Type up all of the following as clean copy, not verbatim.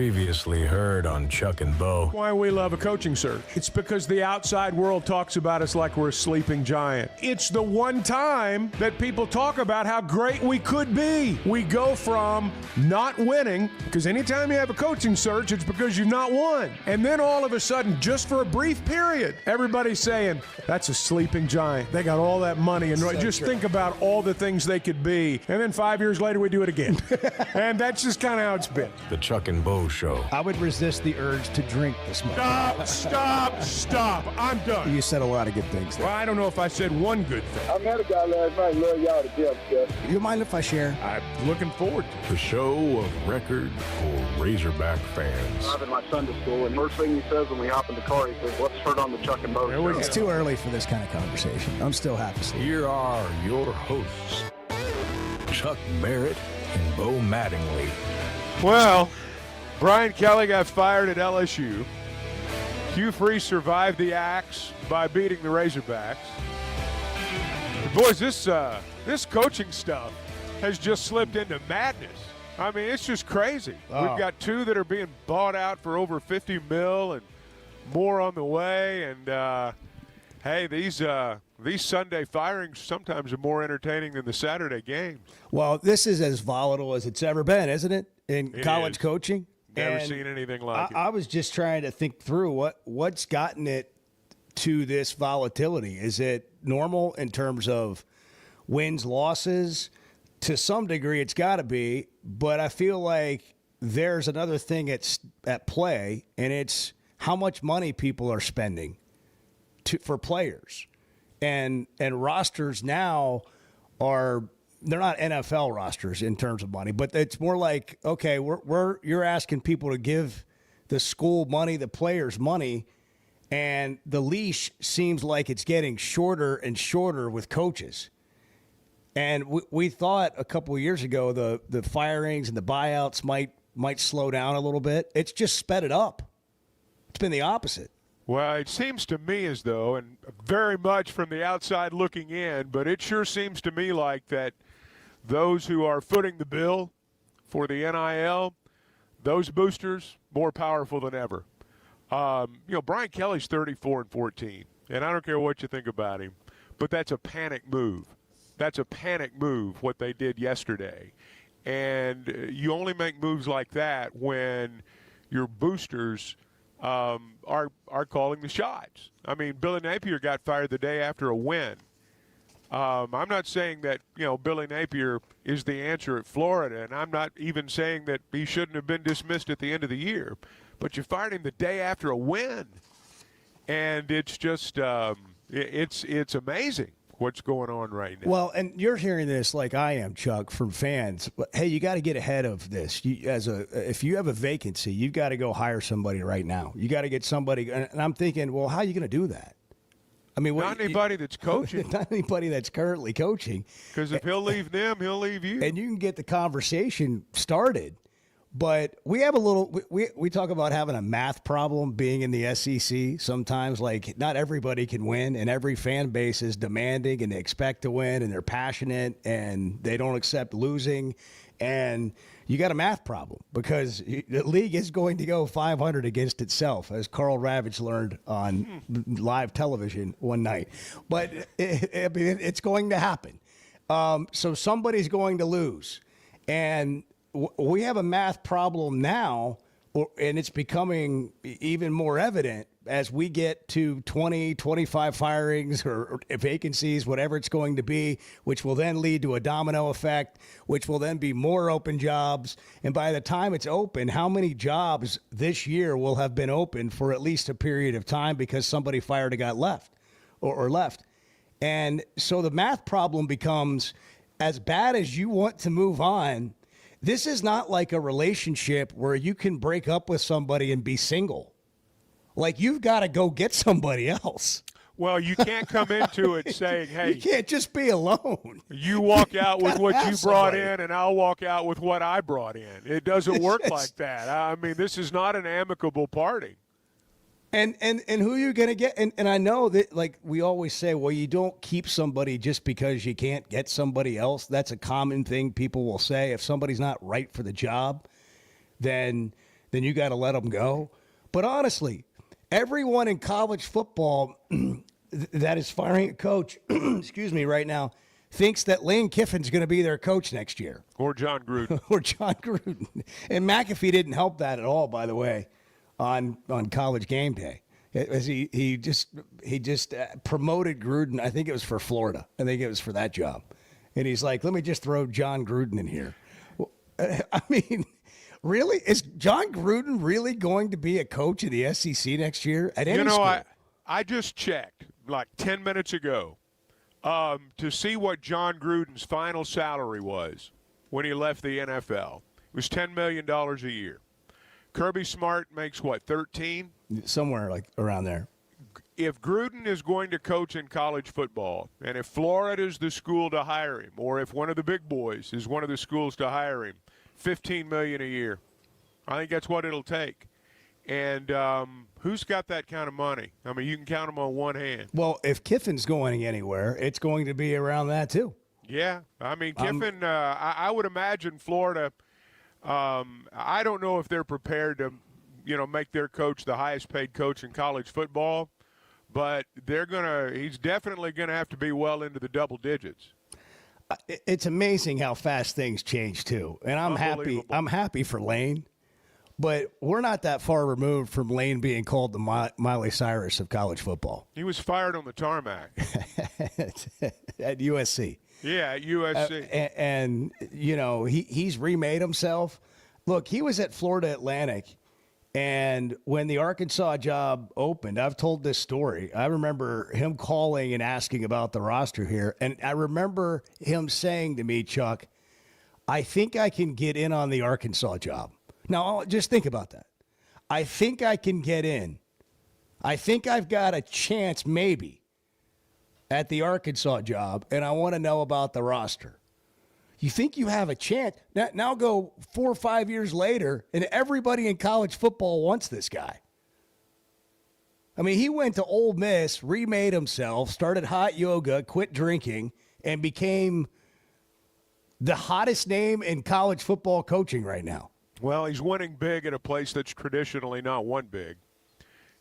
Previously heard on Chuck and Bo. Why we love a coaching search. It's because the outside world talks about us like we're a sleeping giant. It's the one time that people talk about how great we could be. We go from not winning, because anytime you have a coaching search, it's because you've not won. And then all of a sudden, just for a brief period, everybody's saying, that's a sleeping giant. They got all that money. And just think about all the things they could be. And then 5 years later, we do it again. And that's just kind of how it's been. The Chuck and Bo Show. I would resist the urge to drink this morning. Stop. I'm done. You said a lot of good things there. Well, I don't know if I said one good thing. I met a guy last night. Love y'all to death, Jeff. You mind if I share? I'm looking forward to it. The show of record for Razorback fans. I'm in my Sunday school, and first thing he says when we hop in the car, he says, let's turn on the Chuck and Bo There we show. go. It's too early for this kind of conversation. I'm still half asleep. Here are your hosts, Chuck Barrett and Bo Mattingly. Well, Brian Kelly got fired at LSU. Hugh Freeze survived the axe by beating the Razorbacks. Boys, this coaching stuff has just slipped into madness. I mean, it's just crazy. Oh. We've got two that are being bought out for over $50 million and more on the way. And, hey, these Sunday firings sometimes are more entertaining than the Saturday games. Well, this is as volatile as it's ever been, isn't it, in It college is. coaching? Never And seen anything like it. I was just trying to think through what's gotten it to this volatility. Is it normal in terms of wins, losses? To some degree, it's got to be, but I feel like there's another thing at play, and it's how much money people are spending for players. And rosters now they're not NFL rosters in terms of money, but it's more like, okay, you're asking people to give the school money, the players money, and the leash seems like it's getting shorter and shorter with coaches. And we thought a couple of years ago the firings and the buyouts might slow down a little bit. It's just sped it up. It's been the opposite. Well, it seems to me as though, and very much from the outside looking in, but it sure seems to me like that those who are footing the bill for the NIL, those boosters, more powerful than ever. Brian Kelly's 34-14, and I don't care what you think about him, but that's a panic move. That's a panic move, what they did yesterday. And you only make moves like that when your boosters are calling the shots. I mean, Billy Napier got fired the day after a win. I'm not saying that, Billy Napier is the answer at Florida, and I'm not even saying that he shouldn't have been dismissed at the end of the year. But you fired him the day after a win. And it's just it's amazing what's going on right now. Well, and you're hearing this like I am, Chuck, from fans. But, hey, you got to get ahead of this. If you have a vacancy, you've got to go hire somebody right now. You got to get somebody. And I'm thinking, well, how are you going to do that? I mean, not anybody that's coaching. Not anybody that's currently coaching. Because if he'll leave them, he'll leave you. And you can get the conversation started. But we have we talk about having a math problem being in the SEC sometimes. Like, not everybody can win, and every fan base is demanding, and they expect to win, and they're passionate, and they don't accept losing. And you got a math problem because the league is going to go 500 against itself, as Carl Ravitch learned on live television one night. But it's going to happen. So somebody's going to lose. And we have a math problem now, and it's becoming even more evident as we get to 20, 25 firings or vacancies, whatever it's going to be, which will then lead to a domino effect, which will then be more open jobs. And by the time it's open, how many jobs this year will have been open for at least a period of time because somebody fired and got left or left? And so the math problem becomes, as bad as you want to move on, this is not like a relationship where you can break up with somebody and be single. Like, you've got to go get somebody else. Well, you can't come into it saying, hey. You can't just be alone. You walk out with what you brought somebody. in, and I'll walk out with what I brought in. It doesn't work like that. I mean, this is not an amicable party. And who you're going to get. And I know that, like, we always say, well, you don't keep somebody just because you can't get somebody else. That's a common thing people will say. If somebody's not right for the job, then then you got to let them go. But honestly, everyone in college football that is firing a coach, excuse me, right now, thinks that Lane Kiffin's going to be their coach next year. Or John Gruden. Or John Gruden. And McAfee didn't help that at all, by the way, on College Game Day. As he just promoted Gruden. I think it was for Florida. I think it was for that job. And he's like, let me just throw John Gruden in here. Well, I mean, really? Is John Gruden really going to be a coach in the SEC next year at any school? I just checked like 10 minutes ago to see what John Gruden's final salary was when he left the NFL. It was $10 million a year. Kirby Smart makes what, 13? Somewhere like around there. If Gruden is going to coach in college football, and if Florida is the school to hire him, or if one of the big boys is one of the schools to hire him, $15 million a year. I think that's what it'll take. And who's got that kind of money? I mean, you can count them on one hand. Well, if Kiffin's going anywhere, it's going to be around that too. Yeah, I mean, Kiffin. I would imagine Florida. I don't know if they're prepared to, make their coach the highest-paid coach in college football, but he's definitely gonna have to be well into the double digits. It's amazing how fast things change too, and I'm happy. I'm happy for Lane, but we're not that far removed from Lane being called the Miley Cyrus of college football. He was fired on the tarmac at USC. Yeah, at USC. And he's remade himself. Look, he was at Florida Atlantic, and when the Arkansas job opened, I've told this story. I remember him calling and asking about the roster here, and I remember him saying to me, Chuck, I think I can get in on the Arkansas job. Now, just think about that. I think I can get in. I think I've got a chance maybe at the Arkansas job, and I want to know about the roster. You think you have a chance? Now go 4 or 5 years later, and everybody in college football wants this guy. I mean, he went to Ole Miss, remade himself, started hot yoga, quit drinking, and became the hottest name in college football coaching right now. Well, he's winning big at a place that's traditionally not won big.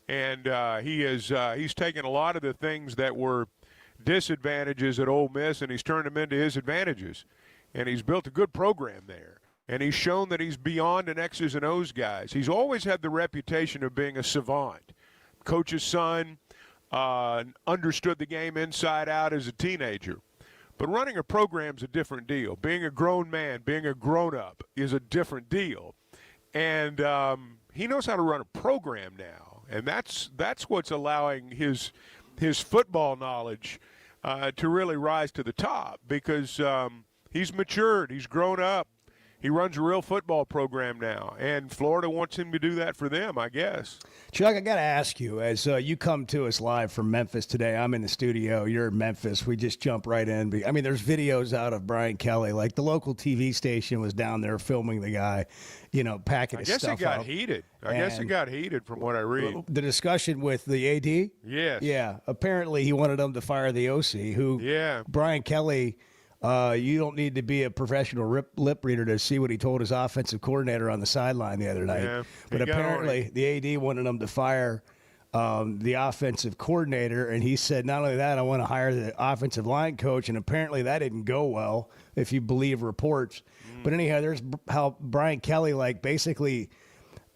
And he's taken a lot of the things that were disadvantages at Ole Miss, and he's turned them into his advantages. And he's built a good program there. And he's shown that he's beyond an X's and O's guys. He's always had the reputation of being a savant. Coach's son, understood the game inside out as a teenager. But running a program's a different deal. Being a grown man, being a grown-up is a different deal. And he knows how to run a program now. And that's what's allowing his football knowledge to really rise to the top, because he's matured. He's grown up. He runs a real football program now, and Florida wants him to do that for them, I guess. Chuck, I got to ask you, as you come to us live from Memphis today, I'm in the studio, you're in Memphis, we just jump right in. I mean, there's videos out of Brian Kelly, like the local TV station was down there filming the guy, packing his stuff I guess it got up. heated. I guess it got heated from what I read. The discussion with the AD? Yes. Yeah, apparently he wanted him to fire the OC, who Brian Kelly – you don't need to be a professional lip reader to see what he told his offensive coordinator on the sideline the other night. Yeah, but apparently the AD wanted him to fire the offensive coordinator, and he said, not only that, I want to hire the offensive line coach, and apparently that didn't go well, if you believe reports. But anyhow, there's how Brian Kelly, basically,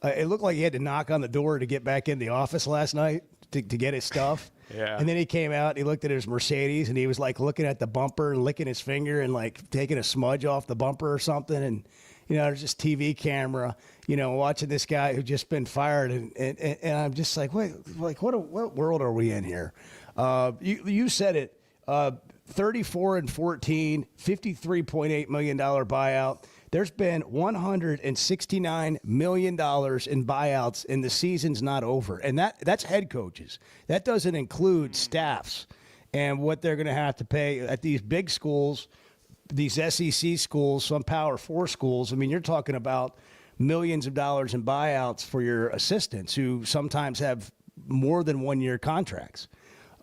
it looked like he had to knock on the door to get back in the office last night to get his stuff. Yeah. And then he came out, he looked at his Mercedes, and he was looking at the bumper and licking his finger and taking a smudge off the bumper or something. And, there's just TV camera, watching this guy who'd just been fired. And I'm just like, wait, what world are we in here? You said it, 34-14, $53.8 million buyout. There's been $169 million in buyouts, and the season's not over. And that's head coaches. That doesn't include staffs and what they're going to have to pay at these big schools, these SEC schools, some Power 4 schools. I mean, you're talking about millions of dollars in buyouts for your assistants who sometimes have more than 1-year contracts.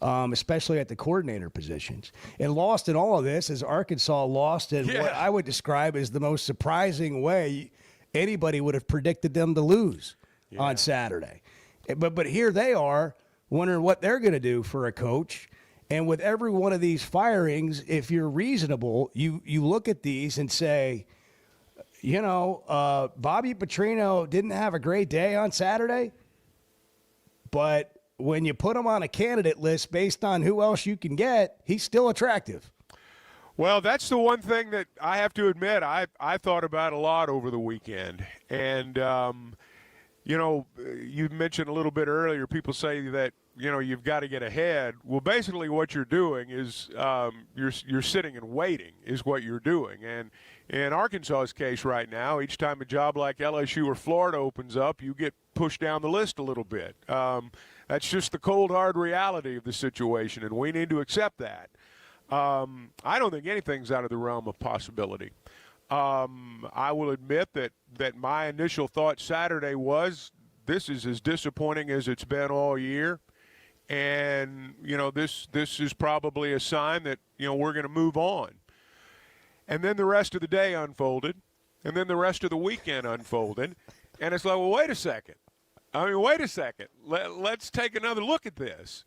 Especially at the coordinator positions. And lost in all of this is Arkansas lost in what I would describe as the most surprising way. anybody would have predicted them to lose on Saturday. But here they are wondering what they're going to do for a coach. And with every one of these firings, if you're reasonable, you look at these and say, Bobby Petrino didn't have a great day on Saturday, but when you put him on a candidate list based on who else you can get, he's still attractive. Well, that's the one thing that I have to admit I thought about a lot over the weekend. And, you mentioned a little bit earlier, people say that, you've got to get ahead. Well, basically what you're doing is you're sitting and waiting is what you're doing. And in Arkansas's case right now, each time a job like LSU or Florida opens up, you get pushed down the list a little bit. That's just the cold, hard reality of the situation, and we need to accept that. I don't think anything's out of the realm of possibility. I will admit that my initial thought Saturday was this is as disappointing as it's been all year. And, this is probably a sign that, we're going to move on. And then the rest of the day unfolded, and then the rest of the weekend unfolded. And it's like, well, wait a second. Let's take another look at this.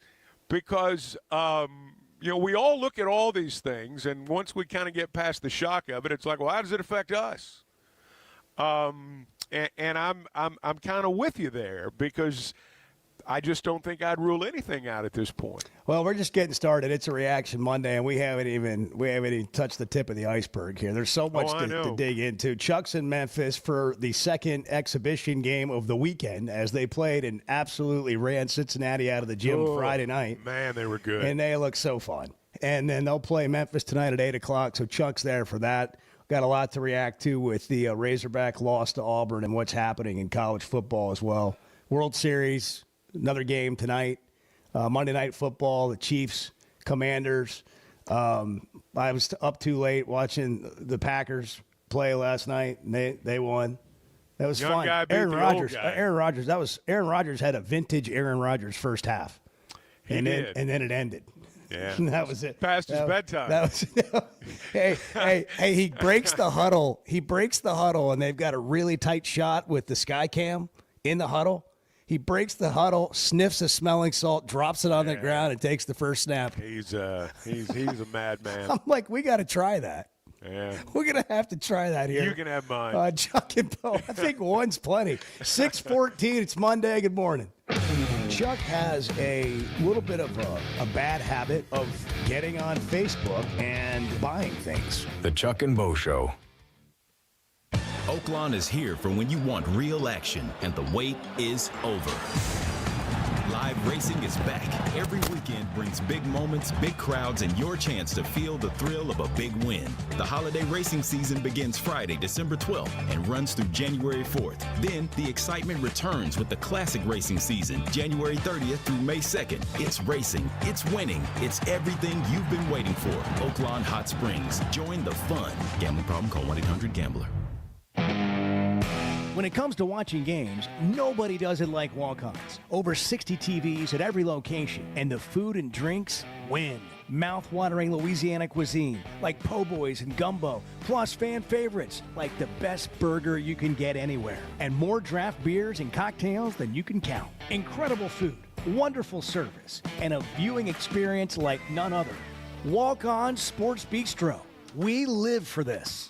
Because, we all look at all these things, and once we kind of get past the shock of it, it's like, well, how does it affect us? And I'm kind of with you there because I just don't think I'd rule anything out at this point. Well, we're just getting started. It's a Reaction Monday, and we haven't even touched the tip of the iceberg here. There's so much to dig into. Chuck's in Memphis for the second exhibition game of the weekend as they played and absolutely ran Cincinnati out of the gym Friday night. Man, they were good. And they look so fun. And then they'll play Memphis tonight at 8 o'clock, so Chuck's there for that. Got a lot to react to with the Razorback loss to Auburn and what's happening in college football as well. World Series. Another game tonight, Monday Night Football, the Chiefs, Commanders. I was up too late watching the Packers play last night, and they won. That was fun. Aaron Rodgers. Aaron Rodgers had a vintage Aaron Rodgers first half, and then it ended. Yeah, that was it. Past his bedtime. Hey, he breaks the huddle. He breaks the huddle, and they've got a really tight shot with the sky cam in the huddle. He breaks the huddle, sniffs a smelling salt, drops it on the ground, and takes the first snap. He's a madman. I'm like, we got to try that. Yeah. We're going to have to try that here. You can have mine. Chuck and Bo, I think one's plenty. 6:14, it's Monday. Good morning. Chuck has a little bit of a bad habit of getting on Facebook and buying things. The Chuck and Bo Show. Oaklawn is here for when you want real action, and the wait is over. Live racing is back. Every weekend brings big moments, big crowds, and your chance to feel the thrill of a big win. The holiday racing season begins Friday, December 12th, and runs through January 4th. Then, the excitement returns with the classic racing season, January 30th through May 2nd. It's racing, it's winning, it's everything you've been waiting for. Oaklawn Hot Springs. Join the fun. Gambling problem? Call 1-800-GAMBLER. When it comes to watching games, nobody does it like walk-ons. Over 60 TVs at every location, and the food and drinks win. Mouth-watering Louisiana cuisine like po' boys and gumbo, plus fan favorites like the best burger you can get anywhere, and more draft beers and cocktails than you can count. Incredible food, wonderful service, and a viewing experience like none other. Walk-On Sports Bistro. We live for this.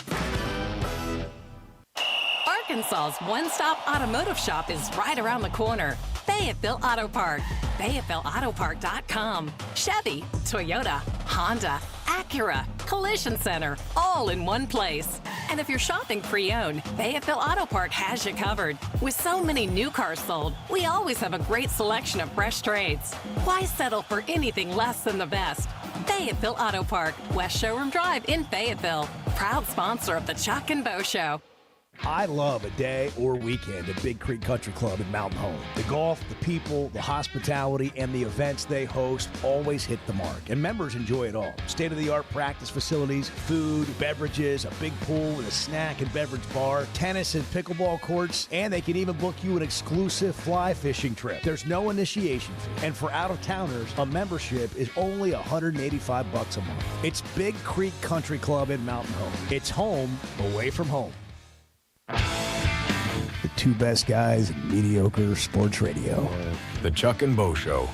Arkansas's one-stop automotive shop is right around the corner. Fayetteville Auto Park. FayettevilleAutoPark.com. Chevy, Toyota, Honda, Acura, Collision Center, all in one place. And if you're shopping pre-owned, Fayetteville Auto Park has you covered. With so many new cars sold, we always have a great selection of fresh trades. Why settle for anything less than the best? Fayetteville Auto Park, West Showroom Drive in Fayetteville. Proud sponsor of the Chuck and Bo Show. I love a day or weekend at Big Creek Country Club in Mountain Home. The golf, the people, the hospitality, and the events they host always hit the mark, and members enjoy it all. State-of-the-art practice facilities, food, beverages, a big pool with a snack and beverage bar, tennis and pickleball courts, and they can even book you an exclusive fly fishing trip. There's no initiation fee, and for out-of-towners, a membership is only $185 a month. It's Big Creek Country Club in Mountain Home. It's home away from home. The two best guys in mediocre sports radio. The Chuck and Bo Show.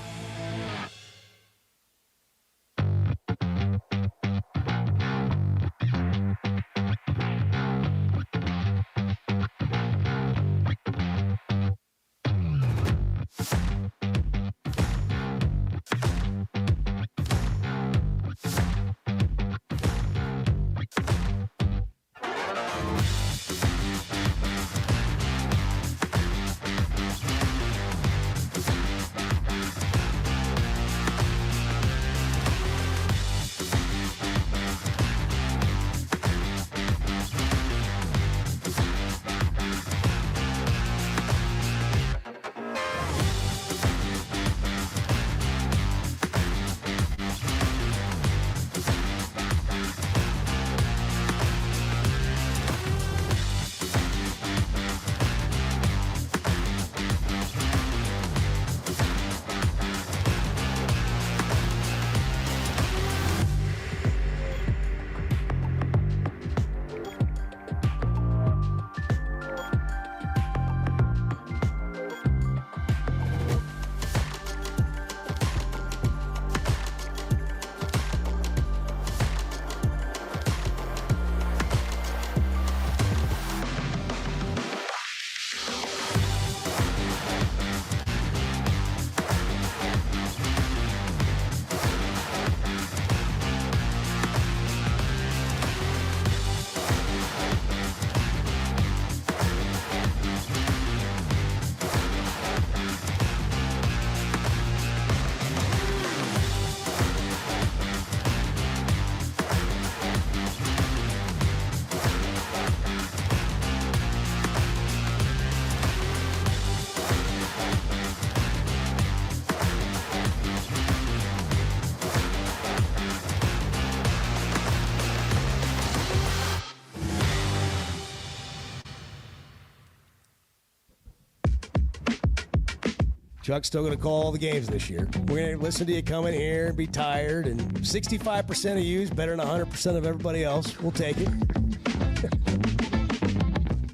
Chuck's still going to call all the games this year. We're going to listen to you come in here and be tired, and 65% of you is better than 100% of everybody else. We'll take it.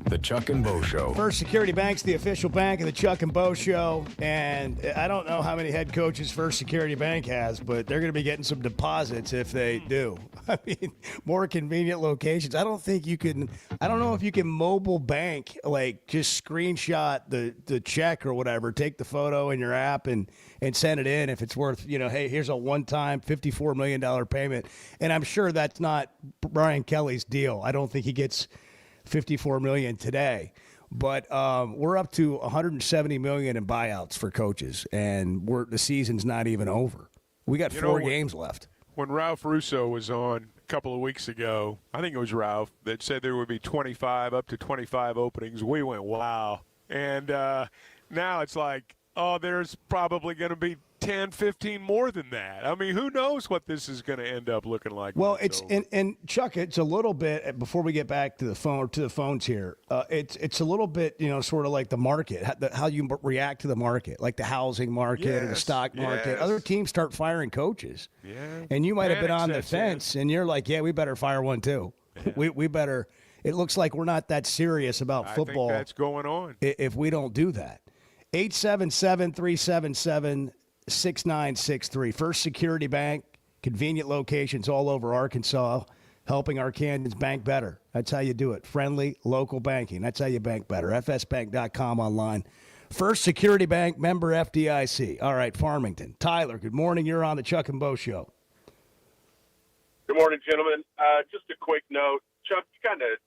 The Chuck and Bo Show. First Security Bank's the official bank of the Chuck and Bo Show, and I don't know how many head coaches First Security Bank has, but they're going to be getting some deposits if they do. I mean, more convenient locations. I don't know if you can mobile bank, like just screenshot the check or whatever, take the photo in your app and send it in if it's worth, hey, here's a one-time $54 million payment. And I'm sure that's not Brian Kelly's deal. I don't think he gets $54 million today, but we're up to $170 million in buyouts for coaches, and the season's not even over. We got 4 games left. When Ralph Russo was on a couple of weeks ago, I think it was Ralph that said there would be 25 openings. We went, wow. And now it's like, there's probably going to be 10, 15 more than that. I mean, who knows what this is going to end up looking like? Well, and Chuck, it's a little bit, before we get back to the phones here, it's a little bit, sort of like the market, how you react to the market, like the housing market or the stock market. Yes. Other teams start firing coaches. Yeah. And you might have been on the fence, and you're like, yeah, we better fire one too. Yeah. We better. It looks like we're not that serious about football. I think that's going on. If we don't do that. 877-377-6963. First Security Bank, convenient locations all over Arkansas, helping Arkansans bank better. That's how you do it. Friendly, local banking. That's how you bank better. fsbank.com online. First Security Bank, member FDIC. All right, Farmington. Tyler, good morning. You're on the Chuck and Bo Show. Good morning, gentlemen. Just a quick note. Chuck, you kind of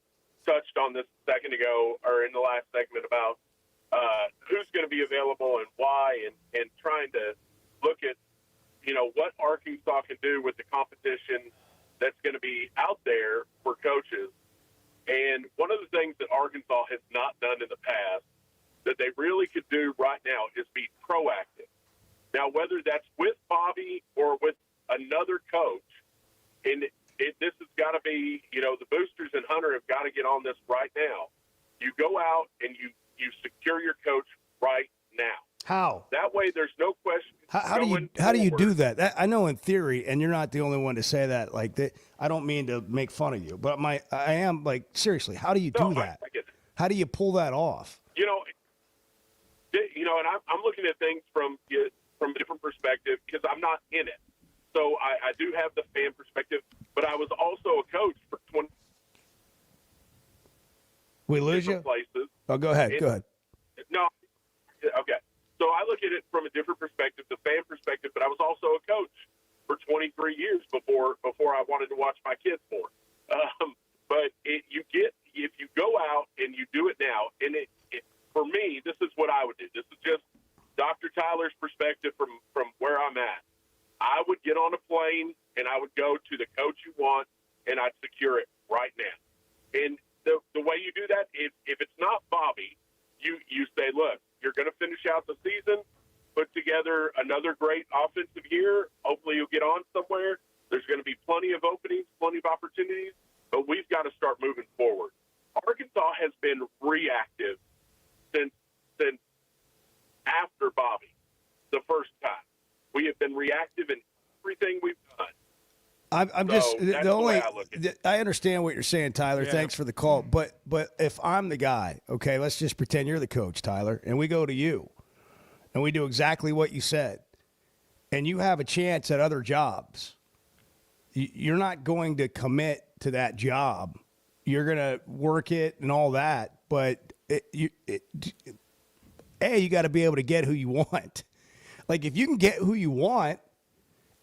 touched on this a second ago or in the last segment about who's going to be available and why, and trying to look at, what Arkansas can do with the competition that's going to be out there for coaches. And one of the things that Arkansas has not done in the past that they really could do right now is be proactive. Now, whether that's with Bobby or with another coach, and this has got to be, the boosters and Hunter have got to get on this right now. You go out and you secure your coach right now. How? That way, there's no question. How do you do that? I know in theory, and you're not the only one to say that. Like that, I don't mean to make fun of you, but I am like seriously. How do you do that? I get it. How do you pull that off? and I'm looking at things from a different perspective because I'm not in it. So I do have the fan perspective, but I was also a coach for 20 We lose you? places. Oh, go ahead. Go ahead. No, okay. So I look at it from a different perspective, the fan perspective, but I was also a coach for 23 years before I wanted to watch my kids more. But if you go out and you do it now, and for me, this is what I would do. This is just Dr. Tyler's perspective from where I'm at. I would get on a plane and I would go to the coach you want, and I'd secure it right now. And the way you do that, if it's not Bobby, you say, look, you're going to finish out the season, put together another great offensive year. Hopefully you'll get on somewhere. There's going to be plenty of openings, plenty of opportunities, but we've got to start moving forward. Arkansas has been reactive since after Bobby the first time. We have been reactive in everything we've done. I'm So just that's the only. way I look at it. I understand what you're saying, Tyler. Yeah. Thanks for the call. But if I'm the guy, okay, let's just pretend you're the coach, Tyler, and we go to you, and we do exactly what you said, and you have a chance at other jobs. You're not going to commit to that job. You're going to work it and all that, but you got to be able to get who you want. Like if you can get who you want,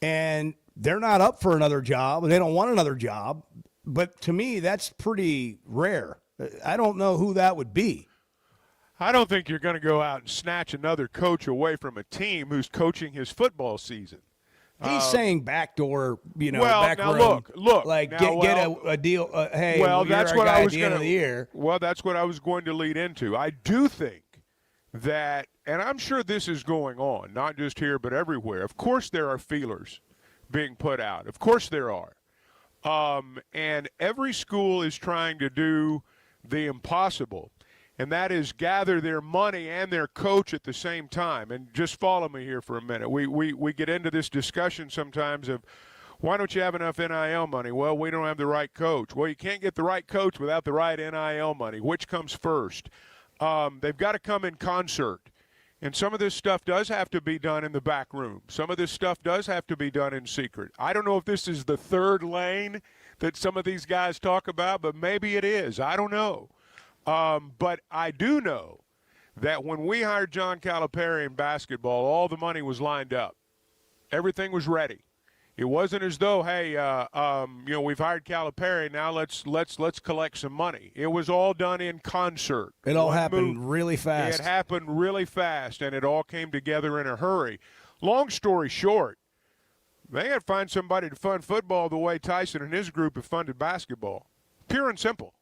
and they're not up for another job and they don't want another job. But to me, that's pretty rare. I don't know who that would be. I don't think you're going to go out and snatch another coach away from a team who's coaching his football season. He's saying backdoor, well, back now room. look. Like now, get a deal. Hey, well, you're that's our what guy I was at the end of the year. Well, that's what I was going to lead into. I do think that, and I'm sure this is going on, not just here but everywhere. Of course, there are feelers being put out. Of course, there are, and every school is trying to do the impossible. And that is gather their money and their coach at the same time. And just follow me here for a minute. We get into this discussion sometimes of, why don't you have enough NIL money? Well, we don't have the right coach. Well, you can't get the right coach without the right NIL money. Which comes first? They've got to come in concert. And some of this stuff does have to be done in the back room. Some of this stuff does have to be done in secret. I don't know if this is the third lane that some of these guys talk about, but maybe it is. I don't know. But I do know that when we hired John Calipari in basketball, all the money was lined up. Everything was ready. It wasn't as though, hey, we've hired Calipari, now let's collect some money. It was all done in concert. It all happened really fast. It happened really fast, and it all came together in a hurry. Long story short, they had to find somebody to fund football the way Tyson and his group have funded basketball. Pure and simple.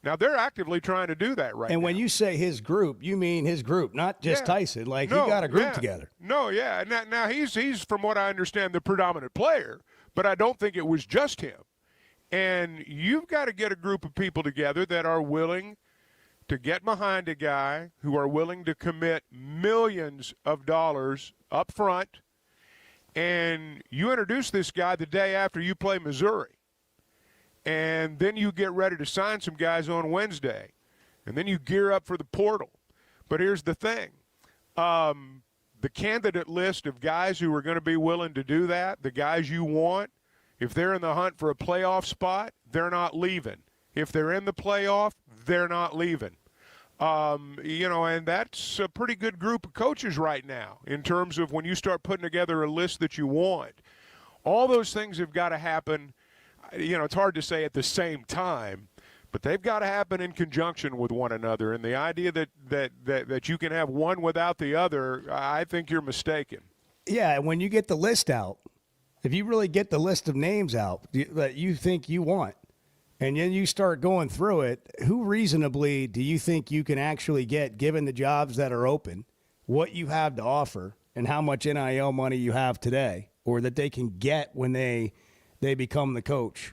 Now, they're actively trying to do that right now. And when you say his group, you mean his group, not just Tyson. Like, he got a group together. No, yeah. Now he's, from what I understand, the predominant player, but I don't think it was just him. And you've got to get a group of people together that are willing to get behind a guy, who are willing to commit millions of dollars up front, and you introduce this guy the day after you play Missouri. And then you get ready to sign some guys on Wednesday. And then you gear up for the portal. But here's the thing. The candidate list of guys who are going to be willing to do that, the guys you want, if they're in the hunt for a playoff spot, they're not leaving. If they're in the playoff, they're not leaving. And that's a pretty good group of coaches right now in terms of when you start putting together a list that you want. All those things have got to happen. It's hard to say at the same time, but they've got to happen in conjunction with one another. And the idea that you can have one without the other, I think you're mistaken. Yeah, and when you get the list out, if you really get the list of names out that you think you want, and then you start going through it, who reasonably do you think you can actually get, given the jobs that are open, what you have to offer, and how much NIL money you have today, or that they can get when they become the coach?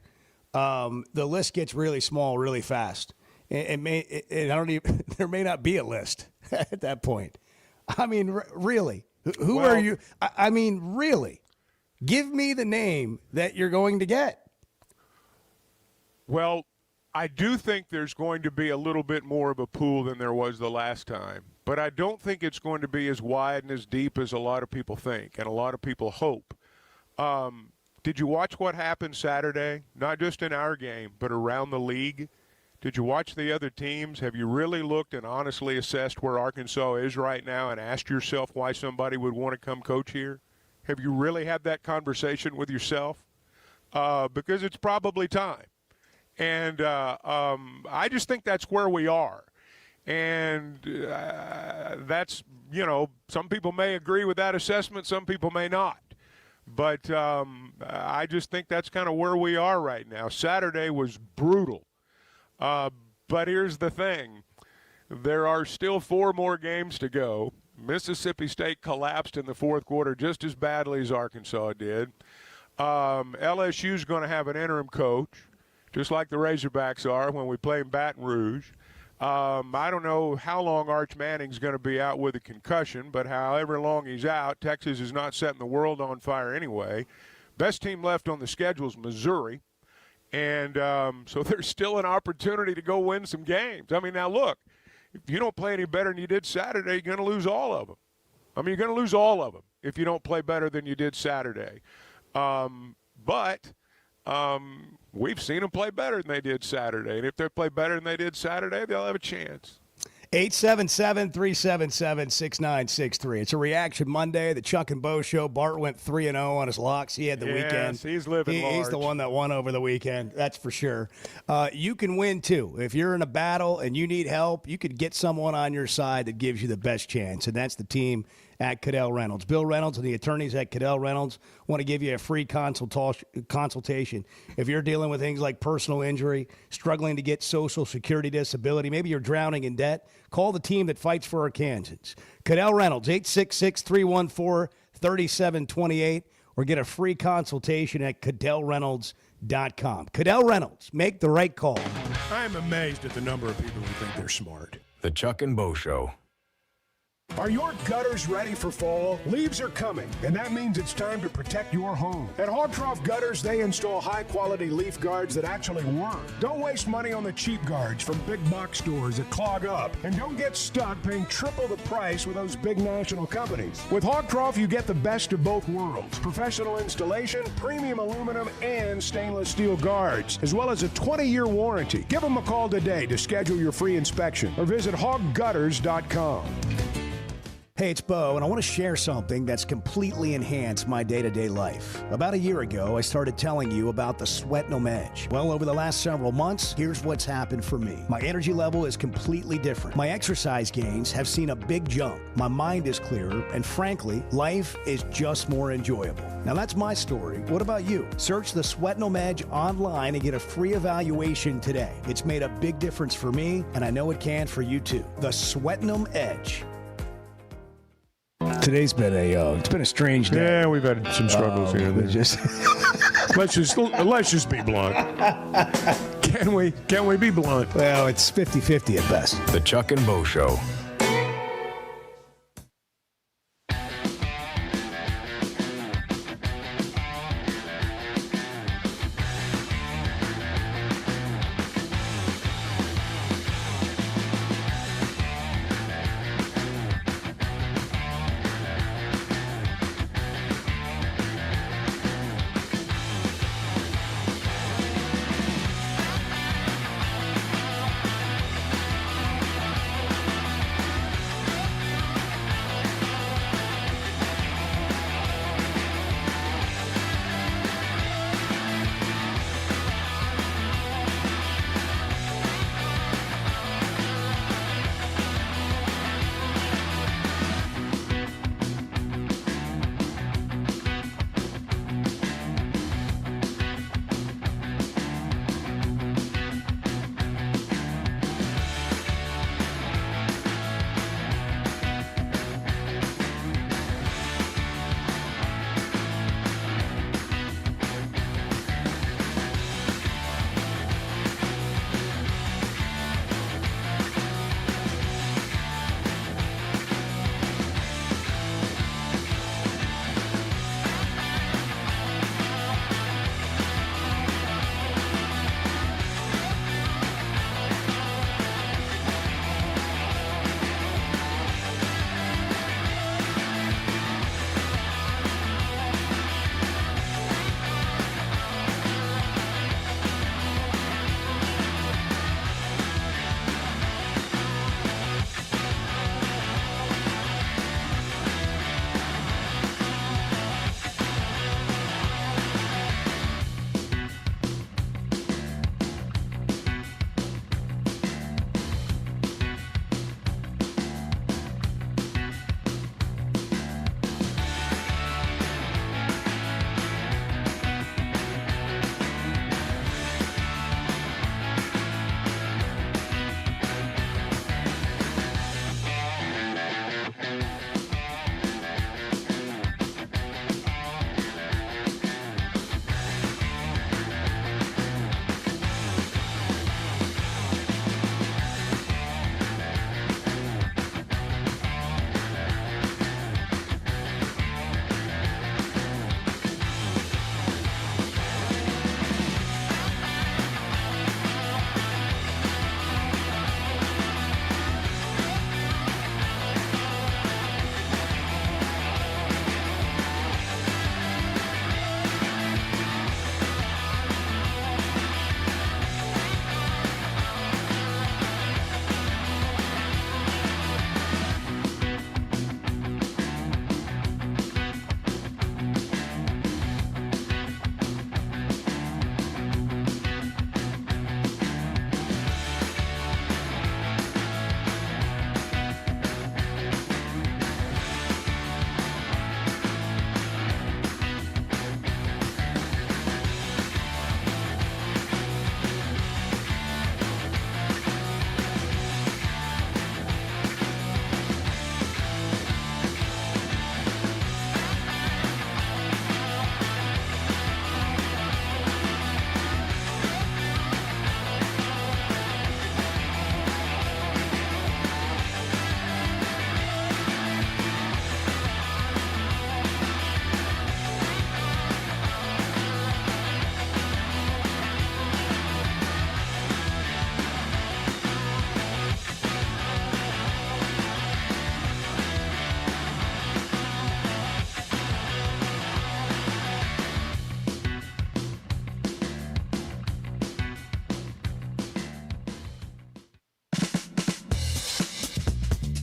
The list gets really small really fast. There may not be a list at that point. I mean, really, who are you? I mean, really, give me the name that you're going to get. Well, I do think there's going to be a little bit more of a pool than there was the last time, but I don't think it's going to be as wide and as deep as a lot of people think and a lot of people hope. Did you watch what happened Saturday? Not just in our game, but around the league? Did you watch the other teams? Have you really looked and honestly assessed where Arkansas is right now and asked yourself why somebody would want to come coach here? Have you really had that conversation with yourself? Because it's probably time. And I just think that's where we are. And that's, some people may agree with that assessment, some people may not. But I just think that's kind of where we are right now. Saturday was brutal. But here's the thing. There are still 4 more games to go. Mississippi State collapsed in the fourth quarter just as badly as Arkansas did. LSU's going to have an interim coach, just like the Razorbacks are when we play in Baton Rouge. I don't know how long Arch Manning's going to be out with a concussion, but however long he's out, Texas is not setting the world on fire anyway. Best team left on the schedule is Missouri. And so there's still an opportunity to go win some games. I mean, now look, if you don't play any better than you did Saturday, you're going to lose all of them. I mean, you're going to lose all of them if you don't play better than you did Saturday. But we've seen them play better than they did Saturday. And if they play better than they did Saturday, they'll have a chance. 877-377-6963. It's a Reaction Monday, the Chuck and Bo Show. Bart went 3-0 on his locks. He had the weekend. He's living large. He's the one that won over the weekend, that's for sure. You can win, too. If you're in a battle and you need help, you could get someone on your side that gives you the best chance, and that's the team at Cadell Reynolds. Bill Reynolds and the attorneys at Cadell Reynolds want to give you a free consultation. If you're dealing with things like personal injury, struggling to get Social Security disability, maybe you're drowning in debt, call the team that fights for Arkansans. Cadell Reynolds, 866-314-3728, or get a free consultation at CadellReynolds.com. Cadell Reynolds, make the right call. I'm amazed at the number of people who think they're smart. The Chuck and Bo Show. Are your gutters ready for fall? Leaves are coming, and that means it's time to protect your home. At Hogtroff Gutters, they install high-quality leaf guards that actually work. Don't waste money on the cheap guards from big box stores that clog up, and don't get stuck paying triple the price with those big national companies. With Hogtroff, you get the best of both worlds: professional installation, premium aluminum, and stainless steel guards, as well as a 20-year warranty. Give them a call today to schedule your free inspection, or visit hoggutters.com. Hey, it's Bo, and I want to share something that's completely enhanced my day-to-day life. About a year ago, I started telling you about the Sweatnum Edge. Well, over the last several months, here's what's happened for me. My energy level is completely different. My exercise gains have seen a big jump. My mind is clearer, and frankly, life is just more enjoyable. Now, that's my story. What about you? Search the Sweatnum Edge online and get a free evaluation today. It's made a big difference for me, and I know it can for you too. The Sweatnum Edge. Today's been a strange day. Yeah, we've had some struggles here. Let's just be blunt. Can we be blunt? Well, it's 50-50 at best. The Chuck and Bo Show.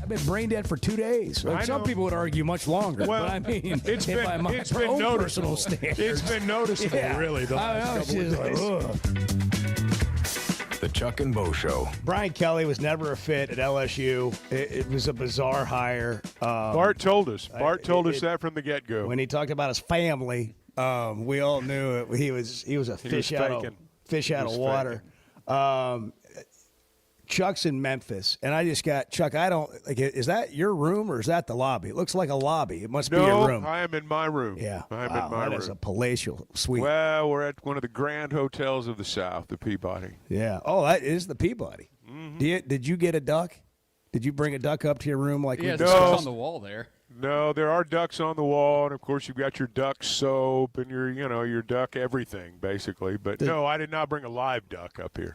I've been brain dead for 2 days. Like, some people would argue much longer. Well, but I mean, it's been by my noticeable. own personal standards. It's been noticeable, really, the last couple of days. The Chuck and Bo Show. Brian Kelly was never a fit at LSU. It was a bizarre hire. Bart told us. Bart told us that from the get-go. When he talked about his family, we all knew it. He was a fish out of water. Chuck's in Memphis, and I just got Chuck. I don't like. Is that your room or is that the lobby? It looks like a lobby. It must be your room. No, I am in my room. Yeah, I'm in my room. That is a palatial suite. Well, we're at one of the grand hotels of the South, the Peabody. Yeah. Oh, that is the Peabody. Mm-hmm. Did you get a duck? Did you bring a duck up to your room like we yeah, did? there's on the wall there. No, there are ducks on the wall, and of course you've got your duck soap and your duck everything, basically. But no, I did not bring a live duck up here.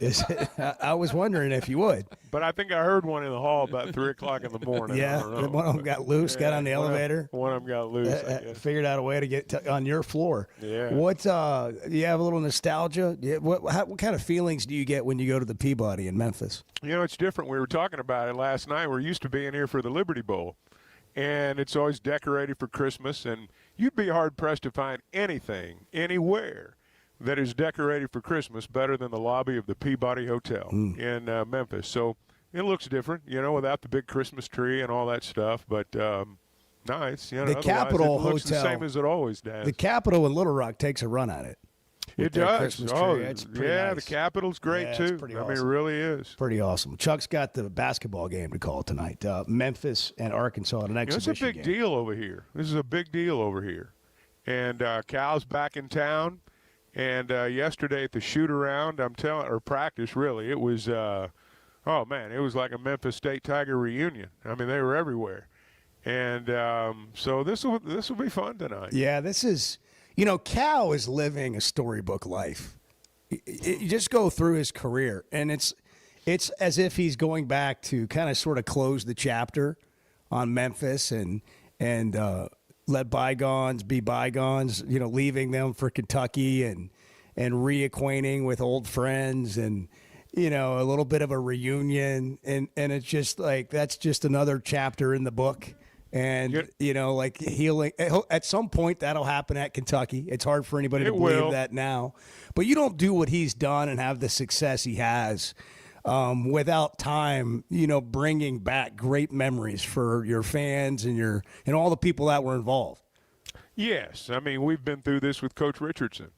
I was wondering if you would. But I think I heard one in the hall about 3 o'clock in the morning. Yeah, one of them got loose, got on the elevator. One of them got loose. I guess. Figured out a way to get on your floor. Yeah. What? You have a little nostalgia? Yeah. What kind of feelings do you get when you go to the Peabody in Memphis? It's different. We were talking about it last night. We're used to being here for the Liberty Bowl. And it's always decorated for Christmas, and you'd be hard-pressed to find anything, anywhere, that is decorated for Christmas better than the lobby of the Peabody Hotel in Memphis. So it looks different, without the big Christmas tree and all that stuff, but nice. The Capitol it looks Hotel, the same as it always does. The Capitol in Little Rock takes a run at it. It does. Oh, nice. The Capitol's great, too. Pretty awesome. It really is. Pretty awesome. Chuck's got the basketball game to call tonight. Memphis and Arkansas at an exhibition It's a big deal over here. This is a big deal over here. And Cal's back in town. And yesterday at the shoot-around, or practice, really, it was, it was like a Memphis State Tiger reunion. I mean, they were everywhere. And so this will be fun tonight. Yeah, this is – Cal is living a storybook life. You just go through his career, and it's as if he's going back to kind of sort of close the chapter on Memphis and let bygones be bygones, leaving them for Kentucky and reacquainting with old friends and, a little bit of a reunion. And it's just like that's just another chapter in the book. And, like healing. At some point, that'll happen at Kentucky. It's hard for anybody to believe that now. But you don't do what he's done and have the success he has without time, bringing back great memories for your fans and all the people that were involved. Yes. I mean, we've been through this with Coach Richardson.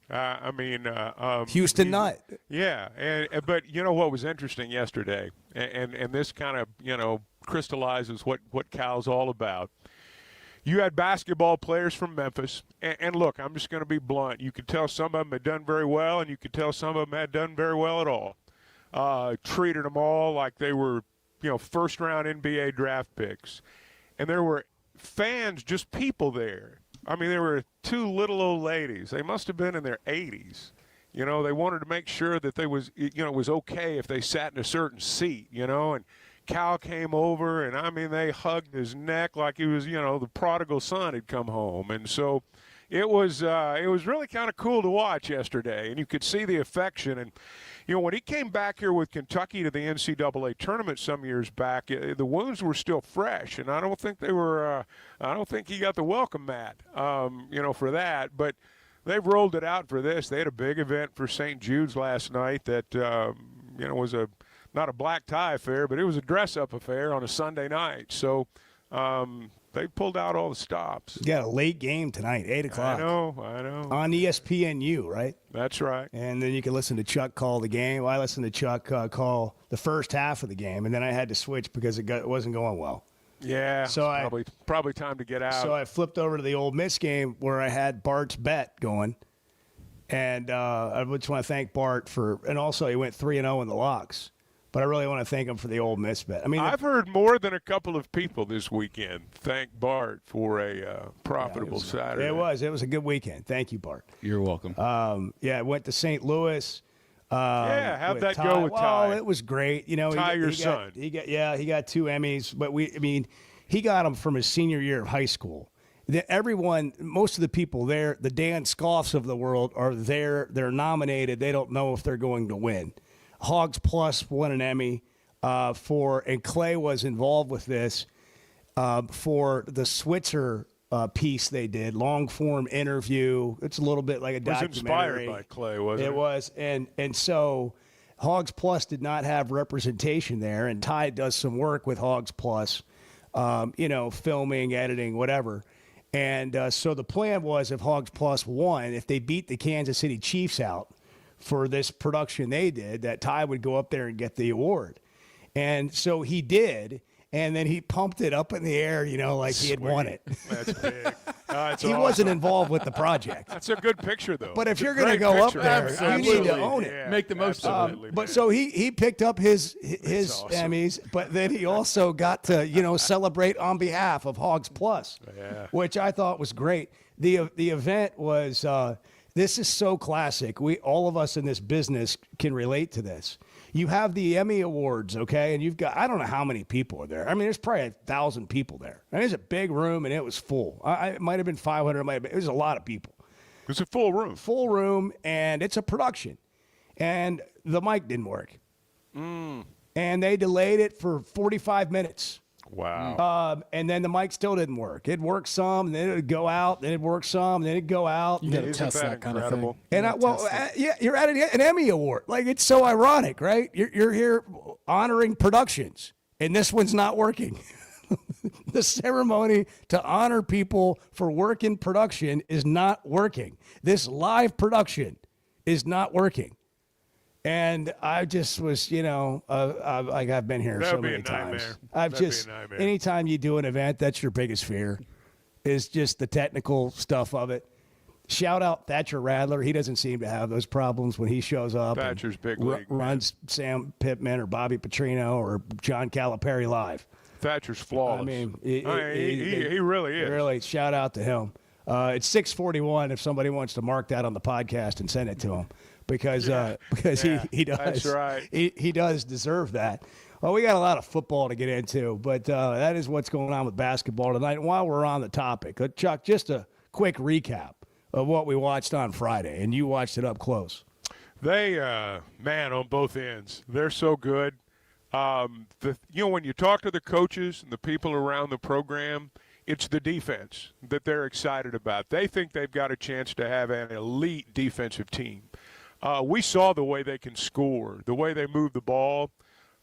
Houston Nutt. Yeah. But what was interesting yesterday, and this kind of, crystallizes what Cal's all about. You had basketball players from Memphis, and look, I'm just going to be blunt. You could tell some of them had done very well, and you could tell some of them had done very well at all. Treated them all like they were, first-round NBA draft picks. And there were fans, just people there. I mean, there were 2 little old ladies. They must have been in their 80s. They wanted to make sure that it was okay if they sat in a certain seat, and Cal came over, and, I mean, they hugged his neck like he was, the prodigal son had come home. And so it was really kind of cool to watch yesterday, and you could see the affection. And, when he came back here with Kentucky to the NCAA tournament some years back, the wounds were still fresh, and I don't think they were I don't think he got the welcome mat, for that. But they've rolled it out for this. They had a big event for St. Jude's last night that, was not a black tie affair, but it was a dress-up affair on a Sunday night. So they pulled out all the stops. You got a late game tonight, 8 o'clock. I know. On ESPNU, right? That's right. And then you can listen to Chuck call the game. Well, I listened to Chuck call the first half of the game, and then I had to switch because it wasn't going well. Yeah, so probably time to get out. So I flipped over to the Ole Miss game where I had Bart's bet going. And I just want to thank Bart and also he went 3-0 in the locks. But I really want to thank him for the Ole Miss bet. I mean, I've heard more than a couple of people this weekend thank Bart for a profitable Saturday. It was a good weekend. Thank you, Bart. You're welcome. I went to St. Louis. How'd that go with Ty? Well, it was great. Ty, your son. He got 2 Emmys, but he got them from his senior year of high school. Most of the people there, the Dan Scoffs of the world, are there. They're nominated. They don't know if they're going to win. Hogs Plus won an Emmy and Clay was involved with this. for the Switzer piece they did, long form interview. It's a little bit like a documentary. It was inspired by Clay, wasn't it? It was, and so Hogs Plus did not have representation there, and Ty does some work with Hogs Plus, filming, editing, whatever. And so the plan was if Hogs Plus won, if they beat the Kansas City Chiefs out for this production they did, that Ty would go up there and get the award. And so he did. And then he pumped it up in the air, like he had won it. That's big. That's he awesome. wasn't involved with the project. That's a good picture, though. But if It's a you're going to great go up picture. there, Absolutely. you need to own it. Yeah, Make the most of it. But so he picked up his awesome. Emmys, but then he also got to celebrate on behalf of Hogs Plus, which I thought was great. The event was this is so classic. All of us in this business can relate to this. You have the Emmy Awards, okay, and you've got, I don't know how many people are there. I mean, there's probably 1,000 people there. And it's a big room, and it was full. It might have been 500. It was a lot of people. It's a full room. Full room, and it's a production. And the mic didn't work. And they delayed it for 45 minutes. Wow. And then the mic still didn't work. It'd work some, and then it would go out, then it'd work some, and then it'd go out. You got to test that kind of thing. And you're at an Emmy Award. Like, it's so ironic, right? You're here honoring productions, and this one's not working. The ceremony to honor people for work in production is not working. This live production is not working. And I just was, I've been here so many times. Anytime you do an event, that's your biggest fear, is just the technical stuff of it. Shout out Thatcher Radler. He doesn't seem to have those problems when he shows up. Thatcher's big league. Runs Sam Pittman or Bobby Petrino or John Calipari live. Thatcher's flawless. I mean, he really is. Really, shout out to him. It's 6:41 if somebody wants to mark that on the podcast and send it to him. Because he does. That's right. He does deserve that. Well, we got a lot of football to get into, but that is what's going on with basketball tonight. And while we're on the topic, Chuck, just a quick recap of what we watched on Friday, and you watched it up close. They, on both ends, they're so good. When you talk to the coaches and the people around the program, it's the defense that they're excited about. They think they've got a chance to have an elite defensive team. We saw the way they can score, the way they move the ball.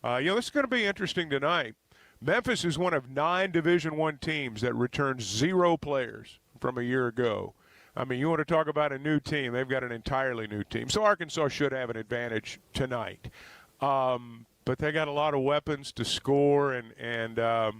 This is going to be interesting tonight. Memphis is one of 9 Division I teams that returns 0 players from a year ago. I mean, you want to talk about a new team. They've got an entirely new team. So Arkansas should have an advantage tonight. But they got a lot of weapons to score, and that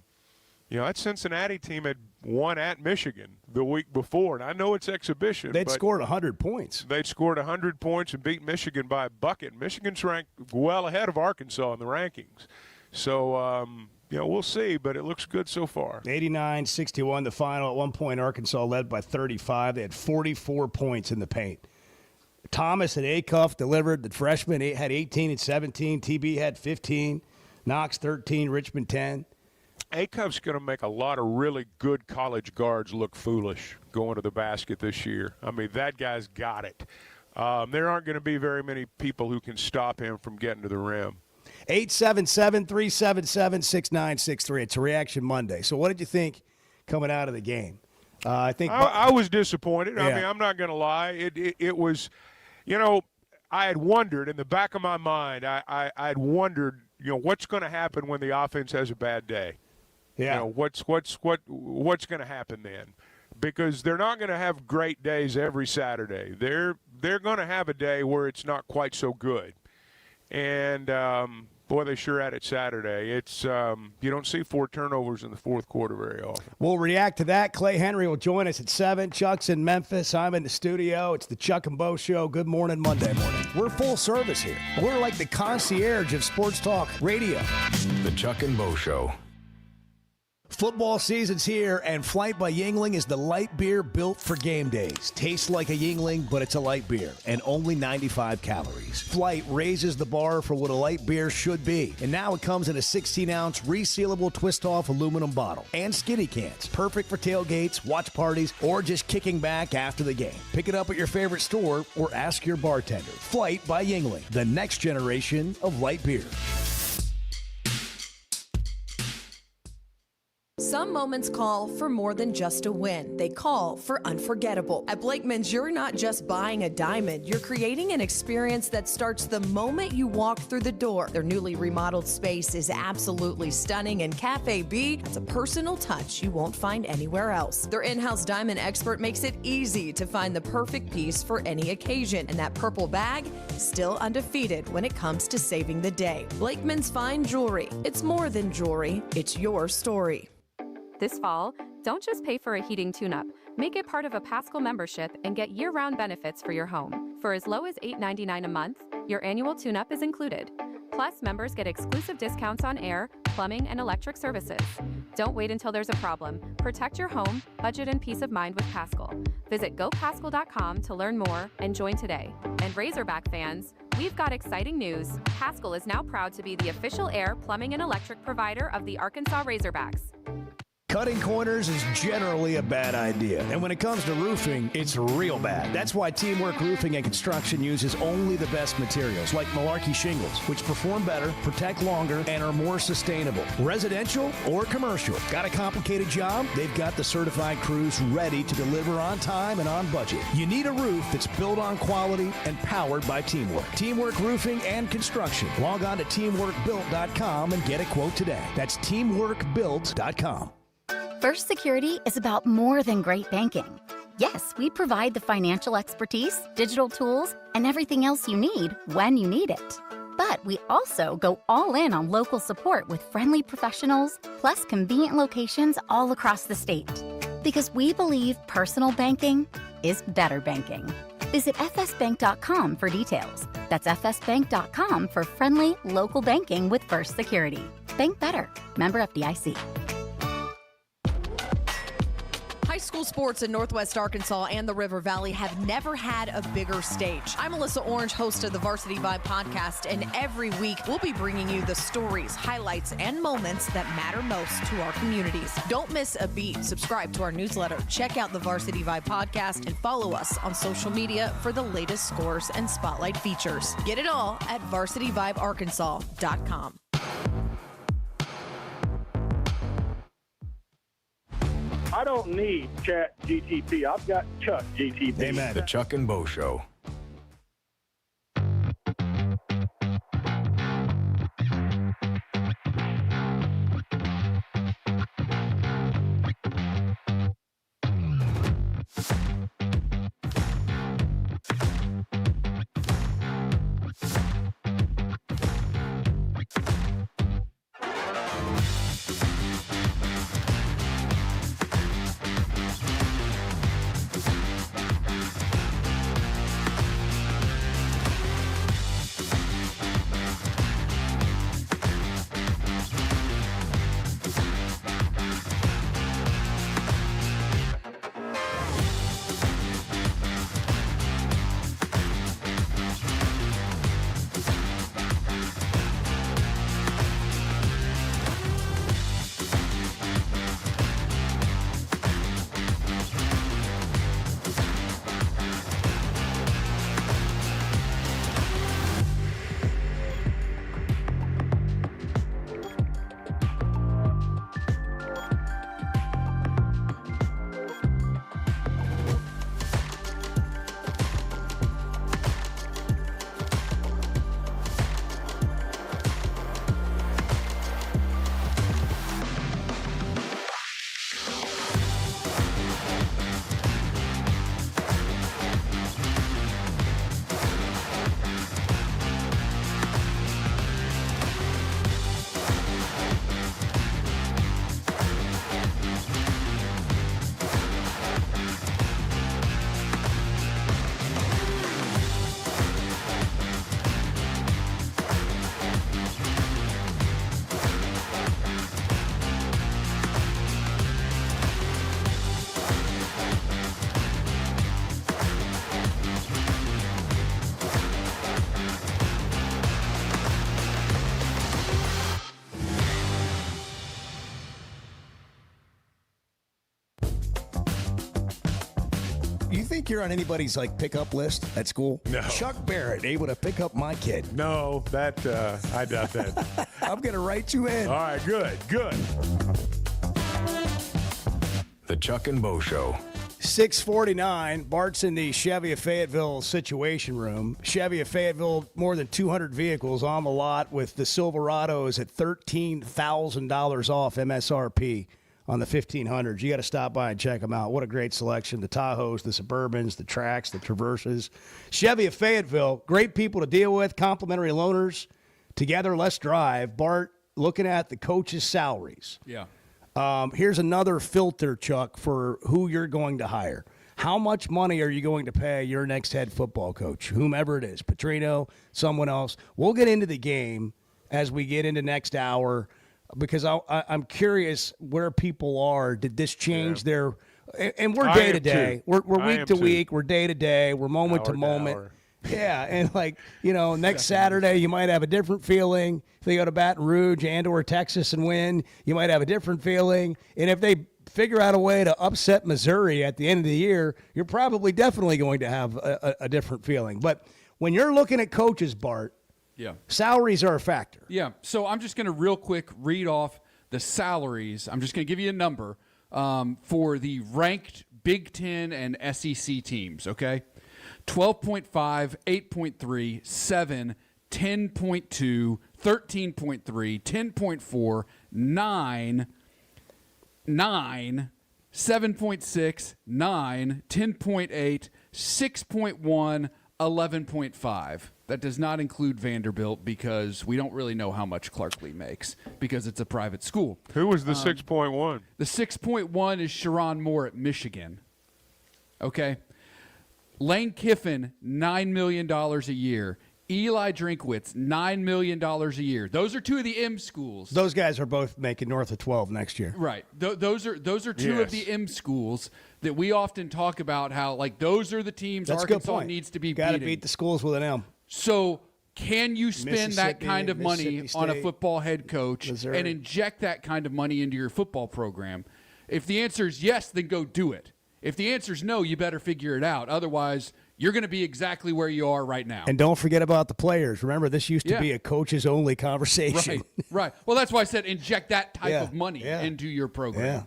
Cincinnati team had won at Michigan the week before, and I know it's exhibition. They'd scored 100 points. They'd scored 100 points and beat Michigan by a bucket. Michigan's ranked well ahead of Arkansas in the rankings. So, we'll see, but it looks good so far. 89-61 the final. At one point, Arkansas led by 35. They had 44 points in the paint. Thomas and Acuff delivered. The freshman had 18 and 17. TB had 15. Knox 13. Richmond 10. Acuff's going to make a lot of really good college guards look foolish going to the basket this year. I mean, that guy's got it. There aren't going to be very many people who can stop him from getting to the rim. 877-377-6963. It's a Reaction Monday. So what did you think coming out of the game? I was disappointed. Yeah. I mean, I'm not going to lie. It was, I had wondered in the back of my mind, I had wondered, what's going to happen when the offense has a bad day? Yeah. What's going to happen then? Because they're not going to have great days every Saturday. They're going to have a day where it's not quite so good. And boy, they sure had it Saturday. It's you don't see 4 turnovers in the fourth quarter very often. We'll react to that. Clay Henry will join us at 7. Chuck's in Memphis. I'm in the studio. It's the Chuck and Bo Show. Good morning, Monday morning. We're full service here. We're like the concierge of sports talk radio. The Chuck and Bo Show. Football season's here, and Flight by Yuengling is the light beer built for game days. Tastes like a Yuengling, but it's a light beer, and only 95 calories. Flight raises the bar for what a light beer should be, and now it comes in a 16-ounce resealable twist-off aluminum bottle and skinny cans. Perfect for tailgates, watch parties, or just kicking back after the game. Pick it up at your favorite store or ask your bartender. Flight by Yuengling, the next generation of light beer. Some moments call for more than just a win. They call for unforgettable. At Blakeman's, you're not just buying a diamond. You're creating an experience that starts the moment you walk through the door. Their newly remodeled space is absolutely stunning, and Cafe B has a personal touch you won't find anywhere else. Their in-house diamond expert makes it easy to find the perfect piece for any occasion, and that purple bag is still undefeated when it comes to saving the day. Blakeman's Fine Jewelry. It's more than jewelry. It's your story. This fall, don't just pay for a heating tune-up. Make it part of a Paschal membership and get year-round benefits for your home. For as low as $8.99 a month, your annual tune-up is included. Plus, members get exclusive discounts on air, plumbing, and electric services. Don't wait until there's a problem. Protect your home, budget, and peace of mind with Paschal. Visit GoPaschal.com to learn more and join today. And Razorback fans, we've got exciting news. Paschal is now proud to be the official air, plumbing, and electric provider of the Arkansas Razorbacks. Cutting corners is generally a bad idea. And when it comes to roofing, it's real bad. That's why Teamwork Roofing and Construction uses only the best materials, like Malarkey shingles, which perform better, protect longer, and are more sustainable. Residential or commercial. Got a complicated job? They've got the certified crews ready to deliver on time and on budget. You need a roof that's built on quality and powered by teamwork. Teamwork Roofing and Construction. Log on to teamworkbuilt.com and get a quote today. That's teamworkbuilt.com. First Security is about more than great banking. Yes, we provide the financial expertise, digital tools, and everything else you need when you need it. But we also go all in on local support with friendly professionals, plus convenient locations all across the state. Because we believe personal banking is better banking. Visit fsbank.com for details. That's fsbank.com for friendly, local banking with First Security. Bank better. Member FDIC. High school sports in Northwest Arkansas and the River Valley have never had a bigger stage. I'm Alyssa Orange, host of the Varsity Vibe podcast, and every week we'll be bringing you the stories, highlights, and moments that matter most to our communities. Don't miss a beat. Subscribe to our newsletter, check out the Varsity Vibe podcast, and follow us on social media for the latest scores and spotlight features. Get it all at varsityvibearkansas.com. I don't need Chat GTP. I've got Chuck GTP. Amen. The Chuck and Bo Show. You think you're on anybody's pickup list at school? No. Chuck Barrett able to pick up my kid. No, that I doubt that. I'm going to write you in. All right, good. The Chuck and Bo Show. 6:49. Bart's in the Chevy of Fayetteville Situation Room. Chevy of Fayetteville, more than 200 vehicles on the lot with the Silverados at $13,000 off MSRP on the 1500s. You got to stop by and check them out. What a great selection. The Tahoes, the Suburbans, the Trax, the Traverses. Chevy of Fayetteville, great people to deal with, complimentary loaners. Together, let's drive. Bart, looking at the coaches' salaries. Yeah. Here's another filter, Chuck, for who you're going to hire. How much money are you going to pay your next head football coach, whomever it is, Petrino, someone else? We'll get into the game as we get into next hour because I'm curious where people are. Did this change their – and we're day to day. We're week to week. We're day to day. We're moment to moment. Yeah, and next Saturday you might have a different feeling. If they go to Baton Rouge and/or Texas and win, you might have a different feeling. And if they figure out a way to upset Missouri at the end of the year, you're probably definitely going to have a different feeling. But when you're looking at coaches, Bart, salaries are a factor. Yeah, so I'm just going to real quick read off the salaries. I'm just going to give you a number for the ranked Big Ten and SEC teams, okay? 12.5, 8.3, 7, 10.2, 13.3, 10.4, 9, 7.6, 9, 10.8, 6.1, 11.5. That does not include Vanderbilt because we don't really know how much Clark Lee makes because it's a private school. Who was the 6.1? The 6.1 is Sharon Moore at Michigan. Okay? Lane Kiffin, $9 million a year. Eli Drinkwitz, $9 million a year. Those are two of the M schools. Those guys are both making north of 12 next year. Right. Those are two of the M schools that we often talk about how, those are the teams Arkansas needs to be beating. Got to beat the schools with an M. So can you spend that kind of money on a football head coach and inject that kind of money into your football program? If the answer is yes, then go do it. If the answer is no, you better figure it out. Otherwise, you're going to be exactly where you are right now. And don't forget about the players. Remember, this used to be a coaches-only conversation. Right. Well, that's why I said inject that type of money into your program. Yeah.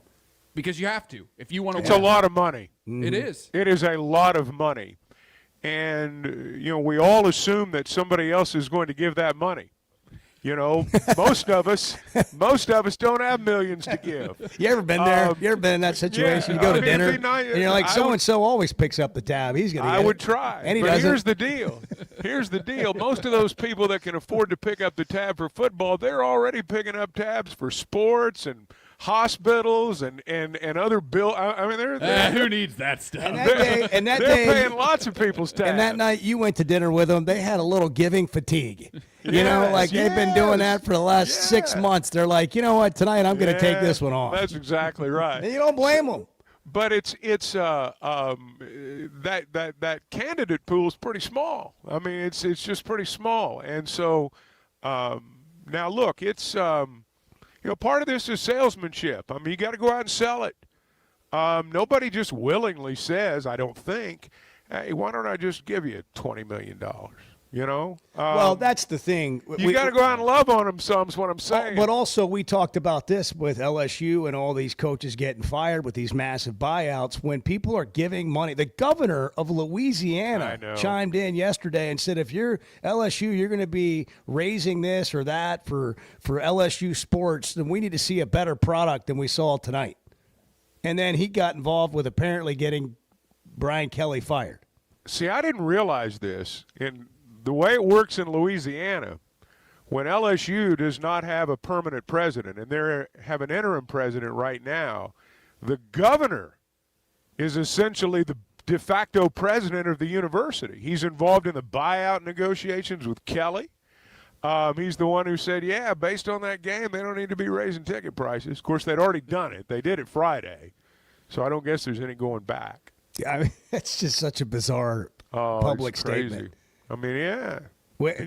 Because you have to. If you want to It's a lot of money. Mm-hmm. It is. It is a lot of money. And, we all assume that somebody else is going to give that money. Most of us don't have millions to give. You ever been there? You ever been in that situation? You go to dinner, and you're like, so-and-so always picks up the tab. He's going to I would try. And he but doesn't. Here's the deal. Most of those people that can afford to pick up the tab for football, they're already picking up tabs for sports and hospitals and other bill. I mean, they're who needs that stuff? And that they're day, paying lots of people's tabs. And that night you went to dinner with them, they had a little giving fatigue. They've been doing that for the last 6 months. They're like, you know what, tonight I'm going to take this one off. That's exactly right. And you don't blame them. But it's that candidate pool is pretty small. I mean, it's just pretty small. And so now look, it's part of this is salesmanship. I mean, you got to go out and sell it. Nobody just willingly says, I don't think, hey, why don't I just give you $20 million? Well, that's the thing. You got to go out and love on them some is what I'm saying. But also we talked about this with LSU and all these coaches getting fired with these massive buyouts. When people are giving money, the governor of Louisiana chimed in yesterday and said, if you're LSU, you're going to be raising this or that for LSU sports, then we need to see a better product than we saw tonight. And then he got involved with apparently getting Brian Kelly fired. See, I didn't realize this. In the way it works in Louisiana, when LSU does not have a permanent president, and they have an interim president right now, the governor is essentially the de facto president of the university. He's involved in the buyout negotiations with Kelly. He's the one who said, based on that game, they don't need to be raising ticket prices. Of course, they'd already done it. They did it Friday, so I don't guess there's any going back. Yeah, I mean, it's just such a bizarre public statement. I mean,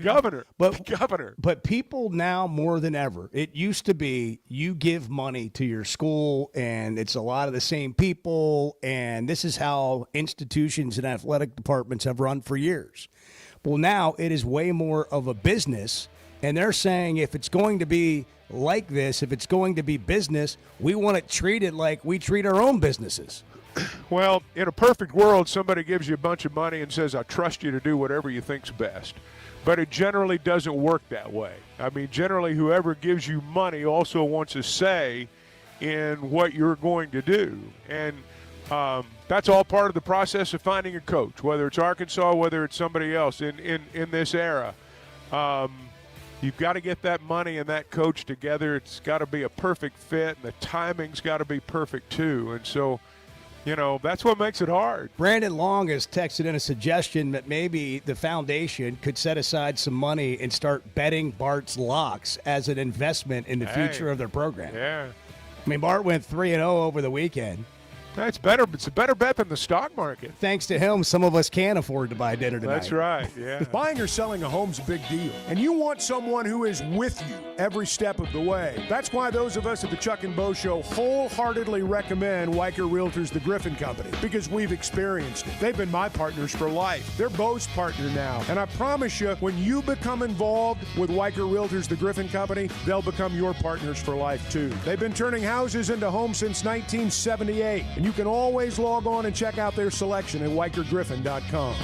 governor. But people now more than ever, it used to be you give money to your school and it's a lot of the same people, and this is how institutions and athletic departments have run for years. Well, now it is way more of a business, And they're saying if it's going to be like this, if it's going to be business, we want it treated like we treat our own businesses. Well, in a perfect world, somebody gives you a bunch of money and says, I trust you to do whatever you think's best. But it generally doesn't work that way. I mean, generally, whoever gives you money also wants a say in what you're going to do. And that's all part of the process of finding a coach, whether it's Arkansas, whether it's somebody else in this era. You've got to get that money and that coach together. It's got to be a perfect fit, and the timing's got to be perfect too. And so, that's what makes it hard. Brandon Long has texted in a suggestion that maybe the foundation could set aside some money and start betting Bart's locks as an investment in the future of their program. Yeah. I mean, Bart went 3-0 over the weekend. That's better. It's a better bet than the stock market. Thanks to him, some of us can afford to buy dinner tonight. That's right, yeah. Buying or selling a home's a big deal, and you want someone who is with you every step of the way. That's why those of us at the Chuck and Bo Show wholeheartedly recommend Weicker Realtors, the Griffin Company, because we've experienced it. They've been my partners for life. They're Bo's partner now, and I promise you, when you become involved with Weicker Realtors, the Griffin Company, they'll become your partners for life, too. They've been turning houses into homes since 1978, and you can always log on and check out their selection at WeicherGriffin.com.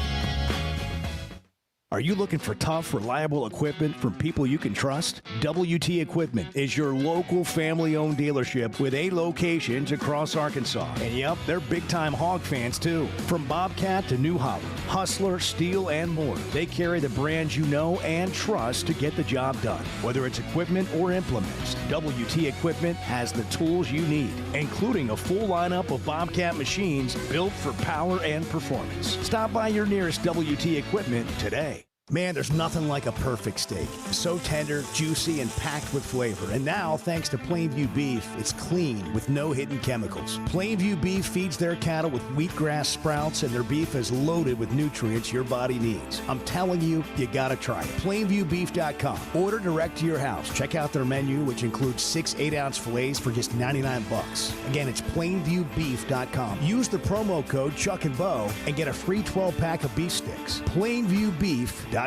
Are you looking for tough, reliable equipment from people you can trust? WT Equipment is your local family-owned dealership with 8 locations across Arkansas. And yep, they're big-time Hog fans too. From Bobcat to New Holland, Hustler, Steel, and more. They carry the brands you know and trust to get the job done. Whether it's equipment or implements, WT Equipment has the tools you need, including a full lineup of Bobcat machines built for power and performance. Stop by your nearest WT Equipment today. Man, there's nothing like a perfect steak. So tender, juicy, and packed with flavor. And now, thanks to Plainview Beef, it's clean with no hidden chemicals. Plainview Beef feeds their cattle with wheatgrass sprouts, and their beef is loaded with nutrients your body needs. I'm telling you, you gotta try it. PlainviewBeef.com. Order direct to your house. Check out their menu, which includes 6 8-ounce fillets for just $99. Again, it's PlainviewBeef.com. Use the promo code Chuck and Bo and get a free 12-pack of beef sticks. PlainviewBeef.com.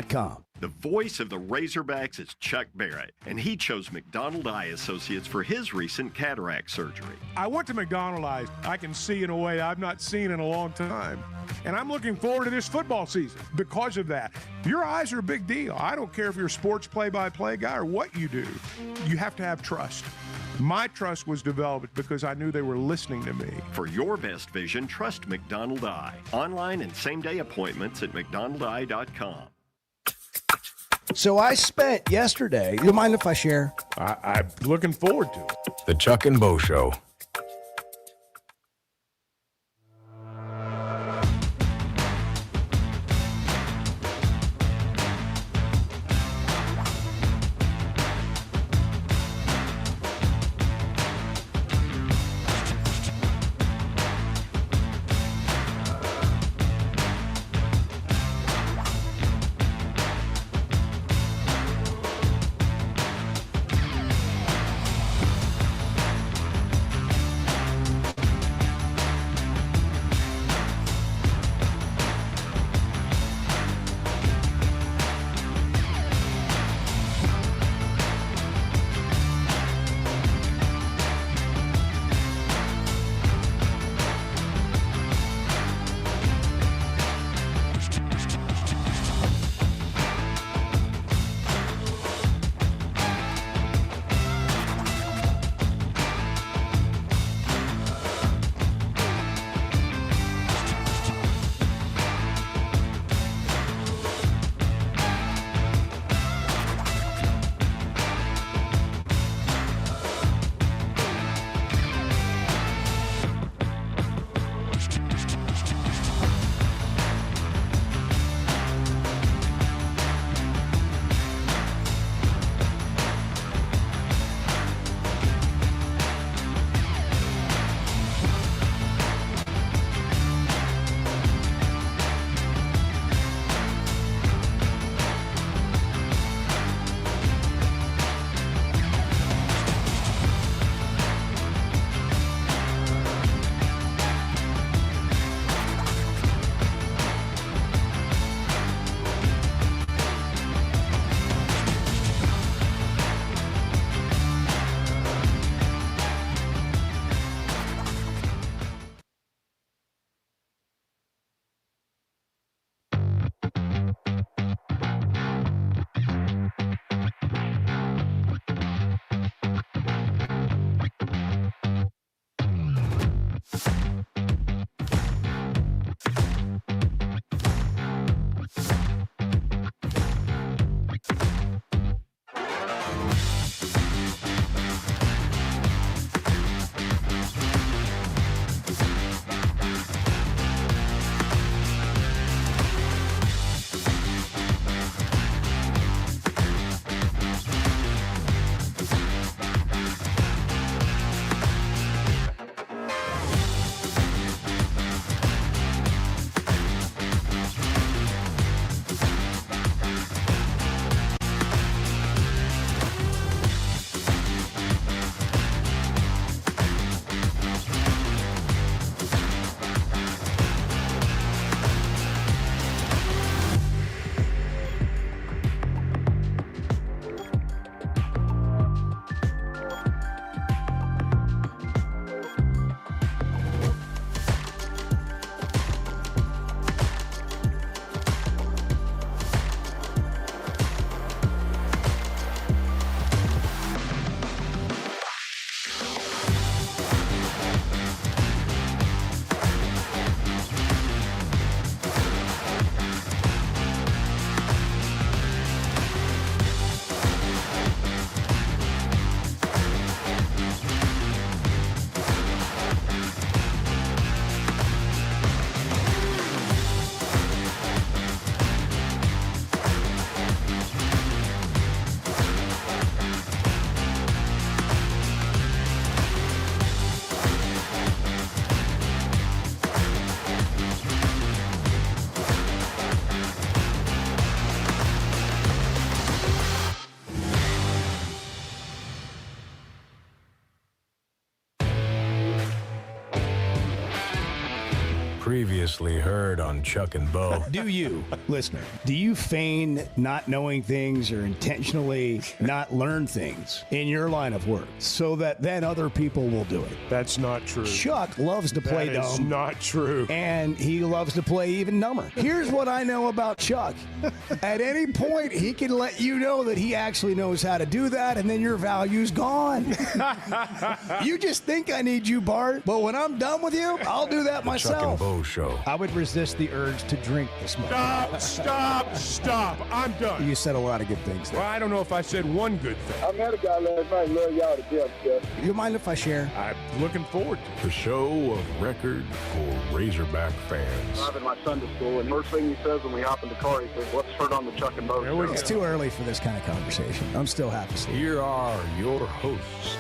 The voice of the Razorbacks is Chuck Barrett, and he chose McDonald Eye Associates for his recent cataract surgery. I went to McDonald Eyes. I can see in a way I've not seen in a long time. And I'm looking forward to this football season because of that. Your eyes are a big deal. I don't care if you're a sports play-by-play guy or what you do. You have to have trust. My trust was developed because I knew they were listening to me. For your best vision, trust McDonald Eye. Online and same-day appointments at McDonaldEye.com. So I spent yesterday, you mind if I share? I'm looking forward to it. The Chuck and Bo Show. Previously heard on Chuck and Bo. Do you, listener, do you feign not knowing things or intentionally not learn things in your line of work so that then other people will do it? That's not true. Chuck loves to play dumb. That is not true. And he loves to play even dumber. Here's what I know about Chuck. At any point, he can let you know that he actually knows how to do that, and then your value's gone. You just think I need you, Bart, but when I'm done with you, I'll do that myself. Chuck and Bo Show. I would resist the urge to drink this morning. Stop. I'm done. You said a lot of good things there. Well, I don't know if I said one good thing. I met a guy last night. Love y'all to death, Jeff. You mind if I share? I'm looking forward to it. The show of record for Razorback fans. Driving my son to school, and first thing he says when we hop in the car, he says, "What's heard on the Chuck and Bo Show?" It's too early for this kind of conversation. I'm still half asleep. Here are your hosts,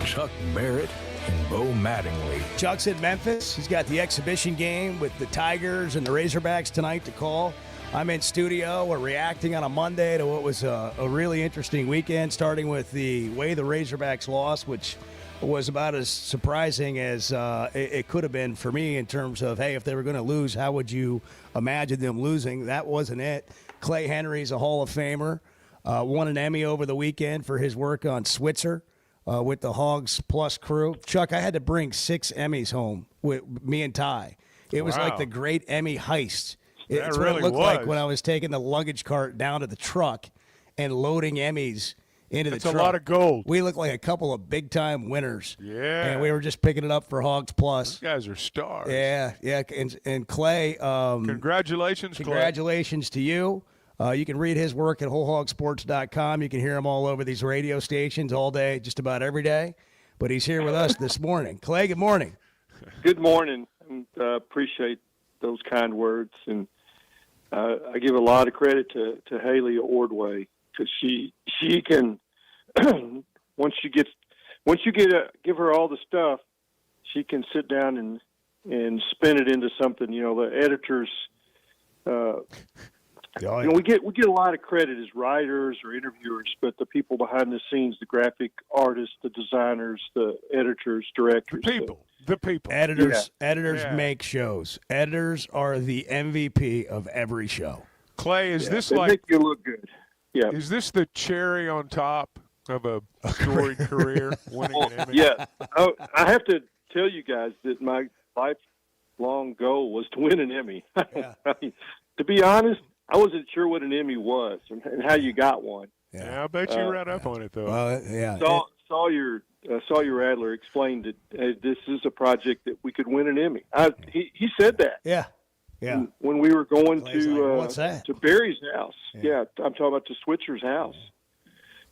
Chuck Barrett and Bo Mattingly. Chuck's in Memphis. He's got the exhibition game with the Tigers and the Razorbacks tonight to call. I'm in studio. We're reacting on a Monday to what was a really interesting weekend, starting with the way the Razorbacks lost, which was about as surprising as it could have been for me in terms of, hey, if they were going to lose, how would you imagine them losing? That wasn't it. Clay Henry's a Hall of Famer. Won an Emmy over the weekend for his work on Switzer. With the Hogs Plus crew. Chuck, I had to bring 6 Emmys home with me and Ty. It was like the great Emmy heist. It's really what it looked was. like when I was taking the luggage cart down to the truck and loading Emmys into the truck. That's a lot of gold. We looked like a couple of big-time winners. Yeah. And we were just picking it up for Hogs Plus. These guys are stars. Yeah. And Clay. Congratulations, Clay. Congratulations to you. You can read his work at wholehogsports.com. You can hear him all over these radio stations all day, just about every day. But he's here with us this morning. Clay, good morning. Good morning. Appreciate those kind words. And I give a lot of credit to Haley Ordway because she can, once you give her all the stuff, she can sit down and spin it into something. You know, the editors, we get a lot of credit as writers or interviewers, but the people behind the scenes, the graphic artists, the designers, the editors, directors, the people. Editors make shows. Editors are the MVP of every show. Clay, is this they like make you look good? Yeah. Is this the cherry on top of a storied career, winning an Emmy? Yeah. I have to tell you guys that my lifelong goal was to win an Emmy. Yeah. I mean, to be honest, I wasn't sure what an Emmy was and how you got one. Yeah, I bet you read up on it though. Yeah. Sawyer Adler explained that this is a project that we could win an Emmy. He said that. Yeah. When we were going what's that? to Barry's house. Yeah, I'm talking about to Switzer's house.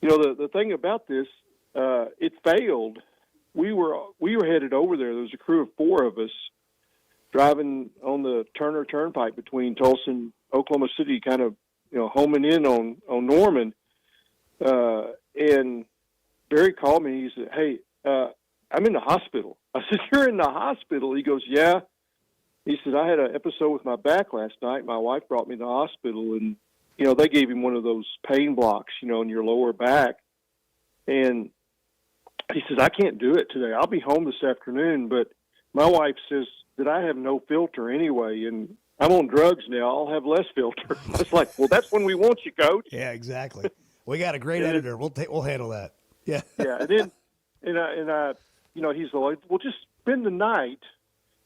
You know, the thing about this, it failed. We were headed over there. There was a crew of 4 of us driving on the Turner Turnpike between Tulsa and Oklahoma City, kind of, homing in on Norman. And Barry called me. He said, "Hey, I'm in the hospital." I said, "You're in the hospital?" He goes, "Yeah." He said, "I had an episode with my back last night. My wife brought me to the hospital, and, they gave him one of those pain blocks, in your lower back. And he says, I can't do it today. I'll be home this afternoon, but my wife says that I have no filter anyway, and I'm on drugs now. I'll have less filter." I was like, "Well, that's when we want you, Coach." Yeah, exactly. We got a great editor. We'll handle that. Yeah. Yeah, and then he's like, "Well, just spend the night,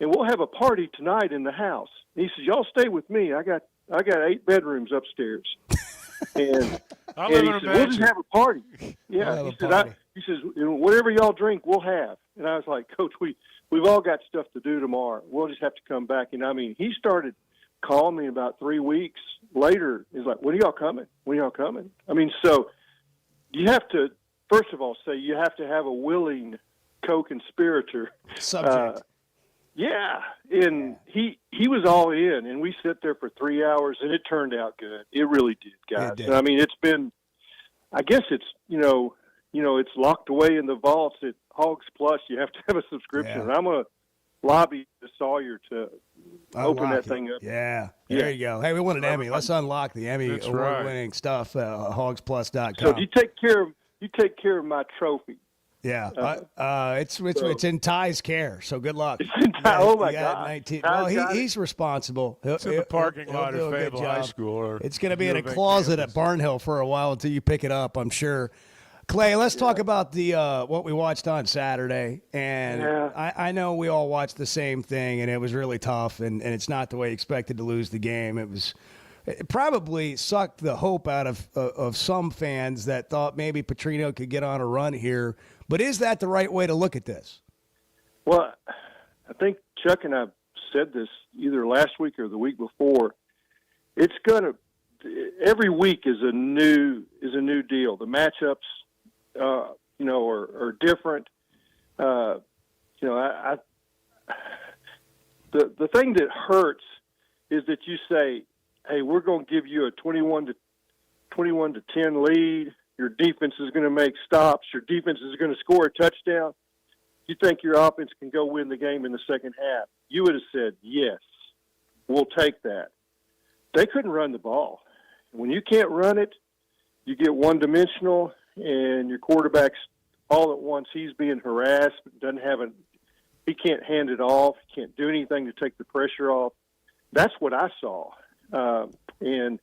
and we'll have a party tonight in the house." And he says, "Y'all stay with me. I got 8 bedrooms upstairs." And he said, "We'll just have a party." Yeah, he says, "Whatever y'all drink, we'll have." And I was like, "Coach, we've all got stuff to do tomorrow. We'll just have to come back." And I mean, he started calling me about 3 weeks later. He's like, "When are y'all coming? When are y'all coming?" I mean, so you have to, first of all, say you have to have a willing co-conspirator. Subject. Yeah, and he was all in, and we sat there for 3 hours, and it turned out good. It really did, guys. It did. And I mean, it's been, I guess it's, it's locked away in the vaults at Hogs Plus. You have to have a subscription, and I'm going to lobby the Sawyer to open that thing up. Yeah, there you go. Hey, we want an Emmy. Let's unlock the Emmy award-winning stuff. Hogsplus.com. So you take care of my trophy. Yeah, it's in Ty's care, so good luck. Oh my God! 19. Well, he's responsible. It's in the parking lot he'll at do a good Fayetteville High job. School. It's going to be in a closet at Barnhill for a while until you pick it up, I'm sure. Clay, let's talk about the what we watched on Saturday. And I know we all watched the same thing, and it was really tough, and it's not the way you expected to lose the game. It probably sucked the hope out of some fans that thought maybe Petrino could get on a run here. But is that the right way to look at this? Well, I think Chuck and I said this either last week or the week before. It's every week is a new deal. The matchups, are different. The thing that hurts is that you say, hey, we're going to give you a 21 to 10 lead. Your defense is going to make stops. Your defense is going to score a touchdown. You think your offense can go win the game in the second half. You would have said, yes, we'll take that. They couldn't run the ball. When you can't run it, you get one-dimensional, and your quarterback's all at once. He's being harassed, he can't hand it off. He can't do anything to take the pressure off. That's what I saw. And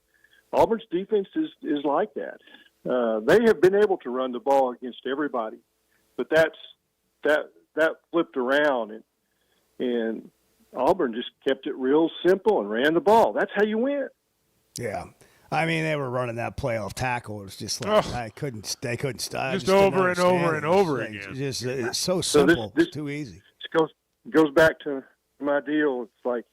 Auburn's defense is like that. They have been able to run the ball against everybody, but that flipped around, and Auburn just kept it real simple and ran the ball. That's how you win. Yeah. I mean, they were running that playoff tackle. It was just like they couldn't stop. Just over and over and over again. It's so simple. It's too easy. It goes back to my deal. It's like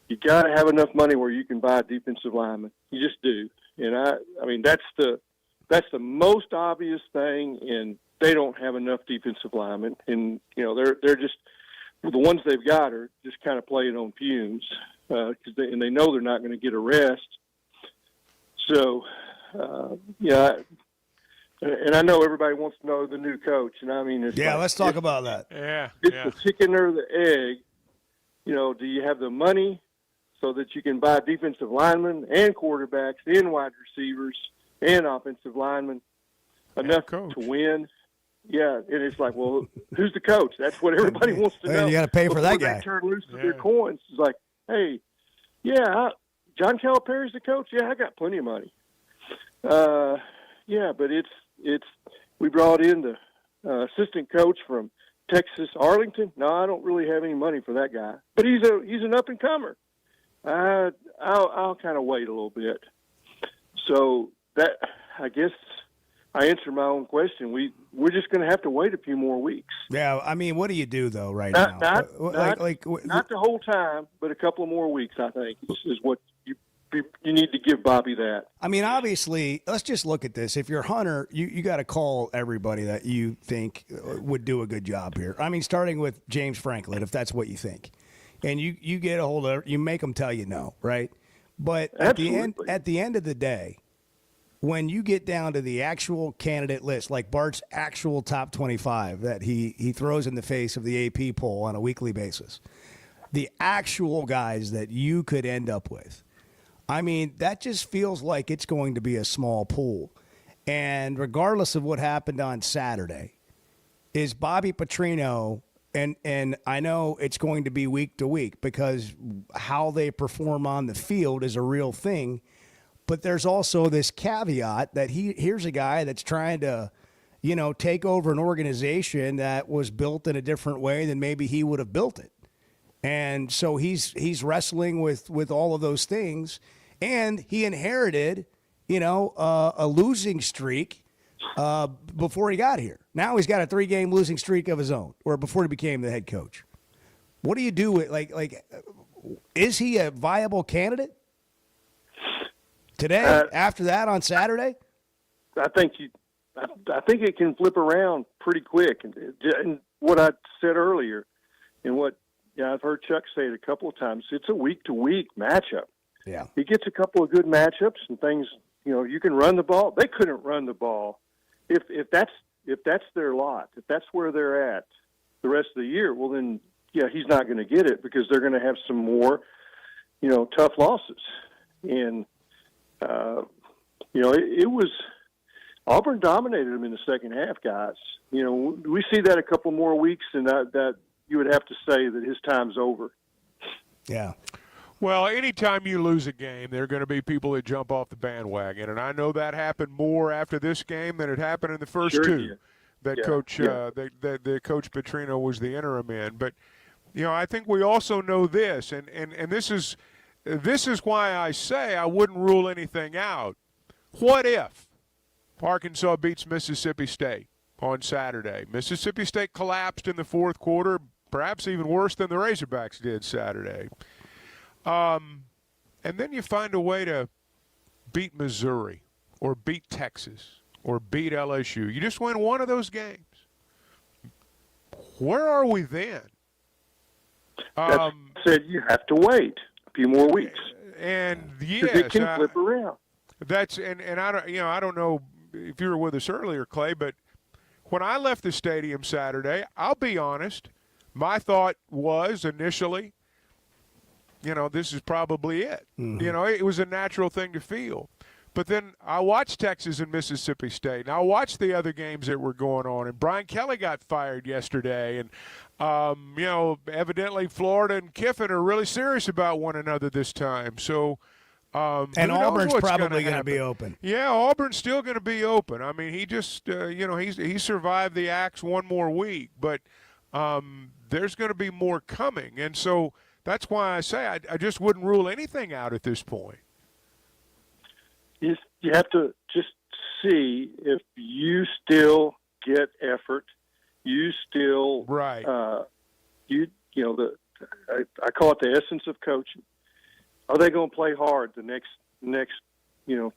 you got to have enough money where you can buy a defensive lineman. You just do. And I mean that's the most obvious thing. And they don't have enough defensive linemen. And they're just the ones they've got are just kind of playing on fumes because they know they're not going to get a rest. So, and I know everybody wants to know the new coach, and I mean, let's talk about that. It's the chicken or the egg. Do you have the money so that you can buy defensive linemen and quarterbacks and wide receivers and offensive linemen enough to win? Yeah, and it's like, well, who's the coach? That's what everybody wants to know. You got to pay for that guy. They turn loose of their coins. It's like, hey, John Calipari's the coach. Yeah, I got plenty of money. But it's we brought in the assistant coach from Texas, Arlington. No, I don't really have any money for that guy, but he's an up and comer. I'll kind of wait a little bit. So that, I guess, I answered my own question. We're just going to have to wait a few more weeks. Yeah, I mean, what do you do though right now? Not the whole time, but a couple of more weeks. I think is what you need to give Bobby that. I mean, obviously, let's just look at this. If you're Hunter, you got to call everybody that you think would do a good job here. I mean, starting with James Franklin, if that's what you think, and you get a hold of, you make them tell you no, right? But at the end of the day, when you get down to the actual candidate list, like Bart's actual top 25 that he throws in the face of the AP poll on a weekly basis, the actual guys that you could end up with, I mean, that just feels like it's going to be a small pool. And regardless of what happened on Saturday, is Bobby Petrino, and I know it's going to be week to week because how they perform on the field is a real thing. But there's also this caveat that here's a guy that's trying to, take over an organization that was built in a different way than maybe he would have built it. And so he's wrestling with all of those things. And he inherited, a losing streak before he got here. Now he's got a 3-game losing streak of his own, or before he became the head coach. What do you do with is he a viable candidate today? After that on Saturday, I think it can flip around pretty quick. And what I said earlier, and what I've heard Chuck say it a couple of times, it's a week-to-week matchup. Yeah, he gets a couple of good matchups and things. You can run the ball. They couldn't run the ball. If that's their lot, if that's where they're at the rest of the year, well then, he's not going to get it because they're going to have some more, tough losses. And it was. Auburn dominated them in the second half, guys. You know, we see that a couple more weeks, and that you would have to say that his time's over. Yeah. Well, anytime you lose a game, there are going to be people that jump off the bandwagon, and I know that happened more after this game than it happened in the first two. That Coach that Coach Petrino was the interim in. But you know, I think we also know this, and this is why I say I wouldn't rule anything out. What if Arkansas beats Mississippi State on Saturday? Mississippi State collapsed in the fourth quarter, perhaps even worse than the Razorbacks did Saturday. And then you find a way to beat Missouri or beat Texas or beat LSU. You just win one of those games. Where are we then? Said you have to wait a few more weeks. And yes, it can flip around. That's and I don't know if you were with us earlier, Clay, but when I left the stadium Saturday, I'll be honest, my thought was initially, you know, this is probably it. Mm-hmm. You know, it was a natural thing to feel. But then I watched Texas and Mississippi State, and I watched the other games that were going on, and Brian Kelly got fired yesterday, and, you know, evidently Florida and Kiffin are really serious about one another this time. So, and Auburn's probably going to be open. Yeah, Auburn's still going to be open. I mean, he just, you know, he survived the axe one more week, but there's going to be more coming. And so that's why I say I just wouldn't rule anything out at this point. You have to just see if you still get effort. You still you know I call it the essence of coaching. Are they going to play hard the next 3-4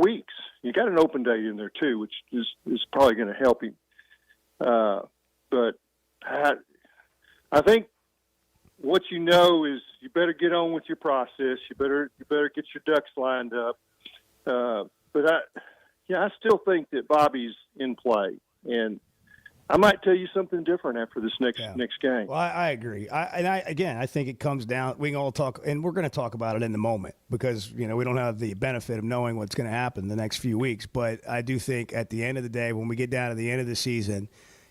weeks? You got an open date in there too, which is probably going to help him. But I think what you know is you better get on with your process. You better get your ducks lined up. But I still think that Bobby's in play, and I might tell you something different after this next game. Well, I agree. I think it comes down. We can all talk, and we're going to talk about it in the moment because you know we don't have the benefit of knowing what's going to happen the next few weeks. But I do think at the end of the day, when we get down to the end of the season,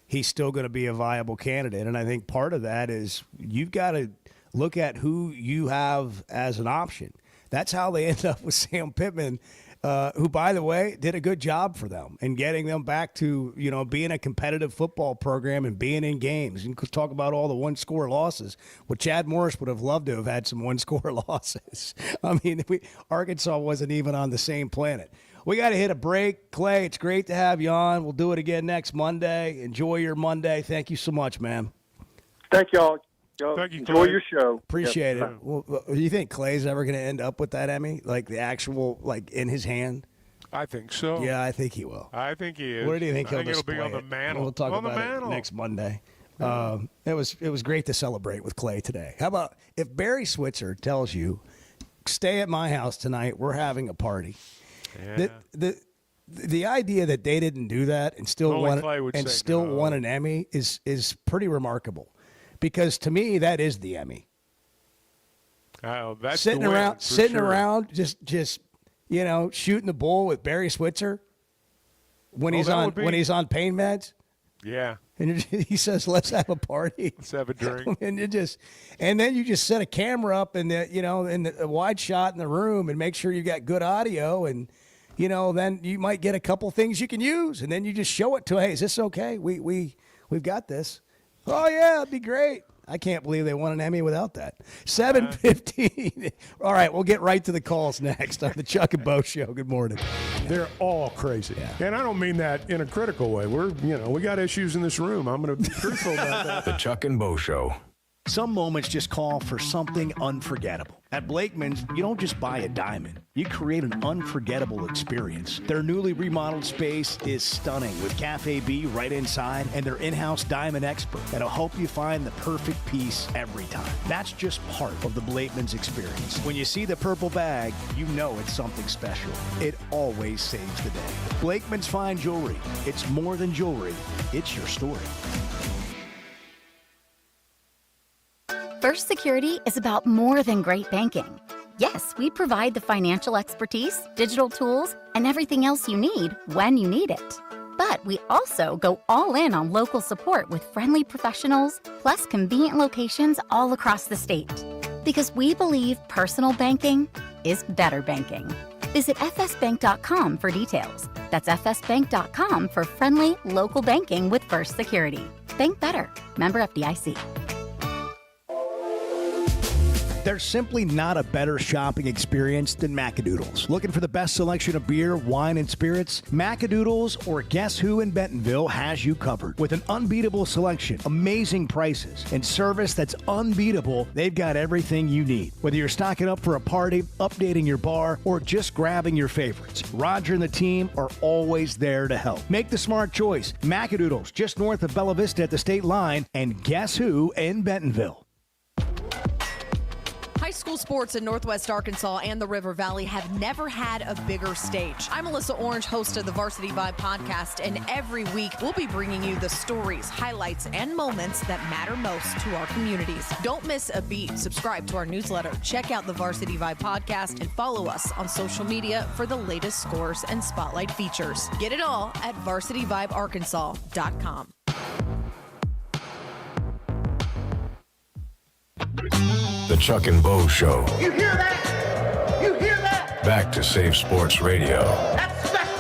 he's still going to be a viable candidate. And I think part of that is you've got to look at who you have as an option. That's how they end up with Sam Pittman, who, by the way, did a good job for them in getting them back to, you know, being a competitive football program and being in games. You can talk about all the one-score losses. Well, Chad Morris would have loved to have had some one-score losses. I mean, Arkansas wasn't even on the same planet. We got to hit a break. Clay, it's great to have you on. We'll do it again next Monday. Enjoy your Monday. Thank you so much, man. Thank y'all. Thank you, Enjoy Clay. your show. Appreciate it. Well, do you think Clay's ever going to end up with that Emmy, like the actual, like in his hand? I think so. Yeah, I think he will. I think he is. Where do you think he'll it'll be on the it? mantle. We'll talk about it next Monday. It was great to celebrate with Clay today. How about if Barry Switzer tells you, stay at my house tonight, we're having a party. Yeah. The idea that they didn't do that and still won an Emmy is pretty remarkable, because to me that is the Emmy. Oh, that's sitting around, just you know, shooting the bull with Barry Switzer when he's on pain meds. Yeah. And he says, "Let's have a party. Let's have a drink." and then you just set a camera up in the wide shot in the room and make sure you got good audio, and you know, then you might get a couple things you can use, and then you just show it to, hey, is this okay? We've got this. Oh yeah, it'd be great. I can't believe they won an Emmy without that. 7:15. All right, we'll get right to the calls next on the Chuck and Bo Show. Good morning. They're all crazy. Yeah. And I don't mean that in a critical way. We got issues in this room. I'm going to be truthful about that. The Chuck and Bo Show. Some moments just call for something unforgettable. At Blakeman's, you don't just buy a diamond. You create an unforgettable experience. Their newly remodeled space is stunning with Cafe B right inside and their in-house diamond expert that'll help you find the perfect piece every time. That's just part of the Blakeman's experience. When you see the purple bag, you know it's something special. It always saves the day. Blakeman's Fine Jewelry. It's more than jewelry. It's your story. First Security is about more than great banking. Yes, we provide the financial expertise, digital tools, and everything else you need when you need it. But we also go all in on local support with friendly professionals, plus convenient locations all across the state. Because we believe personal banking is better banking. Visit fsbank.com for details. That's fsbank.com for friendly, local banking with First Security. Bank better. Member FDIC. There's simply not a better shopping experience than Macadoodles. Looking for the best selection of beer, wine, and spirits? Macadoodles or Guess Who in Bentonville has you covered. With an unbeatable selection, amazing prices, and service that's unbeatable, they've got everything you need. Whether you're stocking up for a party, updating your bar, or just grabbing your favorites, Roger and the team are always there to help. Make the smart choice. Macadoodles, just north of Bella Vista at the state line, and Guess Who in Bentonville. High school sports in Northwest Arkansas and the River Valley have never had a bigger stage. I'm Melissa Orange, host of the Varsity Vibe podcast, and every week we'll be bringing you the stories, highlights, and moments that matter most to our communities. Don't miss a beat. Subscribe to our newsletter, check out the Varsity Vibe podcast, and follow us on social media for the latest scores and spotlight features. Get it all at varsityvibearkansas.com. The Chuck and Bo Show. You hear that? You hear that? Back to Safe Sports Radio. That's special.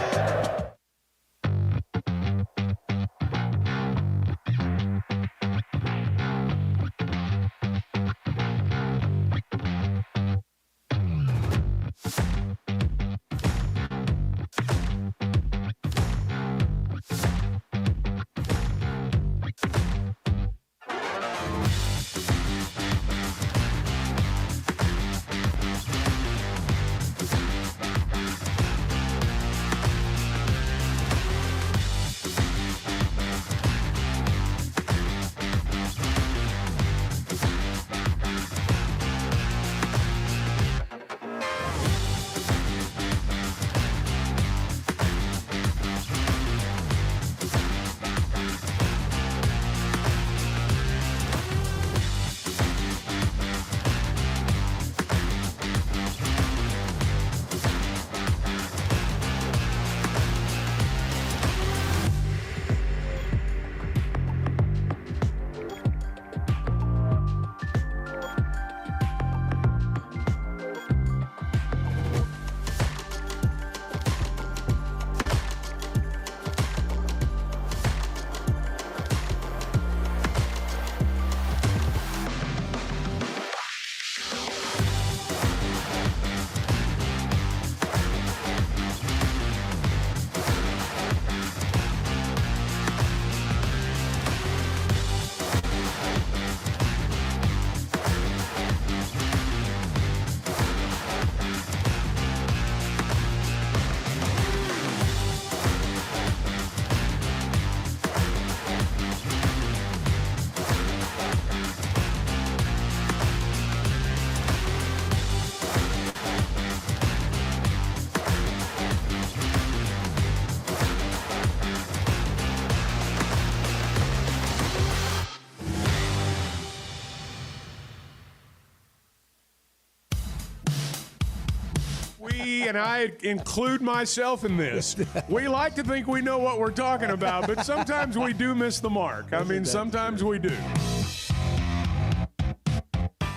And I include myself in this. We like to think we know what we're talking about, but sometimes we do miss the mark. I mean, sometimes we do.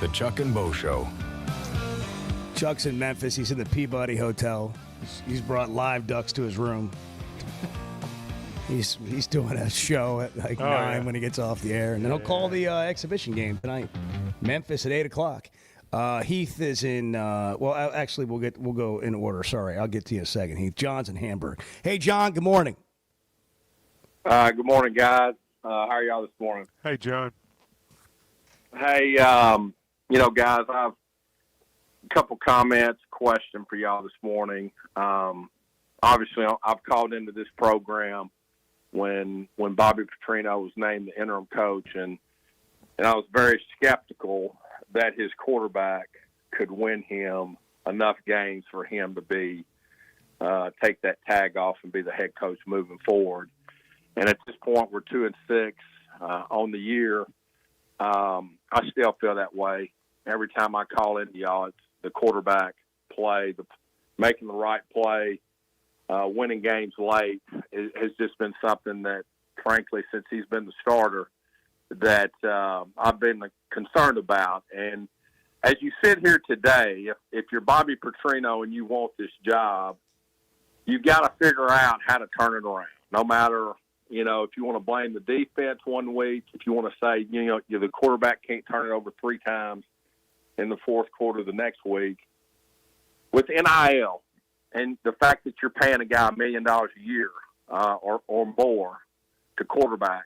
The Chuck and Bo Show. Chuck's in Memphis. He's in the Peabody Hotel. He's brought live ducks to his room. He's doing a show at like 9 when he gets off the air, and then he'll call the exhibition game tonight. Memphis at 8 o'clock. Heath is in. Actually, we'll go in order. Sorry, I'll get to you in a second. Heath, John's in Hamburg. Hey, John. Good morning. Good morning, guys. How are y'all this morning? Hey, John. Hey, guys, I have a couple comments, question for y'all this morning. Obviously, I've called into this program when Bobby Petrino was named the interim coach, and I was very skeptical that his quarterback could win him enough games for him to be take that tag off and be the head coach moving forward. And at this point, we're 2-6 on the year. I still feel that way. Every time I call into y'all, it's the quarterback play, making the right play, winning games late has just been something that, frankly, since he's been the starter, that I've been concerned about. And as you sit here today, if you're Bobby Petrino and you want this job, you've got to figure out how to turn it around. No matter, if you want to blame the defense one week, if you want to say, the quarterback can't turn it over 3 times in the fourth quarter the next week. With NIL and the fact that you're paying a guy $1 million a year or more to quarterback,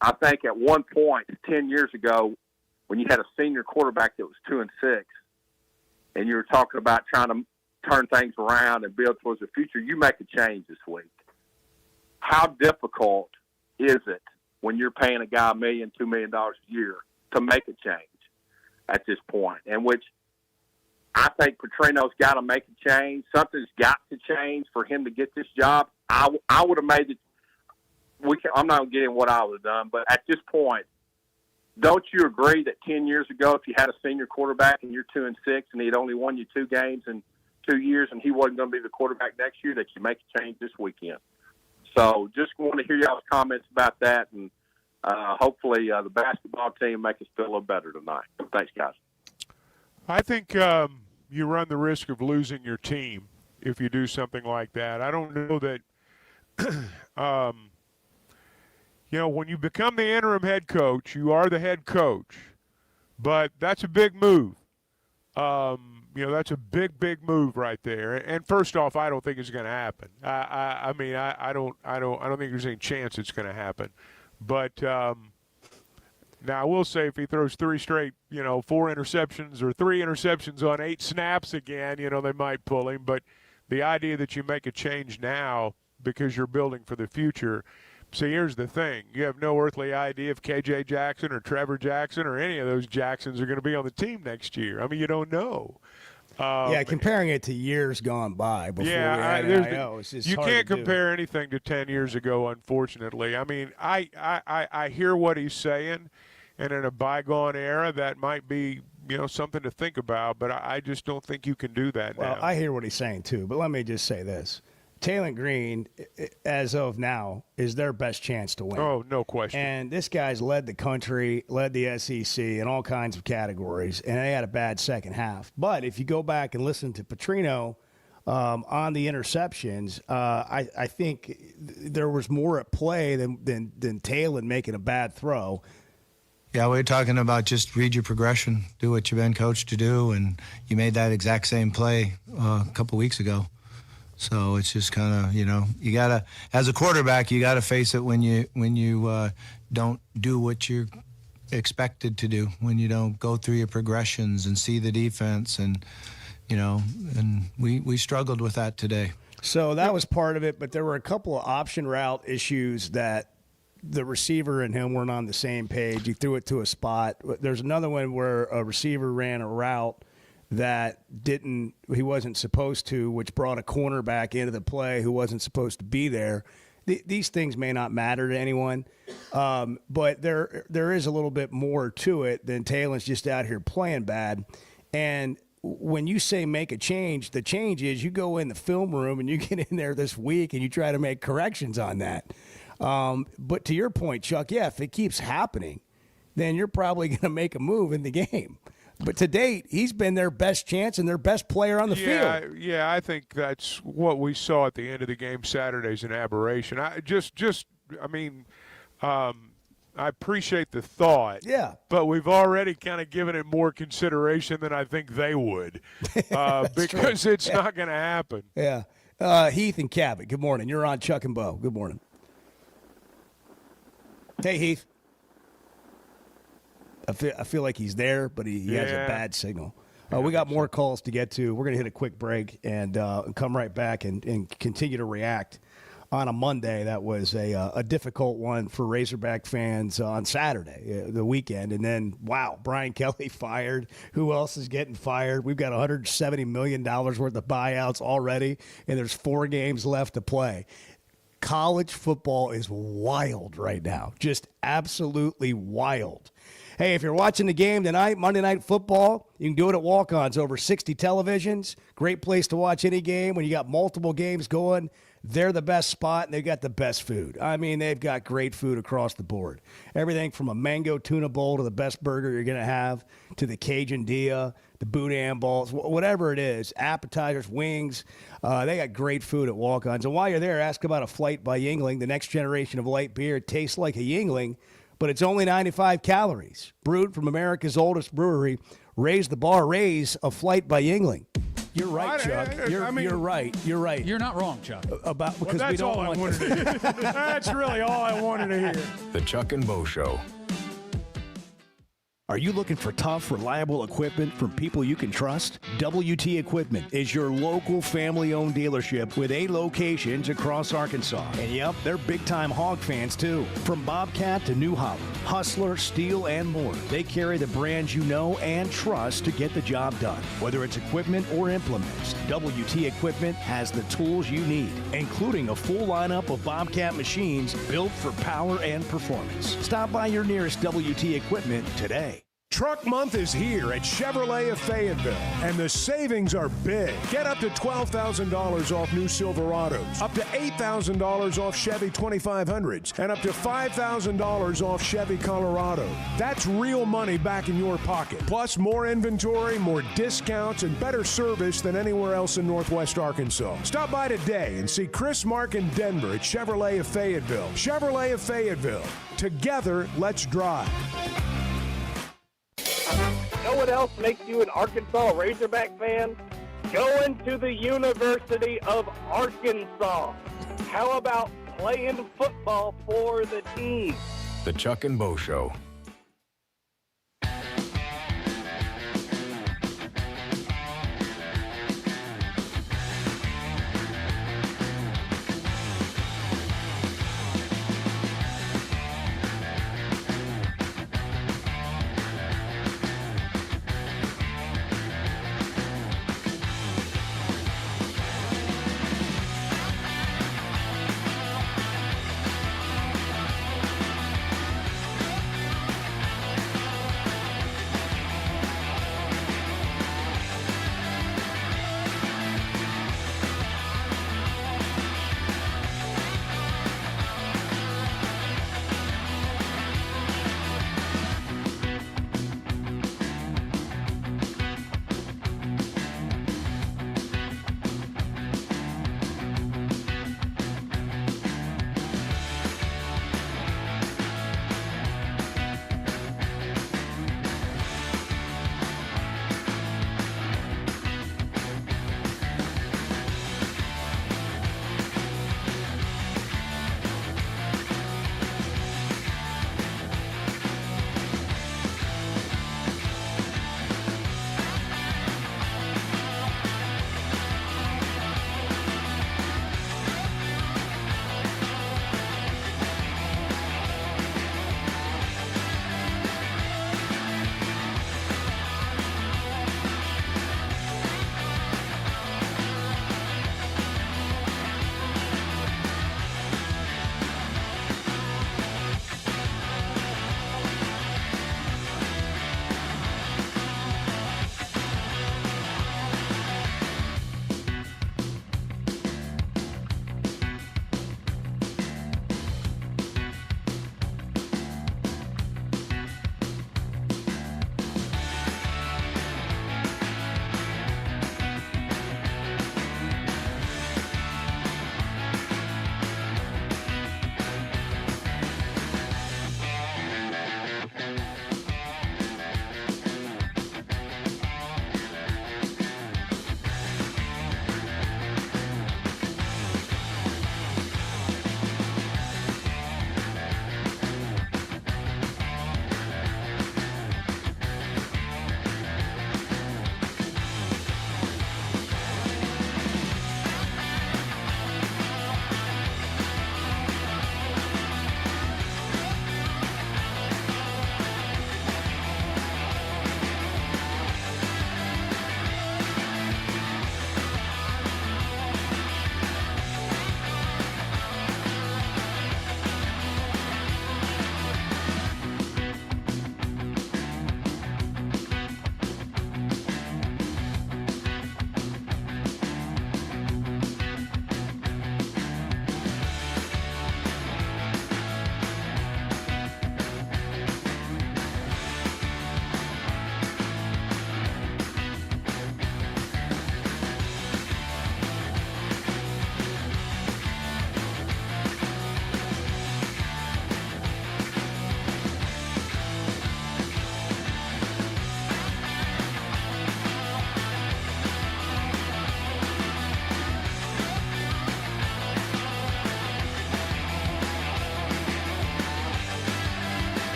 I think at one point 10 years ago when you had a senior quarterback that was 2-6 and you were talking about trying to turn things around and build towards the future, you make a change this week. How difficult is it when you're paying a guy $1 million, $2 million a year to make a change at this point? And which I think Petrino's got to make a change. Something's got to change for him to get this job. I would have made it. I'm not getting what I would have done, but at this point, don't you agree that 10 years ago, if you had a senior quarterback and you're 2-6 and he'd only won you 2 games in 2 years and he wasn't going to be the quarterback next year, that you make a change this weekend? So just want to hear y'all's comments about that, and hopefully the basketball team make us feel a little better tonight. Thanks, guys. I think you run the risk of losing your team if you do something like that. I don't know that when you become the interim head coach, you are the head coach, but that's a big move. That's a big move right there. And first off, I don't think it's going to happen. I don't think there's any chance it's going to happen. But now I will say if he throws 3 straight, 4 interceptions or 3 interceptions on 8 snaps again, they might pull him. But the idea that you make a change now because you're building for the future. See, here's the thing. You have no earthly idea if K.J. Jackson or Trevor Jackson or any of those Jacksons are going to be on the team next year. I mean, you don't know. Comparing it to years gone by before we had NIL, you can't compare anything to 10 years ago, unfortunately. I mean, I hear what he's saying, and in a bygone era, that might be something to think about, but I just don't think you can do that now. Well, I hear what he's saying, too, but let me just say this. Taylen Green, as of now, is their best chance to win. Oh, no question. And this guy's led the country, led the SEC in all kinds of categories, and they had a bad second half. But if you go back and listen to Petrino on the interceptions, I think there was more at play than Taylen making a bad throw. Yeah, we're talking about just read your progression, do what you've been coached to do, and you made that exact same play a couple weeks ago. So it's just kind of, you got to, as a quarterback, you got to face it when you don't do what you're expected to do, when you don't go through your progressions and see the defense. And, and we struggled with that today. So that was part of it, but there were a couple of option route issues that the receiver and him weren't on the same page. He threw it to a spot. There's another one where a receiver ran a route that he wasn't supposed to, which brought a cornerback into the play who wasn't supposed to be there. These things may not matter to anyone, but there is a little bit more to it than Taylen's just out here playing bad. And when you say make a change, the change is you go in the film room and you get in there this week and you try to make corrections on that. But to your point, Chuck, if it keeps happening, then you're probably going to make a move in the game. But to date, he's been their best chance and their best player on the field. Yeah, I think that's what we saw at the end of the game Saturday's an aberration. I appreciate the thought. Yeah. But we've already kind of given it more consideration than I think they would because it's not going to happen. Yeah. Heath and Cabot, good morning. You're on Chuck and Bo. Good morning. Hey, Heath. I feel like he's there, but he has a bad signal. We got more calls to get to. We're going to hit a quick break and come right back and continue to react on a Monday that was a difficult one for Razorback fans on Saturday, the weekend. And then, wow, Brian Kelly fired. Who else is getting fired? We've got $170 million worth of buyouts already, and there's 4 games left to play. College football is wild right now, just absolutely wild. Hey, if you're watching the game tonight, Monday Night Football, you can do it at Walk-Ons. Over 60 televisions. Great place to watch any game. When you got multiple games going, they're the best spot, and they've got the best food. I mean, they've got great food across the board. Everything from a mango tuna bowl to the best burger you're going to have, to the Cajun Dia, the boudin balls, whatever it is, appetizers, wings. They got great food at Walk-Ons. And while you're there, ask about a Flight by Yuengling, the next generation of light beer. It tastes like a Yuengling, but it's only 95 calories. Brewed from America's oldest brewery, raise the bar, raise a Flight by Yuengling. You're right, Chuck. You're right. You're right. You're not wrong, Chuck. Because that's we don't all want I wanted to hear. That's really all I wanted to hear. The Chuck and Bo Show. Are you looking for tough, reliable equipment from people you can trust? WT Equipment is your local family-owned dealership with 8 locations across Arkansas. And yep, they're big-time hog fans too. From Bobcat to New Holland, Hustler, Steel, and more. They carry the brands you know and trust to get the job done. Whether it's equipment or implements, WT Equipment has the tools you need, including a full lineup of Bobcat machines built for power and performance. Stop by your nearest WT Equipment today. Truck Month is here at Chevrolet of Fayetteville, and the savings are big. Get up to $12,000 off new Silverados, up to $8,000 off Chevy 2500s, and up to $5,000 off Chevy Colorado. That's real money back in your pocket. Plus more inventory, more discounts, and better service than anywhere else in Northwest Arkansas. Stop by today and see Chris, Mark, and Denver at Chevrolet of Fayetteville. Chevrolet of Fayetteville. Together, let's drive. You know what else makes you an Arkansas Razorback fan? Going to the University of Arkansas. How about playing football for the team? The Chuck and Bo Show.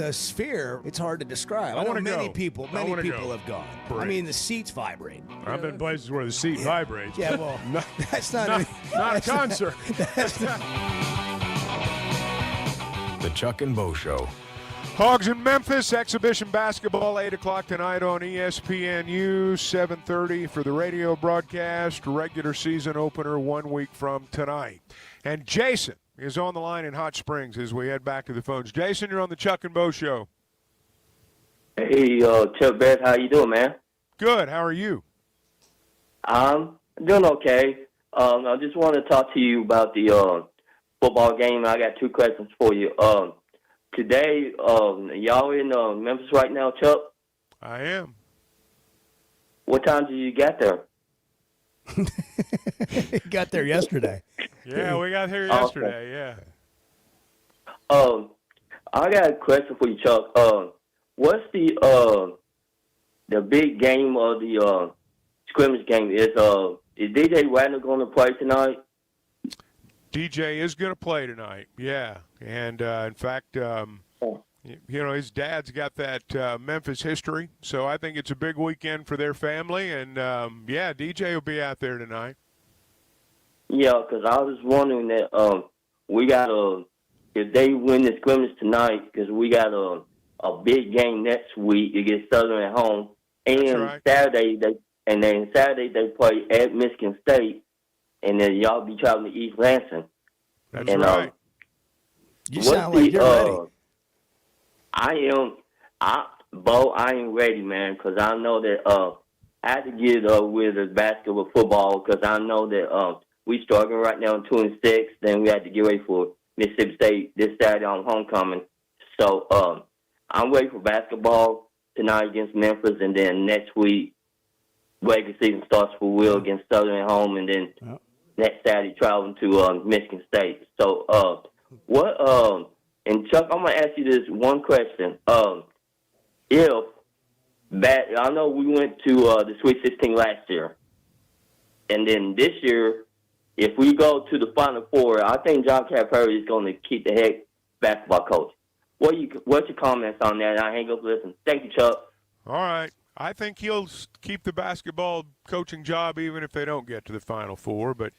the Sphere, it's hard to describe. I know wanna many go. people I wanna go. have gone. Parade. I mean, the seats vibrate. I've been places where the seat vibrates. Yeah, well, that's not not a that's concert. The Chuck and Bo Show. Hogs in Memphis, exhibition basketball, 8 o'clock tonight on ESPNU, 7:30 for the radio broadcast. Regular season opener 1 week from tonight. And Jason is on the line in Hot Springs as we head back to the phones. Jason, you're on the Chuck and Bo Show. Hey, Chuck Barrett, how you doing, man? Good. How are you? I'm doing okay. I just want to talk to you about the football game. I got 2 questions for you. Today, y'all in Memphis right now, Chuck? I am. What time did you get there? Got there yesterday. Yeah, we got here yesterday, yeah. I got a question for you, Chuck. What's the big game of the scrimmage game? Is DJ Wagner going to play tonight? DJ is going to play tonight, yeah. And, in fact, his dad's got that Memphis history, so I think it's a big weekend for their family. And, DJ will be out there tonight. Yeah, because I was wondering that we got if they win the scrimmage tonight, because we got a big game next week against Southern at home, and right. Saturday they play at Michigan State, and then y'all be traveling to East Lansing. That's right. You sound like you're ready. I am ready, man, because I know that I have to get with the basketball, football, because I know that we struggling right now in 2-6. Then we had to get ready for Mississippi State this Saturday on homecoming. So I'm ready for basketball tonight against Memphis, and then next week regular season starts for Will against Southern at home, and then next Saturday traveling to Michigan State. So and Chuck, I'm gonna ask you this one question. I know we went to the Sweet 16 last year, and then this year, if we go to the Final Four, I think John Calipari is going to keep the head basketball coach. What's your comments on that? And I hang up and listen. Thank you, Chuck. All right. I think he'll keep the basketball coaching job even if they don't get to the Final Four, but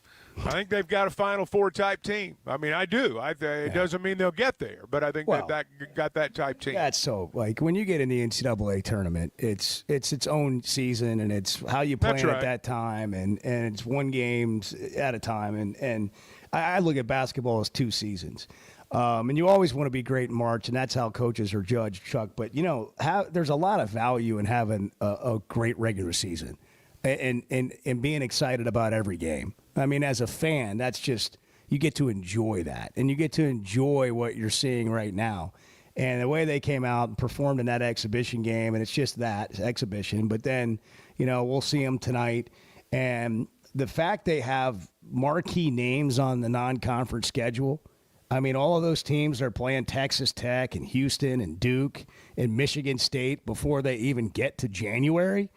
I think they've got a Final Four type team. I mean, I do. It doesn't mean they'll get there, but I think they've got that type team. That's so, like, when you get in the NCAA tournament, it's its own season, and it's how you play at that time, and it's one game at a time. And I look at basketball as 2 seasons. And you always want to be great in March, and that's how coaches are judged, Chuck. But, there's a lot of value in having a great regular season and being excited about every game. I mean, as a fan, that's just – you get to enjoy that, and you get to enjoy what you're seeing right now. And the way they came out and performed in that exhibition game, and it's just that, it's exhibition. But then, we'll see them tonight. And the fact they have marquee names on the non-conference schedule – I mean, all of those teams are playing Texas Tech and Houston and Duke and Michigan State before they even get to January.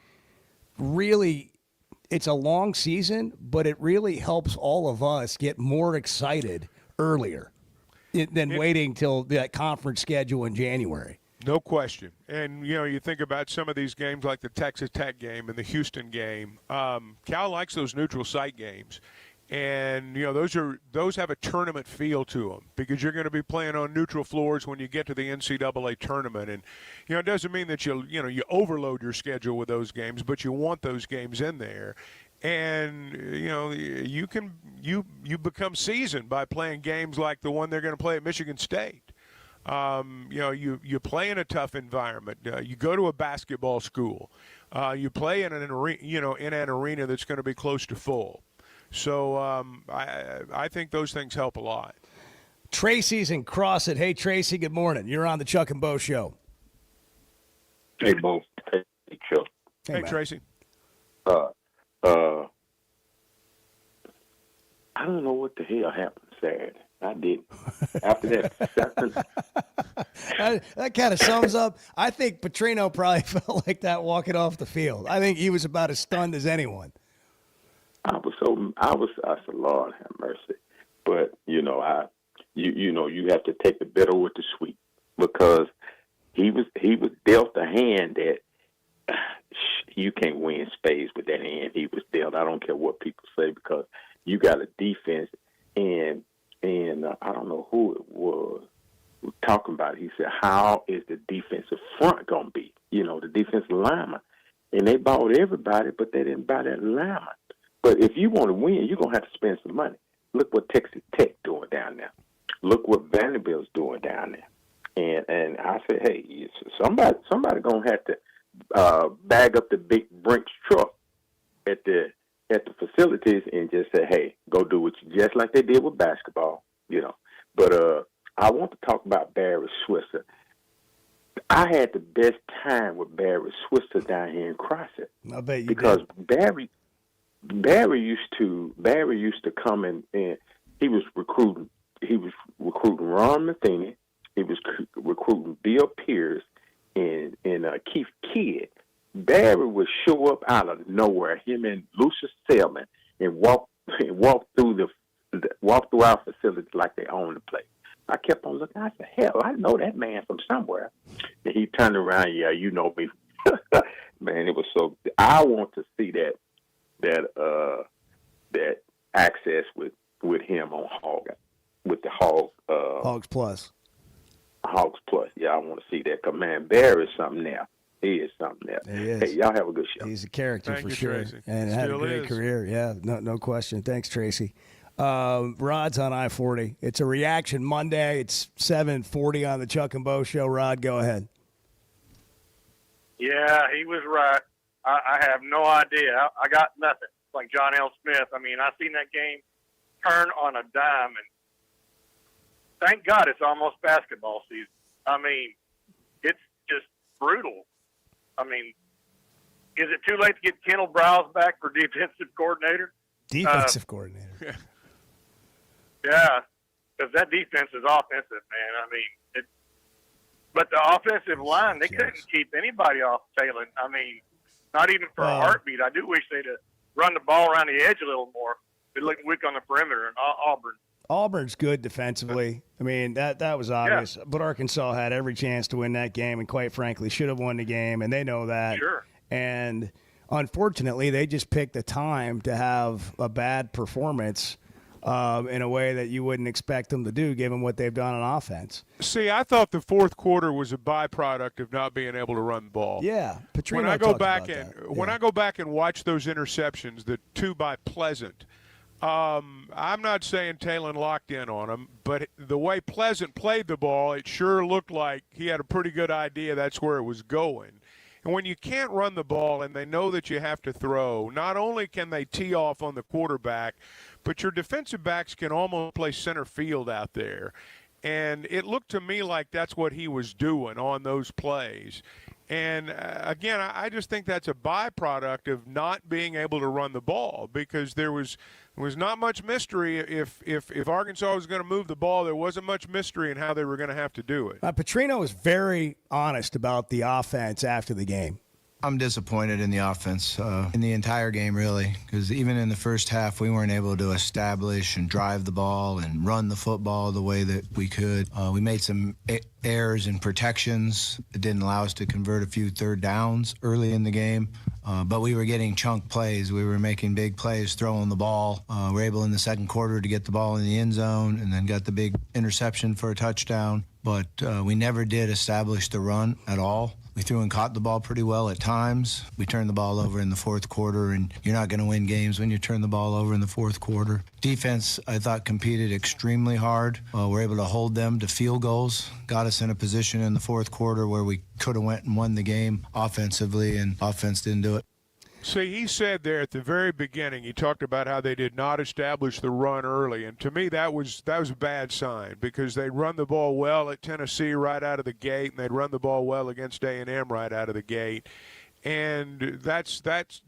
Really, it's a long season, but it really helps all of us get more excited earlier than waiting till that conference schedule in January. No question. And, you think about some of these games like the Texas Tech game and the Houston game. Cal likes those neutral site games. And, those have a tournament feel to them because you're going to be playing on neutral floors when you get to the NCAA tournament. And, it doesn't mean that you overload your schedule with those games, but you want those games in there. And, you become seasoned by playing games like the one they're going to play at Michigan State. You play in a tough environment. You go to a basketball school. You play in an arena that's going to be close to full. So I think those things help a lot. Tracy's in Crossett. Hey, Tracy, good morning. You're on the Chuck and Bo Show. Hey, Bo. Hey, Chuck. Hey, Tracy. I don't know what the hell happened Saturday. I didn't. After that, that kind of sums up. I think Petrino probably felt like that walking off the field. I think he was about as stunned as anyone. I said, Lord have mercy. But, you have to take the bitter with the sweet because he was dealt a hand that you can't win spades with that hand he was dealt. I don't care what people say, because you got a defense, and I don't know who it was talking about it. He said, how is the defensive front going to be? The defensive lineman. And they bought everybody, but they didn't buy that lineman. But if you want to win, you're going to have to spend some money. Look what Texas Tech doing down there. Look what Vanderbilt's doing down there. And I said, hey, somebody going to have to bag up the big Brinks truck at the facilities and just say, hey, go do what you, just like they did with basketball, But I want to talk about Barry Switzer. I had the best time with Barry Switzer down here in Crossett. I bet you because did. Barry used to come in, and he was recruiting Ron Matheny, he was recruiting Bill Pierce and Keith Kidd. Barry would show up out of nowhere, him and Lucius Selman, and walk through our facility like they own the place. I kept on looking. I said, hell, I know that man from somewhere. And he turned around, yeah, you know me. Man, it was so. I want to see that access with him on Hog, with the Hog. Hogs Plus. Hogs Plus. Yeah, I want to see that. Cause man, Barry's something now. He is something else. He is. Hey, y'all have a good show. He's a character Thank for you, sure, Tracy. and had a Still great is. career. Yeah, no question. Thanks, Tracy. Rod's on I-40. It's a reaction Monday. It's 7:40 on the Chuck and Bo Show. Rod, go ahead. Yeah, he was right. I have no idea. I got nothing. Like John L. Smith. I mean, I seen that game turn on a dime, and thank God it's almost basketball season. I mean, it's just brutal. I mean, is it too late to get Kendall Browse back for defensive coordinator? Defensive coordinator. Yeah, because that defense is offensive, man. I mean, but the offensive line, they couldn't keep anybody off Taylor. I mean, not even for a heartbeat. I do wish they'd have run the ball around the edge a little more. They look weak on the perimeter in Auburn. Auburn's good defensively. I mean, that was obvious. Yeah. But Arkansas had every chance to win that game, and quite frankly, should have won the game, and they know that. Sure. And unfortunately, they just picked the time to have a bad performance in a way that you wouldn't expect them to do, given what they've done on offense. See, I thought the fourth quarter was a byproduct of not being able to run the ball. Yeah, Petrino when I go talked back about and that. when I go back and watch those interceptions, the two by Pleasant. I'm not saying Talon locked in on him, but the way Pleasant played the ball, it sure looked like he had a pretty good idea that's where it was going. And when you can't run the ball and they know that you have to throw, not only can they tee off on the quarterback, but your defensive backs can almost play center field out there. And it looked to me like that's what he was doing on those plays. And, again, I just think that's a byproduct of not being able to run the ball, because there was not much mystery. If Arkansas was going to move the ball, there wasn't much mystery in how they were going to have to do it. Petrino was very honest about the offense after the game. I'm disappointed in the offense in the entire game, really, because even in the first half, we weren't able to establish and drive the ball and run the football the way that we could. We made some errors in protections. It didn't allow us to convert a few third downs early in the game, but we were getting chunk plays. We were making big plays, throwing the ball. We were able in the second quarter to get the ball in the end zone and then got the big interception for a touchdown. But we never did establish the run at all. We threw and caught the ball pretty well at times. We turned the ball over in the fourth quarter, and you're not going to win games when you turn the ball over in the fourth quarter. Defense, I thought, competed extremely hard. We're able to hold them to field goals, got us in a position in the fourth quarter where we could have went and won the game offensively, and offense didn't do it. See, he said there at the very beginning, he talked about how they did not establish the run early. And to me, that was a bad sign, because they'd run the ball well at Tennessee right out of the gate, and they'd run the ball well against A&M right out of the gate. And that's that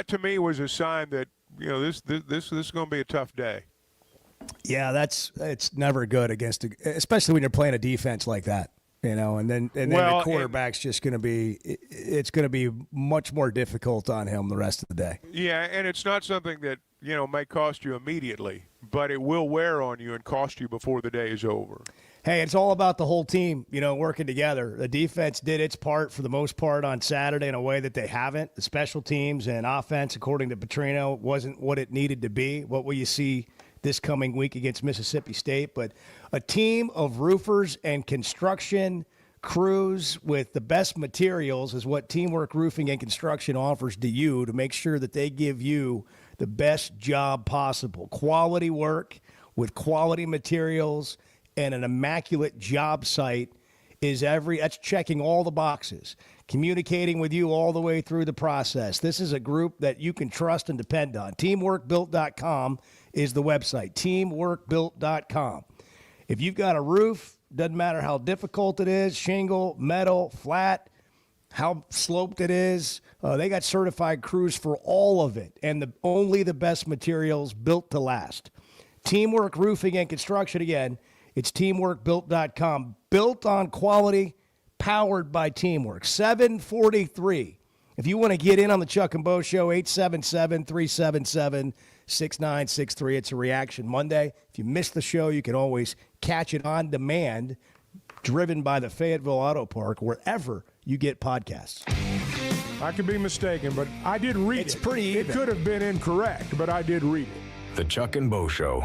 to me was a sign that, this is going to be a tough day. Yeah, it's never good against, especially when you're playing a defense like that. And then the quarterback's just going to be – it's going to be much more difficult on him the rest of the day. Yeah, and it's not something that, may cost you immediately, but it will wear on you and cost you before the day is over. Hey, it's all about the whole team, working together. The defense did its part for the most part on Saturday in a way that they haven't. The special teams and offense, according to Petrino, wasn't what it needed to be. What will you see this coming week against Mississippi State? But a team of roofers and construction crews with the best materials is what Teamwork Roofing and Construction offers to you to make sure that they give you the best job possible. Quality work with quality materials and an immaculate job site that's checking all the boxes, communicating with you all the way through the process. This is a group that you can trust and depend on. Teamworkbuilt.com is the website, teamworkbuilt.com. If you've got a roof, doesn't matter how difficult it is, shingle, metal, flat, how sloped it is, they got certified crews for all of it, and only the best materials built to last. Teamwork Roofing and Construction, again, it's teamworkbuilt.com. Built on quality, powered by teamwork. 743. If you want to get in on the Chuck and Bo Show, 877-377-6963. It's a Reaction Monday. If you missed the show, you can always catch it on demand, driven by the Fayetteville Auto Park, wherever you get podcasts. I could be mistaken, but I did read it. It's pretty even. It could have been incorrect, but I did read it. The Chuck and Bo Show.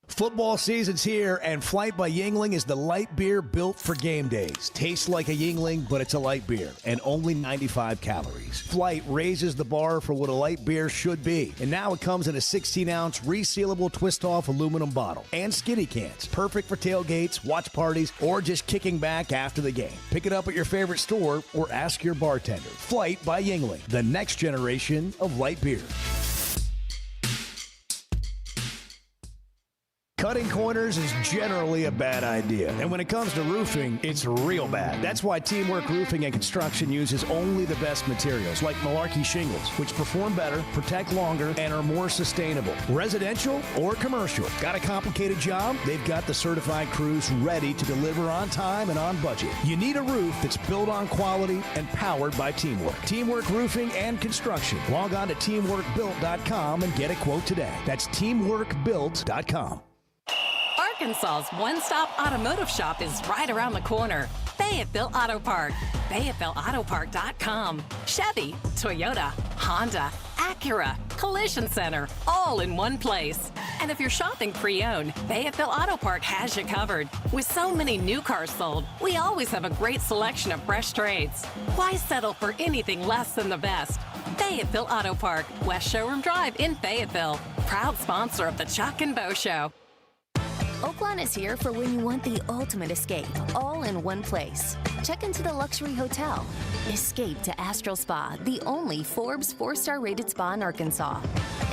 Football season's here, and Flight by Yuengling is the light beer built for game days. Tastes like a Yuengling, but it's a light beer, and only 95 calories. Flight raises the bar for what a light beer should be, and now it comes in a 16-ounce resealable twist-off aluminum bottle and skinny cans. Perfect for tailgates, watch parties, or just kicking back after the game. Pick it up at your favorite store or ask your bartender. Flight by Yuengling, the next generation of light beer. Cutting corners is generally a bad idea. And when it comes to roofing, it's real bad. That's why Teamwork Roofing and Construction uses only the best materials, like Malarkey shingles, which perform better, protect longer, and are more sustainable. Residential or commercial. Got a complicated job? They've got the certified crews ready to deliver on time and on budget. You need a roof that's built on quality and powered by teamwork. Teamwork Roofing and Construction. Log on to teamworkbuilt.com and get a quote today. That's teamworkbuilt.com. Arkansas's one-stop automotive shop is right around the corner. Fayetteville Auto Park. FayettevilleAutoPark.com. Chevy, Toyota, Honda, Acura, Collision Center, all in one place. And if you're shopping pre-owned, Fayetteville Auto Park has you covered. With so many new cars sold, we always have a great selection of fresh trades. Why settle for anything less than the best? Fayetteville Auto Park, West Showroom Drive in Fayetteville. Proud sponsor of the Chuck and Bo Show. Oaklawn is here for when you want the ultimate escape, all in one place. Check into the luxury hotel. Escape to Astral Spa, the only Forbes 4-star rated spa in Arkansas.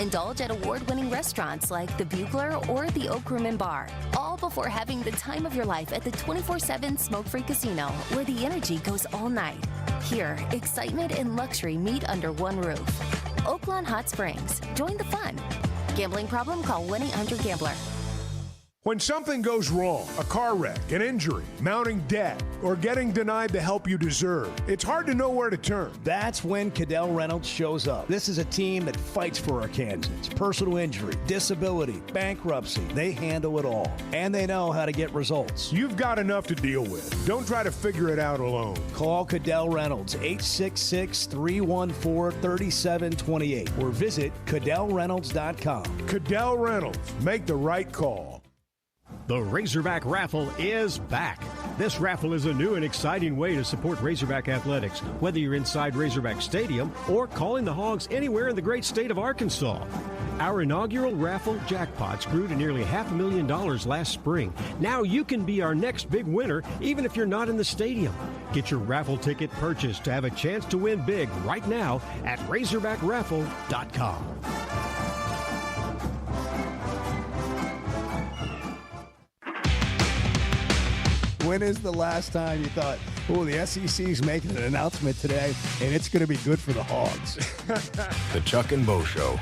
Indulge at award-winning restaurants like the Bugler or the Oak Room and Bar, all before having the time of your life at the 24/7 smoke-free casino, where the energy goes all night. Here, excitement and luxury meet under one roof. Oaklawn Hot Springs. Join the fun. Gambling problem? Call 1-800-GAMBLER. When something goes wrong, a car wreck, an injury, mounting debt, or getting denied the help you deserve, it's hard to know where to turn. That's when Cadell Reynolds shows up. This is a team that fights for Arkansans. Personal injury, disability, bankruptcy, they handle it all. And they know how to get results. You've got enough to deal with. Don't try to figure it out alone. Call Cadell Reynolds, 866-314-3728, or visit CadellReynolds.com. Cadell Reynolds, make the right call. The Razorback Raffle is back. This raffle is a new and exciting way to support Razorback athletics, whether you're inside Razorback Stadium or calling the Hogs anywhere in the great state of Arkansas. Our inaugural raffle jackpots grew to nearly $500,000 last spring. Now you can be our next big winner, even if you're not in the stadium. Get your raffle ticket purchased to have a chance to win big right now at RazorbackRaffle.com. When is the last time you thought, oh, the SEC's making an announcement today, and it's going to be good for the Hogs? The Chuck and Bo Show.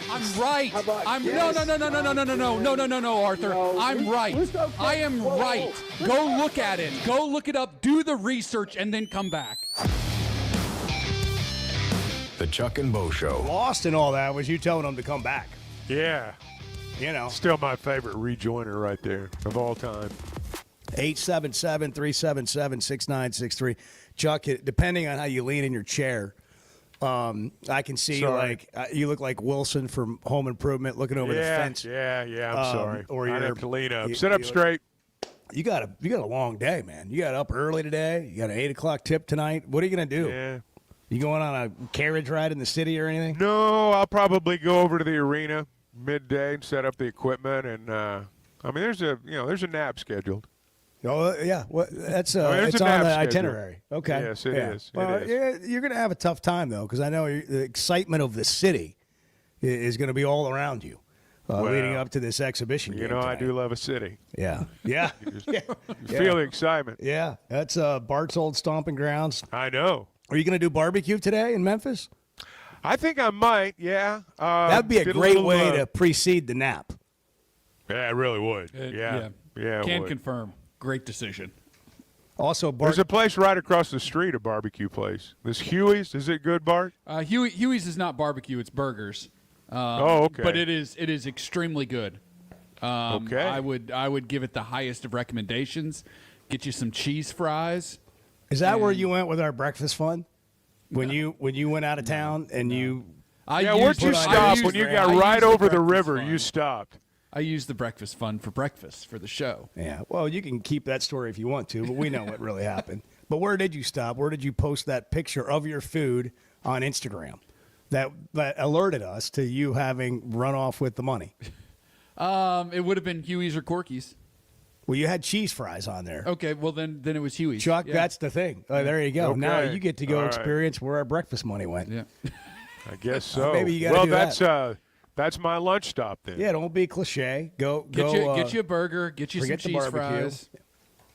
I'm right. I'm yes? no, Arthur. I'm right. I am right. Go look at it. Go look it up. Do the research and then come back. The Chuck and Bo Show. Lost and all that was you telling them to come back. Yeah. You know. Still my favorite rejoiner right there of all time. 877-377-6963. Chuck, depending on how you lean in your chair, I can see you look like Wilson from Home Improvement looking over the fence. Yeah, I'm sorry. Or I you're have to lean up. Sit up straight. You got a long day, man. You got up early today. You got an 8 o'clock tip tonight. What are you going to do? Yeah. You going on a carriage ride in the city or anything? No, I'll probably go over to the arena midday and set up the equipment. And there's a nap scheduled. Oh yeah, well, that's there's it's a on nap the schedule. itinerary. Okay, Yes, it is. Well, It is. you're going to have a tough time though, because I know the excitement of the city is going to be all around you leading up to this exhibition. You game know, I tonight. do love a city. Yeah. You feel the excitement. Yeah, that's Bart's old stomping grounds. I know. Are you going to do barbecue today in Memphis? I think I might. Yeah. That'd be a great way to precede the nap. Yeah, it really would. Yeah. Can confirm. Great decision. Also, Bart, there's a place right across the street, a barbecue place. This Huey's. Is it good, Bart? Huey's is not barbecue; it's burgers. Okay. But it is extremely good. Okay. I would give it the highest of recommendations. Get you some cheese fries. Is that where you went with our breakfast fun? When you went out of town and you? Where'd you stop when you got right over the river? You stopped. I used the breakfast fund for breakfast for the show. Yeah. Well, you can keep that story if you want to, but we know what really happened. But where did you stop? Where did you post that picture of your food on Instagram that alerted us to you having run off with the money? It would have been Huey's or Corky's. Well, you had cheese fries on there. Okay, well then it was Huey's. Chuck, Yeah. that's the thing. Oh, there you go. Okay. Now you get to go All right. experience where our breakfast money went. Yeah. I guess so. Maybe you got to do that's my lunch stop then. Yeah, don't be cliche. Get Get you a burger. Get you some forget the cheese barbecue. fries.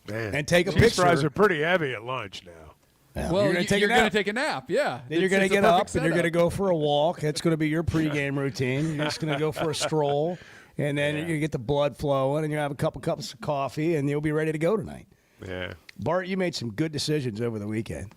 Man, And take a cheese picture. fries are pretty heavy at lunch now. Well, you're going to take a gonna nap. take a nap. Yeah. Then you're going to get up and you're going to go for a walk. It's going to be your pregame routine. You're just going to go for a stroll, and then you're going to get the blood flowing, and you have a couple cups of coffee, and you'll be ready to go tonight. Yeah. Bart, you made some good decisions over the weekend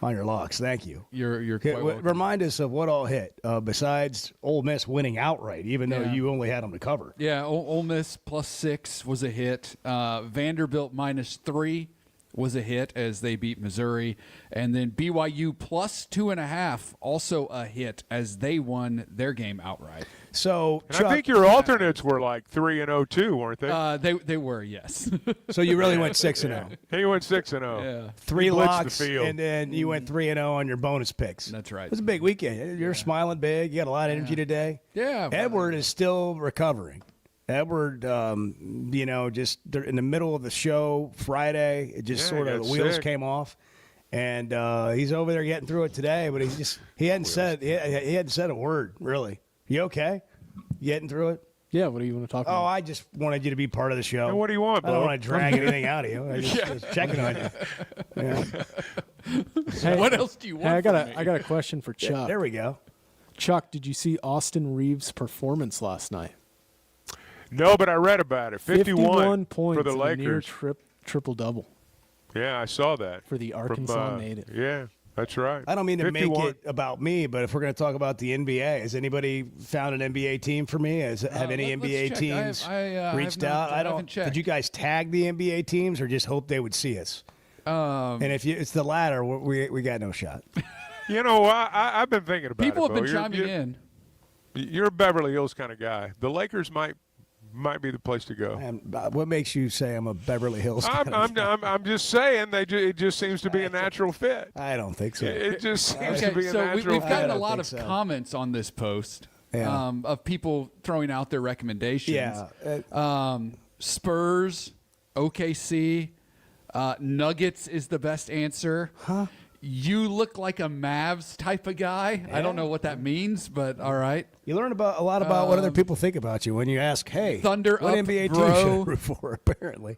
on your locks. Thank you. You're quite welcome. Remind us of what all hit besides Ole Miss winning outright, even though Yeah. you only had them to cover. Yeah, Ole Miss +6 was a hit. Vanderbilt -3 was a hit as they beat Missouri. And then BYU +2.5, also a hit as they won their game outright. So And I think your alternates were like 3-0 too, weren't they? They were, yes. So you really went 6-0. He went 6-0. Yeah. Three He blitzed locks, the field. and then you went 3-0 on your bonus picks. That's right. It was a big weekend. You're smiling big. You got a lot of energy today. Yeah. Edward is still recovering. Edward, just in the middle of the show Friday, it just Yeah, sort he of got the wheels sick. came off, and he's over there getting through it today. But he hadn't said a word really. You okay? You getting through it? Yeah, what do you want to talk Oh, about? I just wanted you to be part of the show. And what do you want, I don't Bo? want to drag anything out of you. I just checking on you. Yeah. What else do you want? Hey, I got from I got a question for Chuck. There we go. Chuck, did you see Austin Reeves' performance last night? No, but I read about it. 51 points for the and a near Lakers. triple double Yeah, I saw that. for the Arkansas native. Yeah, that's right. I don't mean to 51. make it about me, but if we're going to talk about the NBA, has anybody found an NBA team for me? Have any let's NBA check. teams I reached have not- out? I haven't checked. Did you guys tag the NBA teams or just hope they would see us? And if it's the latter, we got no shot. You know, I've been thinking about People it. have been Bo. chiming in. You're a Beverly Hills kind of guy. The Lakers might be the place to go. And what makes you say I'm a Beverly Hills? I'm just saying it just seems to be a natural fit. I don't think so. It just seems to Okay, be a so natural we've gotten fit. a lot of think so. comments on this post Yeah. of people throwing out their recommendations. Yeah. Spurs, OKC, Nuggets is the best answer. Huh? You look like a Mavs type of guy. I don't know what that means, but all right. You learn a lot about what other people think about you when you ask, "Hey, Thunder what up, NBA bro. team should I root for?" Apparently,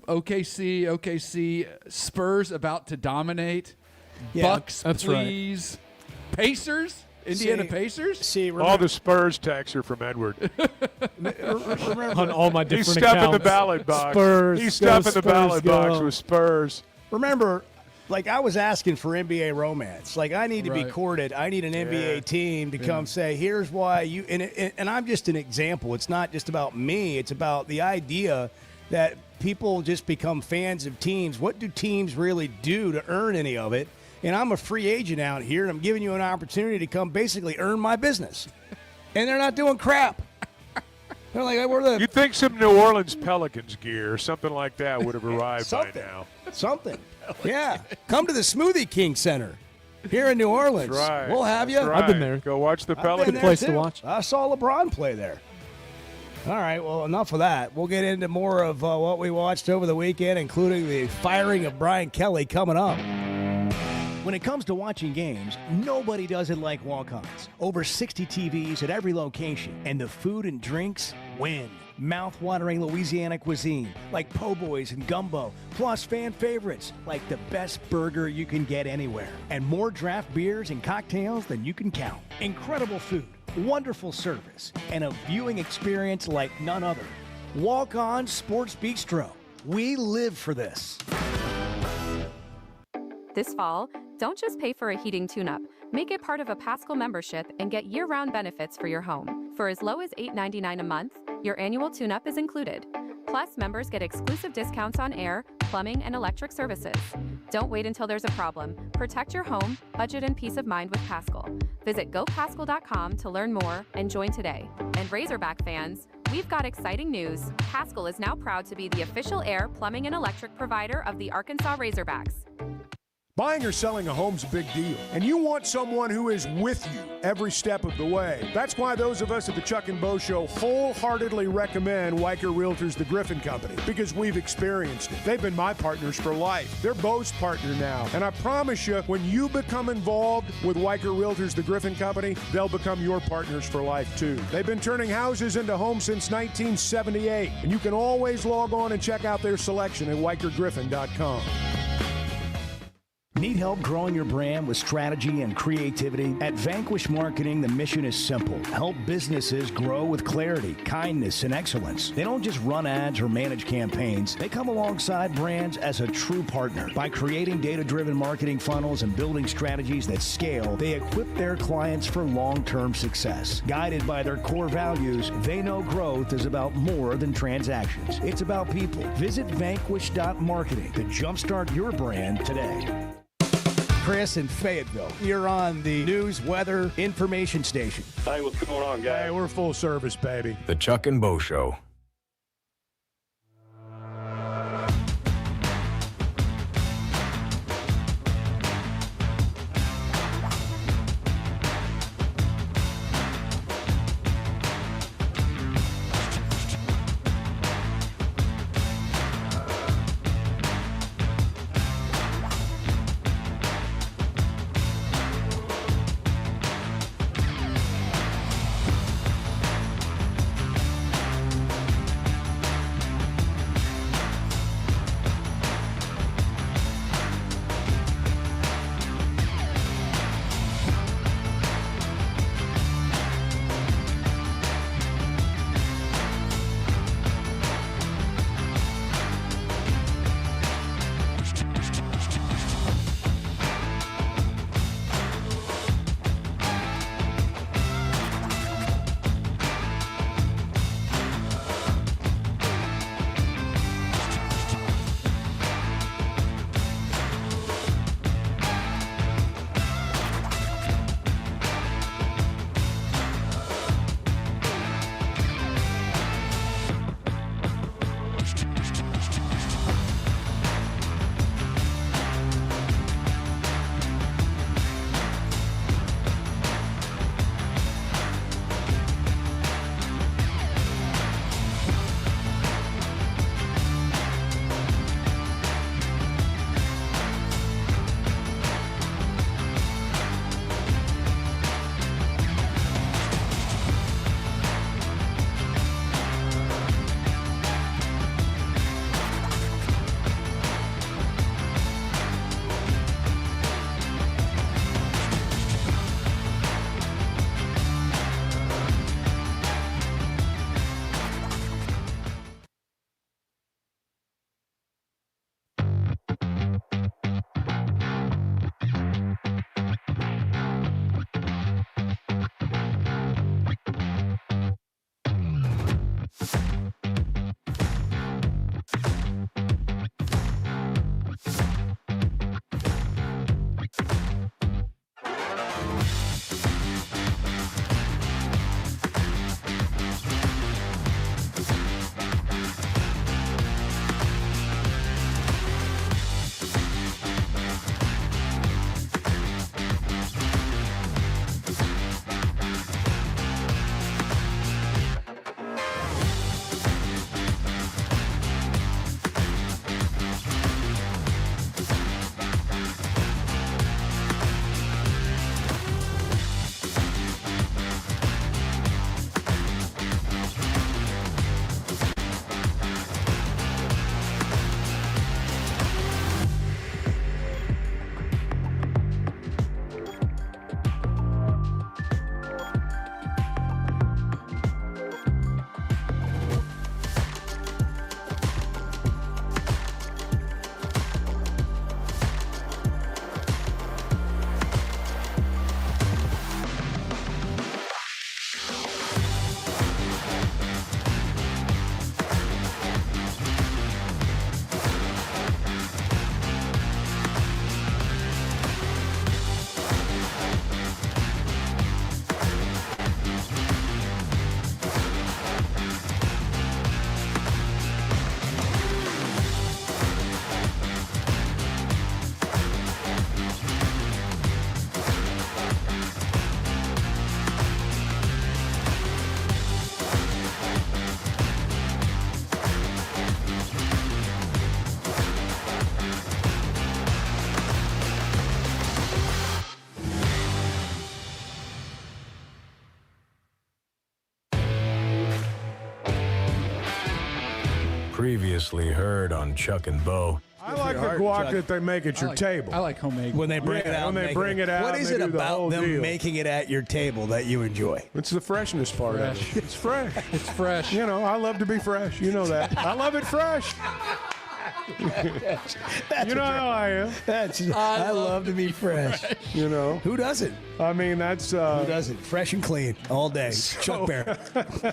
OKC, Spurs about to dominate. Yeah, Bucks, that's right. please. Pacers. Indiana Pacers? See, all the Spurs texts are from Edward. On all my different He's stuffing accounts. the ballot box. Spurs, He's go stuffing the Spurs, ballot box go. with Spurs. Remember, like I was asking for NBA romance. Like I need to be Right. courted. I need an NBA team to come say, "Here's why you." And I'm just an example. It's not just about me. It's about the idea that people just become fans of teams. What do teams really do to earn any of it? And I'm a free agent out here, and I'm giving you an opportunity to come basically earn my business. And they're not doing crap. They're like, we're the. You'd think some New Orleans Pelicans gear or something like that would have arrived by now. Something. Yeah. Come to the Smoothie King Center here in New Orleans. That's right. We'll have you. That's right. I've been there. Go watch the I've been Pelicans. there, place to too. watch. I saw LeBron play there. All right, well, enough of that. We'll get into more of what we watched over the weekend, including the firing of Brian Kelly coming up. When it comes to watching games, nobody does it like Walk-Ons. Over 60 TVs at every location, and the food and drinks win. Mouth-watering Louisiana cuisine like po' boys and gumbo, plus fan favorites like the best burger you can get anywhere, and more draft beers and cocktails than you can count. Incredible food, wonderful service, and a viewing experience like none other. Walk-On Sports Bistro. We live for this. This fall, don't just pay for a heating tune-up. Make it part of a Paschal membership and get year-round benefits for your home. For as low as $8.99 a month, your annual tune-up is included. Plus, members get exclusive discounts on air, plumbing, and electric services. Don't wait until there's a problem. Protect your home, budget, and peace of mind with Paschal. Visit gopaschal.com to learn more and join today. And Razorback fans, we've got exciting news. Paschal is now proud to be the official air, plumbing, and electric provider of the Arkansas Razorbacks. Buying or selling a home's a big deal, and you want someone who is with you every step of the way. That's why those of us at the Chuck and Bo Show wholeheartedly recommend Weicker Realtors, the Griffin Company, because we've experienced it. They've been my partners for life. They're Bo's partner now, and I promise you, when you become involved with Weicker Realtors, the Griffin Company, they'll become your partners for life too. They've been turning houses into homes since 1978, and you can always log on and check out their selection at WeicherGriffin.com. Need help growing your brand with strategy and creativity? At Vanquish Marketing, the mission is simple. Help businesses grow with clarity, kindness, and excellence. They don't just run ads or manage campaigns. They come alongside brands as a true partner. By creating data-driven marketing funnels and building strategies that scale, they equip their clients for long-term success. Guided by their core values, they know growth is about more than transactions. It's about people. Visit vanquish.marketing to jumpstart your brand today. Chris in Fayetteville, you're on the news, weather, information station. Hey, what's going on, guys? Hey, we're full service, baby. The Chuck and Bo Show. Previously heard on Chuck and Bo. I like the guac that they make at your table. I like homemade. When they bring it out. When they bring it out. What is they it do the about whole them deal. making it at your table that you enjoy? It's the freshness part of it. It's fresh. It's fresh. You know, I love to be fresh. You know that. I love it fresh. You know how I am. I love to be fresh. You know. Who doesn't? I mean, that's... Who doesn't? Fresh and clean all day. Chuck Barrett.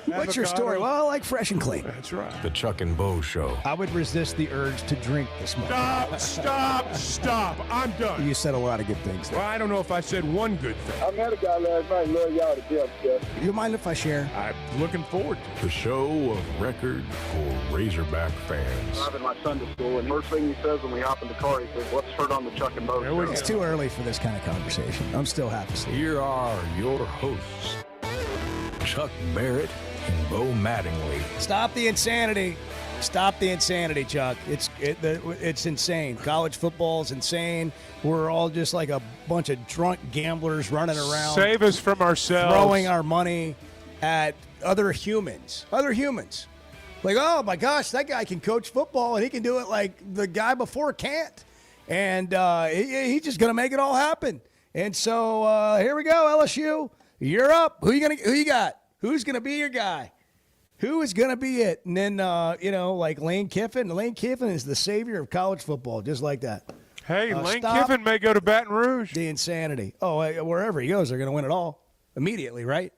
What's your story? Well, I like fresh and clean. That's right. The Chuck and Bo Show. I would resist the urge to drink this morning. Stop. I'm done. You said a lot of good things there. Well, I don't know if I said one good thing. I met a guy last night. Love y'all to death, Jeff. You mind if I share? I'm looking forward to it. The show of record for Razorback fans. Driving my son to school, and first thing he says when we hop in the car, he says, "What's heard on the Chuck and Bo Show?" It's too early for this kind of conversation. I'm still half asleep. Here are your hosts, Chuck Barrett and Bo Mattingly. Stop the insanity. Stop the insanity, Chuck. It's insane. College football is insane. We're all just like a bunch of drunk gamblers running around. Save us from ourselves. Throwing our money at other humans. Like, oh, my gosh, that guy can coach football, and he can do it like the guy before can't. And he's just going to make it all happen. And so here we go, LSU. You're up. Who you got? Who's going to be your guy? Who is going to be it? And then, like Lane Kiffin. Lane Kiffin is the savior of college football, just like that. Hey, Lane Kiffin may go to Baton Rouge. The insanity. Oh, wherever he goes, they're going to win it all immediately, right?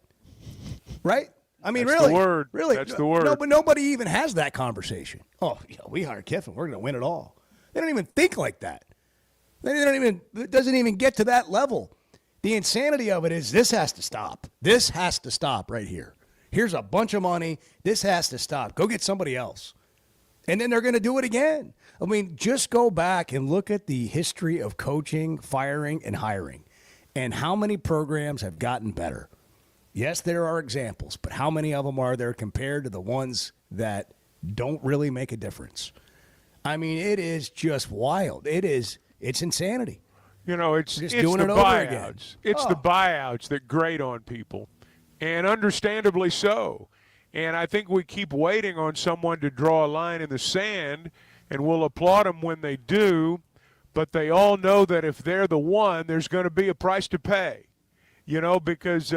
Right? I mean, That's really? the word. Really? That's the word. No, but nobody even has that conversation. Oh, we hired Kiffin. We're going to win it all. They don't even think like that. It doesn't even get to that level. The insanity of it is this has to stop. This has to stop right here. Here's a bunch of money. This has to stop. Go get somebody else. And then they're going to do it again. I mean, just go back and look at the history of coaching, firing, and hiring, and how many programs have gotten better. Yes, there are examples, but how many of them are there compared to the ones that don't really make a difference? I mean, it is just wild. It's insanity. You know, it's doing the it over buyouts. again. It's the buyouts that grate on people, and understandably so. And I think we keep waiting on someone to draw a line in the sand, and we'll applaud them when they do, but they all know that if they're the one, there's going to be a price to pay. You know, because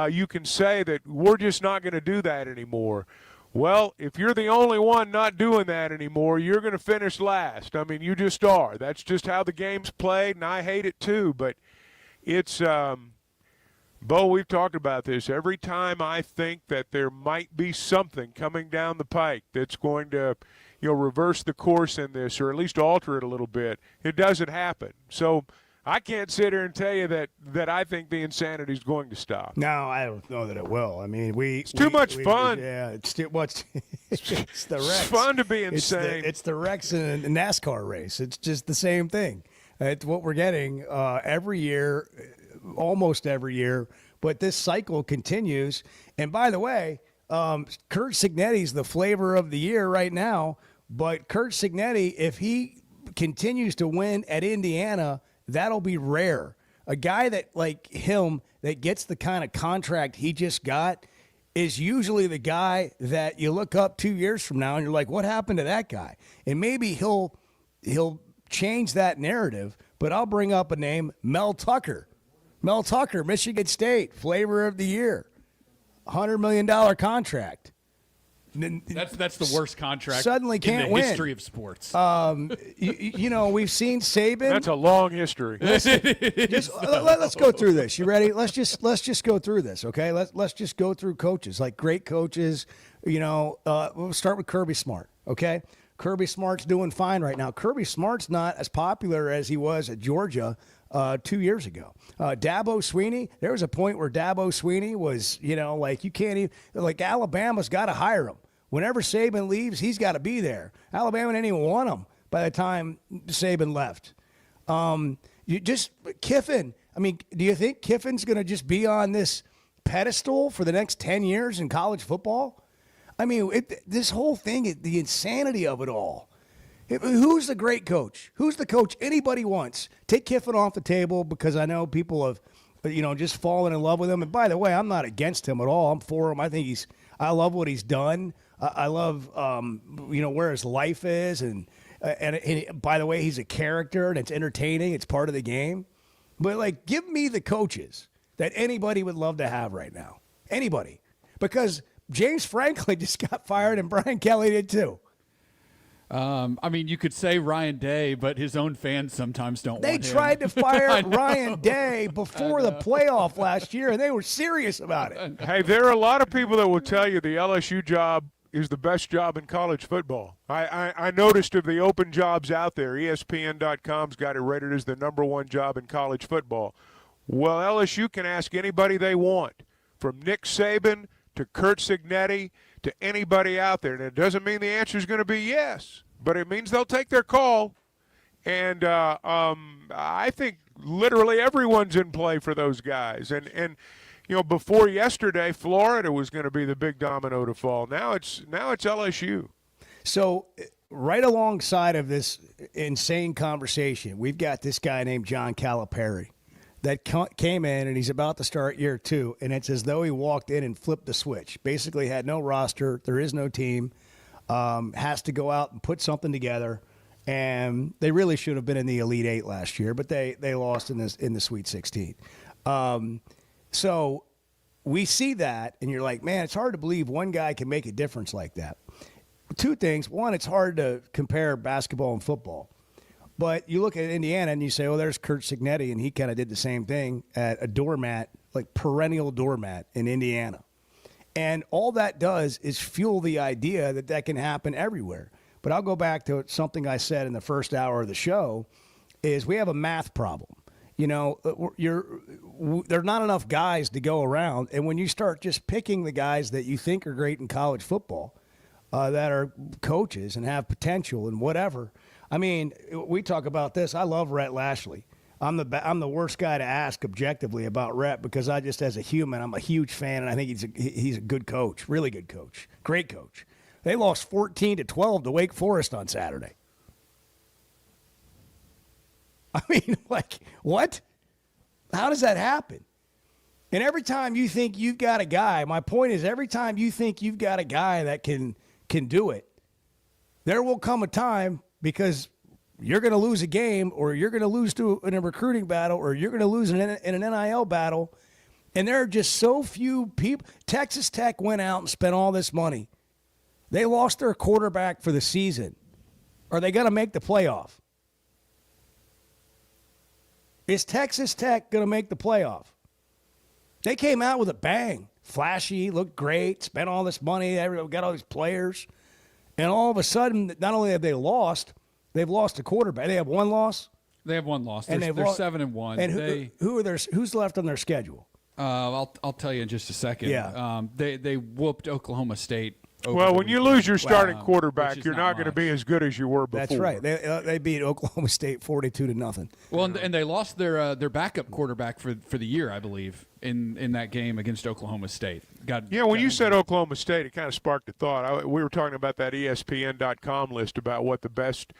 you can say that we're just not going to do that anymore. Well, if you're the only one not doing that anymore, you're going to finish last. I mean, you just are. That's just how the game's played, and I hate it too. But it's, Bo, we've talked about this. Every time I think that there might be something coming down the pike that's going to, reverse the course in this or at least alter it a little bit, it doesn't happen. So I can't sit here and tell you that I think the insanity is going to stop. No, I don't know that it will. I mean, it's too much fun. It's the Rex. It's fun to be insane. It's the Rex in a NASCAR race. It's just the same thing. It's what we're getting every year, almost every year. But this cycle continues. And by the way, Curt Cignetti's the flavor of the year right now. But Curt Cignetti, if he continues to win at Indiana, that'll be rare. A guy that like him that gets the kind of contract he just got is usually the guy that you look up 2 years from now and you're like, what happened to that guy? And maybe he'll change that narrative, but I'll bring up a name, Mel Tucker. Mel Tucker, Michigan State, flavor of the year, $100 million contract. That's the worst contract suddenly can't in the win. History of sports. We've seen Saban. That's a long history. Let's go through this. You ready? Let's just go through this, okay? Let's just go through coaches, like great coaches. We'll start with Kirby Smart, okay? Kirby Smart's doing fine right now. Kirby Smart's not as popular as he was at Georgia 2 years ago. Dabo Swinney, there was a point where Dabo Swinney was, you can't even, Alabama's got to hire him. Whenever Saban leaves, he's got to be there. Alabama didn't even want him by the time Saban left. Kiffin, do you think Kiffin's going to just be on this pedestal for the next 10 years in college football? This whole thing, the insanity of it all. Who's the great coach? Who's the coach anybody wants? Take Kiffin off the table because I know people have, just fallen in love with him. And by the way, I'm not against him at all. I'm for him. I love what he's done. I love, where his life is. And by the way, he's a character and it's entertaining. It's part of the game. But, like, give me the coaches that anybody would love to have right now. Anybody. Because James Franklin just got fired and Brian Kelly did too. I mean, you could say Ryan Day, but his own fans sometimes don't want him. They tried to fire Ryan Day before the playoff last year, and they were serious about it. Hey, there are a lot of people that will tell you the LSU job is the best job in college football. I noticed of the open jobs out there, ESPN.com's got it rated as the #1 job in college football. Well, LSU can ask anybody they want, from Nick Saban to Curt Cignetti to anybody out there. And it doesn't mean the answer is going to be yes, but it means they'll take their call. And I think literally everyone's in play for those guys. And before yesterday, Florida was going to be the big domino to fall. Now it's LSU. So right alongside of this insane conversation, we've got this guy named John Calipari that came in, and he's about to start year 2, and it's as though he walked in and flipped the switch. Basically had no roster. There is no team. Has to go out and put something together. And they really should have been in the Elite 8 last year, but they lost in the Sweet 16. So we see that, and you're like, man, it's hard to believe one guy can make a difference like that. 2 things. One, it's hard to compare basketball and football. But you look at Indiana and you say, oh, there's Curt Cignetti, and he kind of did the same thing at a doormat, like perennial doormat in Indiana. And all that does is fuel the idea that can happen everywhere. But I'll go back to something I said in the first hour of the show, is we have a math problem. There are not enough guys to go around. And when you start just picking the guys that you think are great in college football, that are coaches and have potential and whatever. I mean, we talk about this. I love Rhett Lashley. I'm the worst guy to ask objectively about Rhett because I just, as a human, I'm a huge fan, and I think he's a good coach, really good coach, great coach. They lost 14-12 to Wake Forest on Saturday. I mean, like, what? How does that happen? And every time you think you've got a guy, my point is every time you think you've got a guy that can do it, there will come a time because you're going to lose a game, or you're going to lose in a recruiting battle, or you're going to lose in an NIL battle. And there are just so few people. Texas Tech went out and spent all this money. They lost their quarterback for the season. Are they going to make the playoff? Is Texas Tech going to make the playoff? They came out with a bang. Flashy, looked great, spent all this money, got all these players. And all of a sudden, not only have they lost, they've lost a quarterback. They have one loss? They have one loss. They're 7-1. And who's left on their schedule? I'll tell you in just a second. Yeah. They whooped Oklahoma State. Well, when you lose your starting quarterback, you're not going to be as good as you were before. That's right. They beat Oklahoma State 42-0. Well, and they lost their backup quarterback for the year, I believe, in that game against Oklahoma State. When you said Oklahoma State, it kind of sparked a thought. We were talking about that ESPN.com list about what the best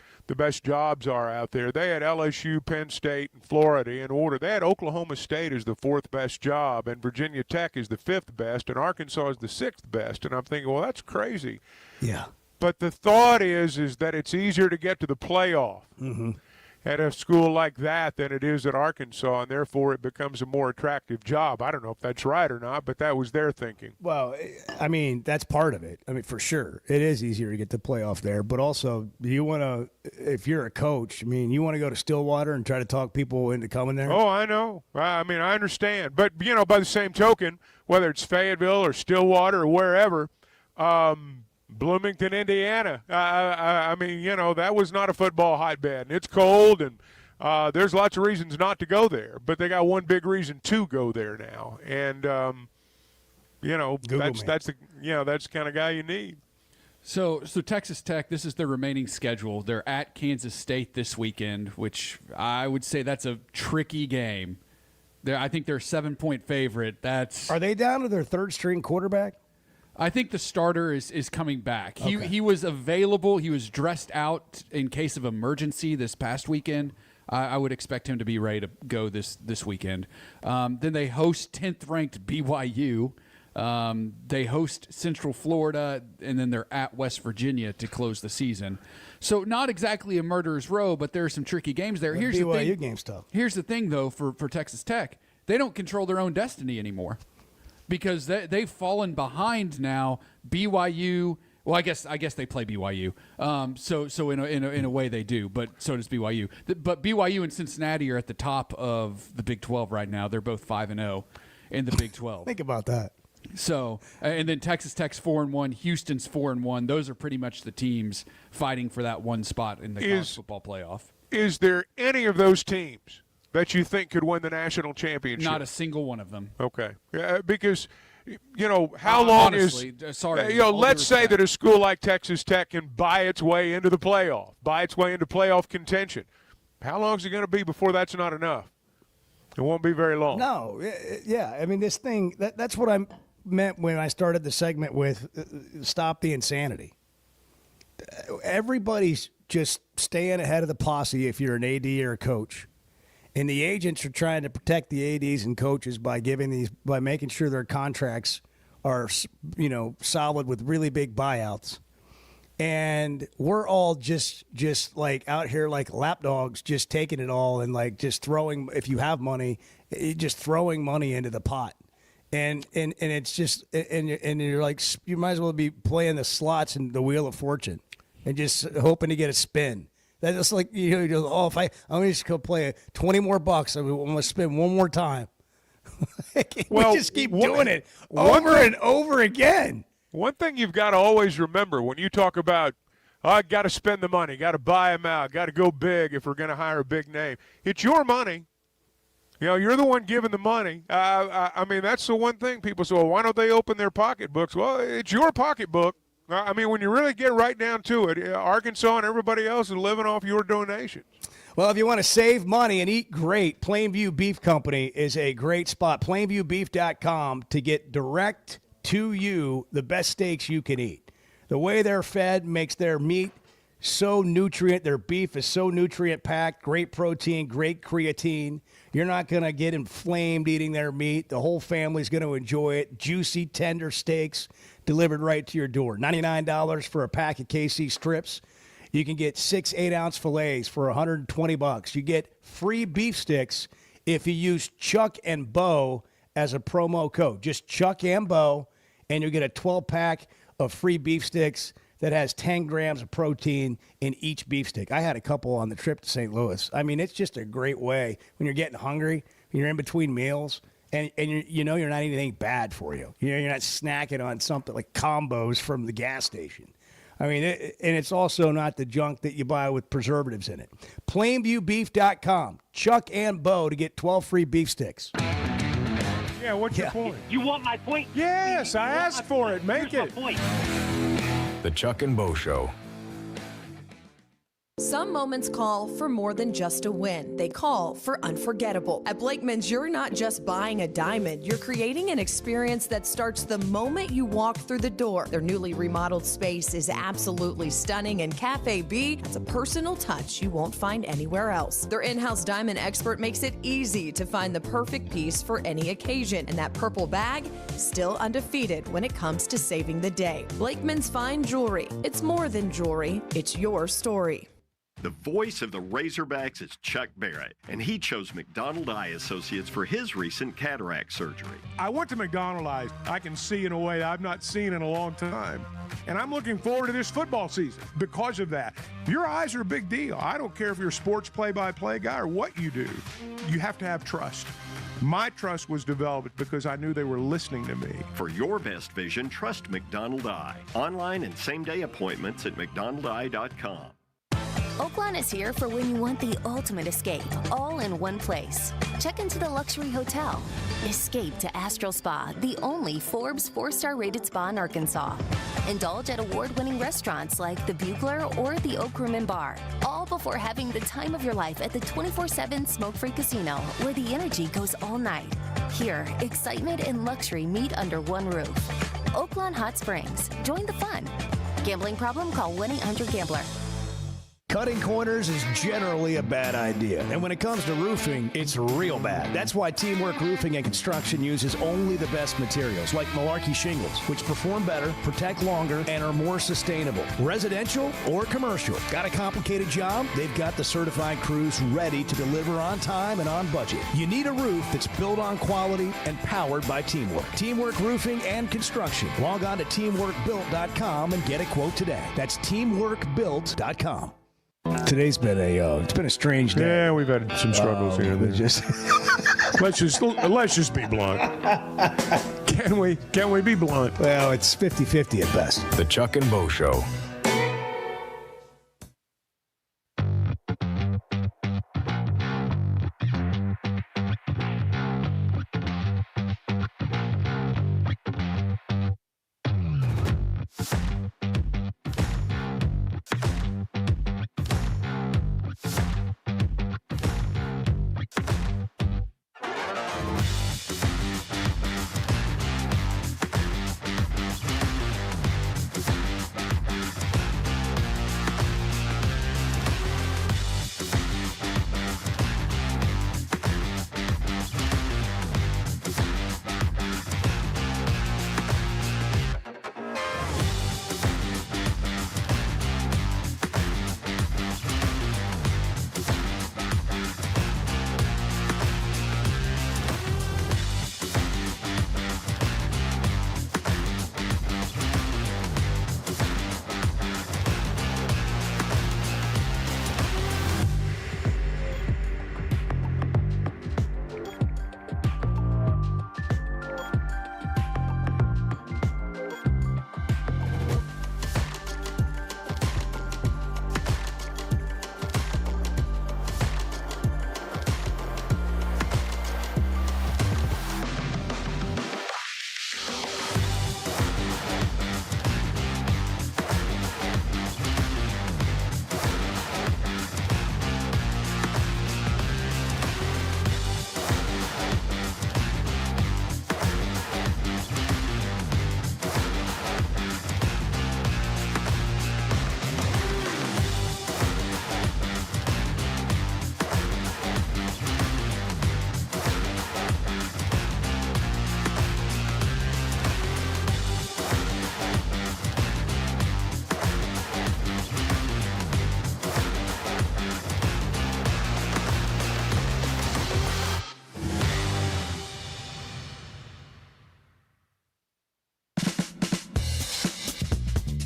jobs are out there. They had LSU, Penn State, and Florida in order. They had Oklahoma State as the 4th best job, and Virginia Tech is the 5th best, and Arkansas is the 6th best. And I'm thinking, well, that's crazy. Yeah. But the thought is that it's easier to get to the playoff at a school like that than it is at Arkansas, and therefore it becomes a more attractive job. I don't know if that's right or not, but that was their thinking. Well, I mean, that's part of it. I mean, for sure. It is easier to get the playoff there. But also, you want to, if you're a coach, I mean, you want to go to Stillwater and try to talk people into coming there? Oh, I know. I mean, I understand. But, by the same token, whether it's Fayetteville or Stillwater or wherever, Bloomington, Indiana. I mean, that was not a football hotbed. It's cold, and there's lots of reasons not to go there. But they got one big reason to go there now, and that's the kind of guy you need. So Texas Tech, this is their remaining schedule. They're at Kansas State this weekend, which I would say that's a tricky game. I think they're a 7-point favorite. Are they down to their 3rd-string quarterback? I think the starter is coming back. Okay. He was available. He was dressed out in case of emergency this past weekend. I would expect him to be ready to go this weekend. Then they host 10th-ranked BYU. They host Central Florida, and then they're at West Virginia to close the season. So not exactly a murderer's row, but there are some tricky games there. Here's the thing. Game's tough. Here's the thing, though, for Texas Tech. They don't control their own destiny anymore because they've fallen behind now. BYU. Well, I guess they play BYU. So in a way they do, but so does BYU. But BYU and Cincinnati are at the top of the Big 12 right now. They're both 5-0 in the Big 12. Think about that. So, and then Texas Tech's 4-1, Houston's 4-1. Those are pretty much the teams fighting for that one spot in the college football playoff. Is there any of those teams that you think could win the national championship? Not a single one of them. Okay, because how long honestly, sorry. Let's say that a school like Texas Tech can buy its way into the playoff, buy its way into playoff contention. How long is it going to be before that's not enough? It won't be very long. No, yeah. I mean, this thing, that's what I meant when I started the segment with stop the insanity. Everybody's just staying ahead of the posse if you're an AD or a coach. And the agents are trying to protect the ADs and coaches by making sure their contracts are, solid with really big buyouts. And we're all just like out here like lapdogs, just taking it all and like just throwing, if you have money, just throwing money into the pot. And it's just, and you're like, you might as well be playing the slots in the Wheel of Fortune and just hoping to get a spin. That's just like, I'm just going to play 20 more bucks. I'm going to spin one more time. We just keep doing it over and over again. One thing you've got to always remember when you talk about, I got to spend the money, got to buy them out, got to go big if we're going to hire a big name. It's your money. You're the one giving the money. I mean, that's the one thing people say, well, why don't they open their pocketbooks? Well, it's your pocketbook. I mean, when you really get right down to it, Arkansas and everybody else is living off your donations. Well, if you want to save money and eat great, Plainview Beef Company is a great spot. PlainviewBeef.com to get direct to you the best steaks you can eat. The way they're fed makes their meat so nutrient. Their beef is so nutrient-packed, great protein, great creatine. You're not going to get inflamed eating their meat. The whole family's going to enjoy it. Juicy, tender steaks delivered right to your door. $99 for a pack of KC strips. You can get 6 8-ounce fillets for $120. You get free beef sticks if you use Chuck and Bo as a promo code. Just Chuck and Bo, and you'll get a 12-pack of free beef sticks that has 10 grams of protein in each beef stick. I had a couple on the trip to St. Louis. I mean, it's just a great way when you're getting hungry, when you're in between meals, and you're not eating anything bad for you. You're not snacking on something like combos from the gas station. I mean, and it's also not the junk that you buy with preservatives in it. PlainviewBeef.com. Chuck and Bo to get 12 free beef sticks. Yeah, what's your point? You want my point? Yes, I asked for it. Make it. Point. The Chuck and Bo Show. Some moments call for more than just a win. They call for unforgettable. At Blakeman's, you're not just buying a diamond. You're creating an experience that starts the moment you walk through the door. Their newly remodeled space is absolutely stunning, and Cafe B has a personal touch you won't find anywhere else. Their in-house diamond expert makes it easy to find the perfect piece for any occasion, and that purple bag, still undefeated when it comes to saving the day. Blakeman's Fine Jewelry. It's more than jewelry. It's your story. The voice of the Razorbacks is Chuck Barrett, and he chose McDonald Eye Associates for his recent cataract surgery. I went to McDonald Eye. I can see in a way I've not seen in a long time. And I'm looking forward to this football season because of that. Your eyes are a big deal. I don't care if you're a sports play-by-play guy or what you do. You have to have trust. My trust was developed because I knew they were listening to me. For your best vision, trust McDonald Eye. Online and same-day appointments at McDonaldEye.com. Oaklawn is here for when you want the ultimate escape, all in one place. Check into the luxury hotel. Escape to Astral Spa, the only Forbes 4-star rated spa in Arkansas. Indulge at award-winning restaurants like the Bugler or the Oak Room and Bar, all before having the time of your life at the 24/7 smoke-free casino, where the energy goes all night. Here, excitement and luxury meet under one roof. Oaklawn Hot Springs. Join the fun. Gambling problem? Call 1-800-GAMBLER. Cutting corners is generally a bad idea. And when it comes to roofing, it's real bad. That's why Teamwork Roofing and Construction uses only the best materials, like Malarkey shingles, which perform better, protect longer, and are more sustainable. Residential or commercial. Got a complicated job? They've got the certified crews ready to deliver on time and on budget. You need a roof that's built on quality and powered by Teamwork. Teamwork Roofing and Construction. Log on to teamworkbuilt.com and get a quote today. That's teamworkbuilt.com. Today's been it's been a strange day. Yeah, we've had some struggles here. Just let's just be blunt. Can we be blunt? Well, it's 50-50 at best. The Chuck and Bo Show.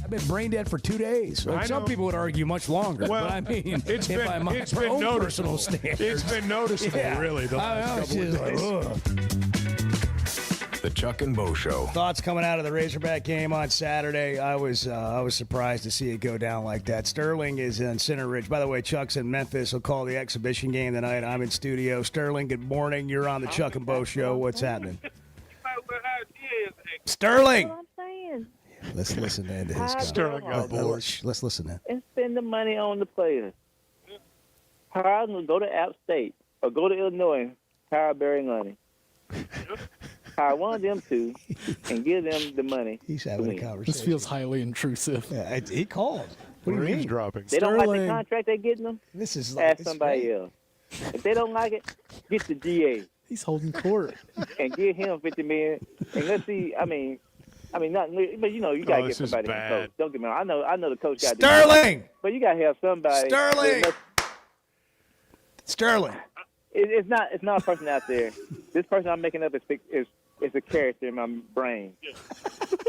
I've been brain dead for 2 days. I Some know. people would argue much longer. Well, but I mean, it's been by my noticeable. own personal standards. It's been noticeable, Yeah. really, the I last know, couple of it's just like, ugh. The Chuck and Bo Show. Thoughts coming out of the Razorback game on Saturday. I was surprised to see it go down like that. Sterling is in Center Ridge. By the way, Chuck's in Memphis. He'll call the exhibition game tonight. I'm in studio. Sterling, good morning. You're on the Chuck and Bo Show. What's happening? Sterling! That's what I'm saying. Let's listen to his comment. Sterling got bored. Let's listen to And spend the money on the players. Hire them to go to App State or go to Illinois, hire Barry Lundy. Hire one of them two and give them the money. He's having a conversation. This feels highly intrusive. Yeah, he called. What do you mean? Dropping. They don't like the contract they're getting them? This is ask somebody else. If they don't like it, get the GA. He's holding court. And give him $50 million. And let's see, I mean, not, but you know, you got to get somebody to coach. Don't get me wrong. I know the coach got Sterling! But you got to have somebody. Sterling! Sterling! It's not a person out there. This person I'm making up is a character in my brain.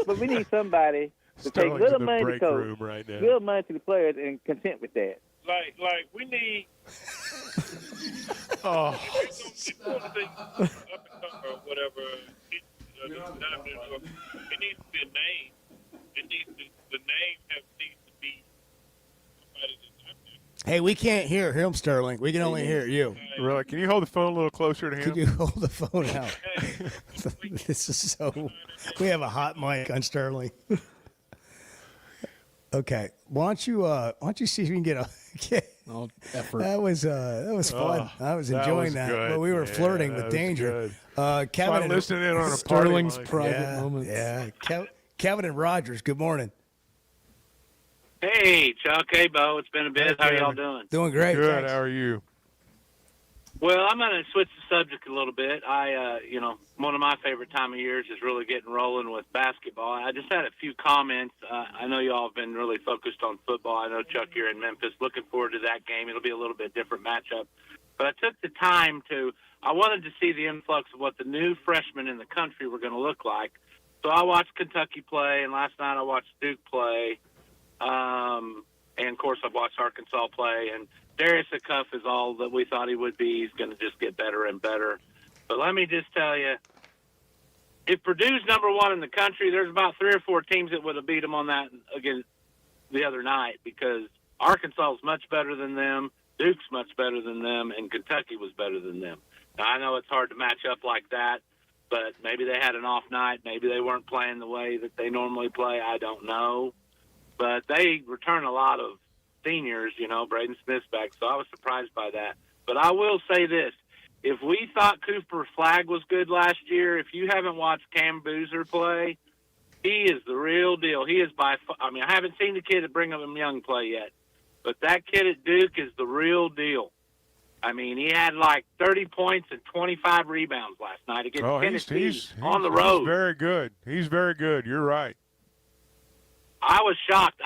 But we need somebody to take Sterling's little in the money to break coach, room right now. little money to the players, and content with that. Like we need. Oh. Or whatever. It needs to be a name. The name needs to be somebody that's up there. Hey, we can't hear him, Sterling. We can only hear you. Really? Can you hold the phone a little closer to him? Could you hold the phone out? This is so. We have a hot mic on Sterling. Okay, why don't you see if you can get a? Effort. That was fun. I was enjoying that, good. but we were Yeah, flirting that with was danger. good. Kevin, Fun listening in on a Sterling's party line. private yeah, moments. yeah. Kevin and Rogers. Good morning. Hey, Chuck. Hey, Bo. It's been a bit. How y'all doing? Doing great. Good. Thanks. How are you? Well, I'm going to switch the subject a little bit. One of my favorite time of years is really getting rolling with basketball. I just had a few comments. I know y'all have been really focused on football. I know, Chuck, you're in Memphis. Looking forward to that game. It'll be a little bit different matchup. But I took the time I wanted to see the influx of what the new freshmen in the country were going to look like. So I watched Kentucky play, and last night I watched Duke play. And, of course, I've watched Arkansas play. And Darius Acuff is all that we thought he would be. He's going to just get better and better. But let me just tell you, if Purdue's number one in the country, there's about 3 or 4 teams that would have beat them on that again the other night, because Arkansas is much better than them, Duke's much better than them, and Kentucky was better than them. Now, I know it's hard to match up like that, but maybe they had an off night. Maybe they weren't playing the way that they normally play. I don't know. But they return a lot of seniors, Braden Smith's back, so I was surprised by that. But I will say this. If we thought Cooper Flagg was good last year, if you haven't watched Cam Boozer play, he is the real deal. He is I haven't seen the kid at Brigham Young play yet, but that kid at Duke is the real deal. I mean, he had like 30 points and 25 rebounds last night against Tennessee on the road. He's very good. He's very good. You're right. I was shocked.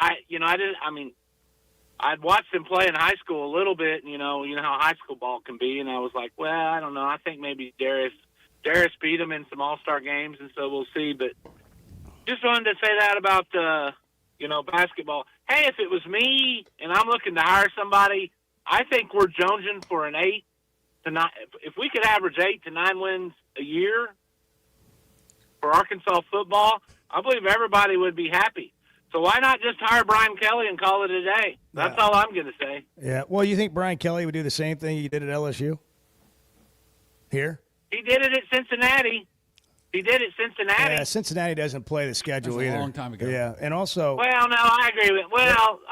I'd watched him play in high school a little bit, and you know how high school ball can be, and I was like, well, I don't know. I think maybe Darius beat him in some All-Star games, and so we'll see. But just wanted to say that about basketball. Hey, if it was me and I'm looking to hire somebody, I think we're jonesing for an 8 to 9. If we could average 8 to 9 wins a year for Arkansas football, I believe everybody would be happy. So why not just hire Brian Kelly and call it a day? That's all I'm going to say. Yeah. Well, you think Brian Kelly would do the same thing he did at LSU? Here? He did it at Cincinnati. Yeah, Cincinnati doesn't play the schedule either. A long time ago. Yeah, and also. Well, no, I agree with.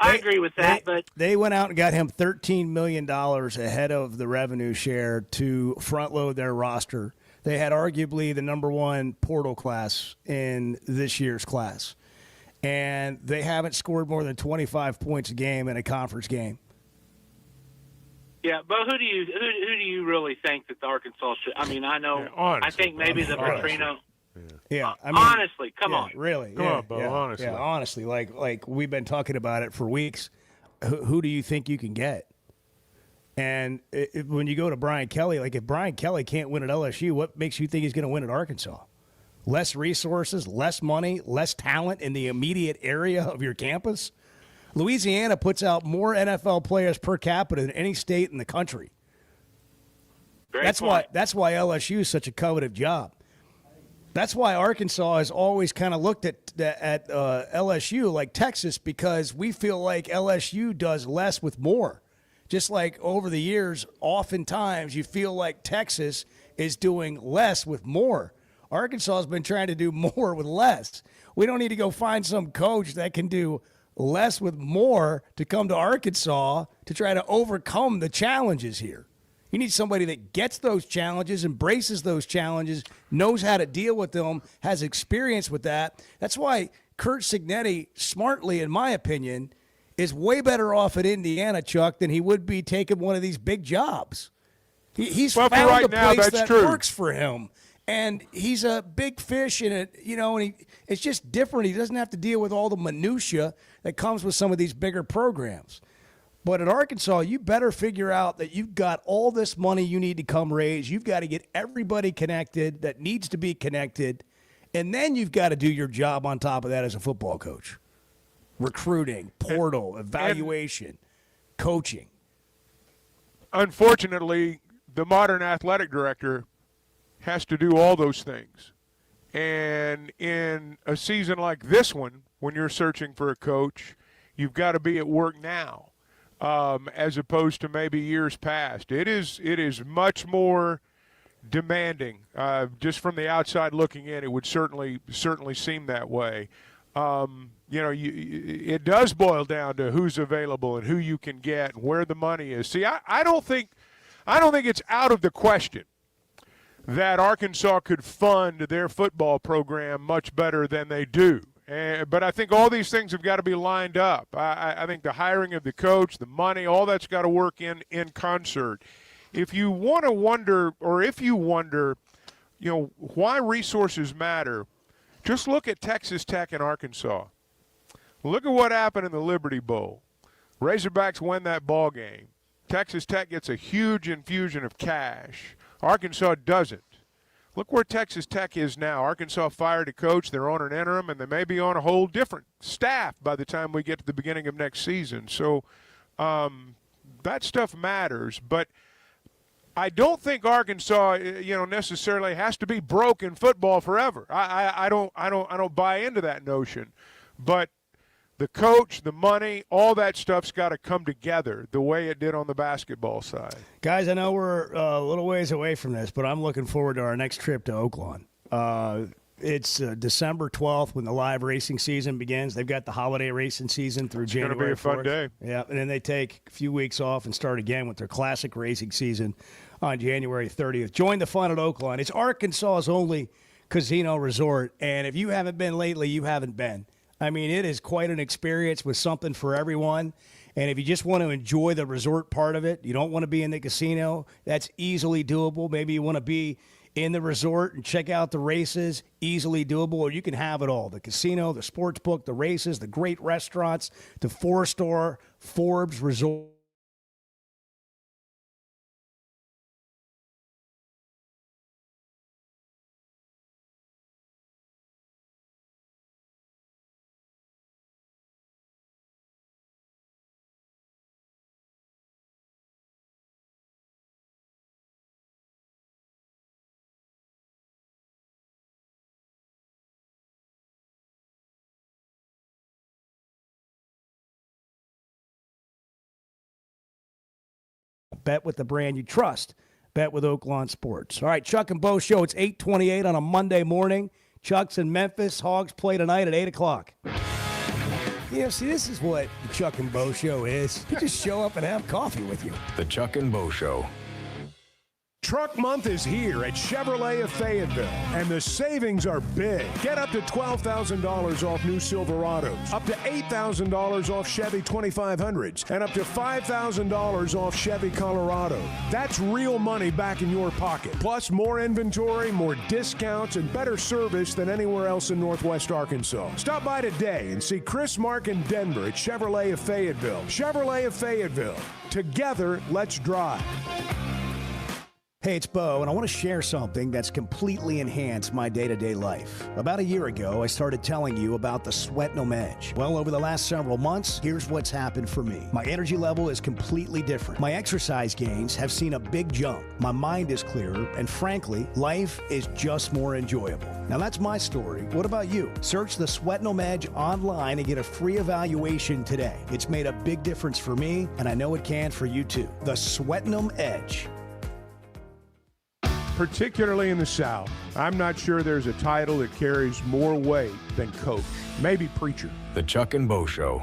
I agree with that, but they went out and got him $13 million ahead of the revenue share to front load their roster. They had arguably the number one portal class in this year's class, and they haven't scored more than 25 points a game in a conference game. Yeah, but who do you really think that the Arkansas should? I mean, I know. Honestly, I think maybe the Petrino. Yeah, I mean, honestly, come on, really, come on, Bo. Honestly, yeah, honestly, like we've been talking about it for weeks. Who do you think you can get? And when you go to Brian Kelly, like if Brian Kelly can't win at LSU, what makes you think he's going to win at Arkansas? Less resources, less money, less talent in the immediate area of your campus. Louisiana puts out more NFL players per capita than any state in the country. That's why LSU is such a coveted job. That's why Arkansas has always kind of looked at LSU like Texas, because we feel like LSU does less with more. Just like over the years, oftentimes you feel like Texas is doing less with more. Arkansas has been trying to do more with less. We don't need to go find some coach that can do less with more to come to Arkansas to try to overcome the challenges here. You need somebody that gets those challenges, embraces those challenges, knows how to deal with them, has experience with that. That's why Curt Cignetti, smartly, in my opinion, is way better off at Indiana, Chuck, than he would be taking one of these big jobs. He's found a place that works for him. And he's a big fish in it, and it's just different. He doesn't have to deal with all the minutia that comes with some of these bigger programs. But at Arkansas, you better figure out that you've got all this money you need to come raise. You've got to get everybody connected that needs to be connected. And then you've got to do your job on top of that as a football coach. Recruiting, portal, evaluation, coaching. Unfortunately, the modern athletic director has to do all those things. And in a season like this one, when you're searching for a coach, you've got to be at work now, as opposed to maybe years past. It is much more demanding. Just from the outside looking in, it would certainly seem that way. It does boil down to who's available and who you can get and where the money is. See, I don't think it's out of the question that Arkansas could fund their football program much better than they do. But I think all these things have got to be lined up. I think the hiring of the coach, the money, all that's got to work in concert. If you want to wonder, or if you wonder, why resources matter, just look at Texas Tech and Arkansas. Look at what happened in the Liberty Bowl. Razorbacks win that ball game. Texas Tech gets a huge infusion of cash. Arkansas doesn't. Look where Texas Tech is now. Arkansas fired a coach. They're on an interim, and they may be on a whole different staff by the time we get to the beginning of next season. So that stuff matters. But I don't think Arkansas, necessarily has to be broke in football forever. I don't buy into that notion. But the coach, the money, all that stuff's got to come together the way it did on the basketball side. Guys, I know we're a little ways away from this, but I'm looking forward to our next trip to Oaklawn. It's December 12th when the live racing season begins. They've got the holiday racing season through January 4th. It's going to be a fun day. Yeah, and then they take a few weeks off and start again with their classic racing season on January 30th. Join the fun at Oaklawn. It's Arkansas's only casino resort, and if you haven't been lately, you haven't been. I mean, it is quite an experience with something for everyone. And if you just want to enjoy the resort part of it, you don't want to be in the casino, that's easily doable. Maybe you want to be in the resort and check out the races, easily doable. Or you can have it all. The casino, the sports book, the races, the great restaurants, the 4-star Forbes Resort. Bet with the brand you trust. Bet with Oaklawn Sports. All right, Chuck and Bo Show. It's 8:28 on a Monday morning. Chuck's in Memphis. Hogs play tonight at 8 o'clock. See, this is what the Chuck and Bo Show is. You just show up and have coffee with you. The Chuck and Bo Show. Truck Month is here at Chevrolet of Fayetteville, and the savings are big. Get up to $12,000 off new Silverados, up to $8,000 off Chevy 2500s, and up to $5,000 off Chevy Colorado. That's real money back in your pocket. Plus more inventory, more discounts, and better service than anywhere else in Northwest Arkansas. Stop by today and see Chris, Mark, and Denver at Chevrolet of Fayetteville. Chevrolet of Fayetteville. Together, let's drive. Hey, it's Bo, and I want to share something that's completely enhanced my day-to-day life. About a year ago, I started telling you about the Sweatnum Edge. Well, over the last several months, here's what's happened for me. My energy level is completely different. My exercise gains have seen a big jump. My mind is clearer, and frankly, life is just more enjoyable. Now, that's my story. What about you? Search the Sweatnum Edge online and get a free evaluation today. It's made a big difference for me, and I know it can for you too. The Sweatnum Edge. Particularly in the South, I'm not sure there's a title that carries more weight than coach. Maybe preacher. The Chuck and Bo Show.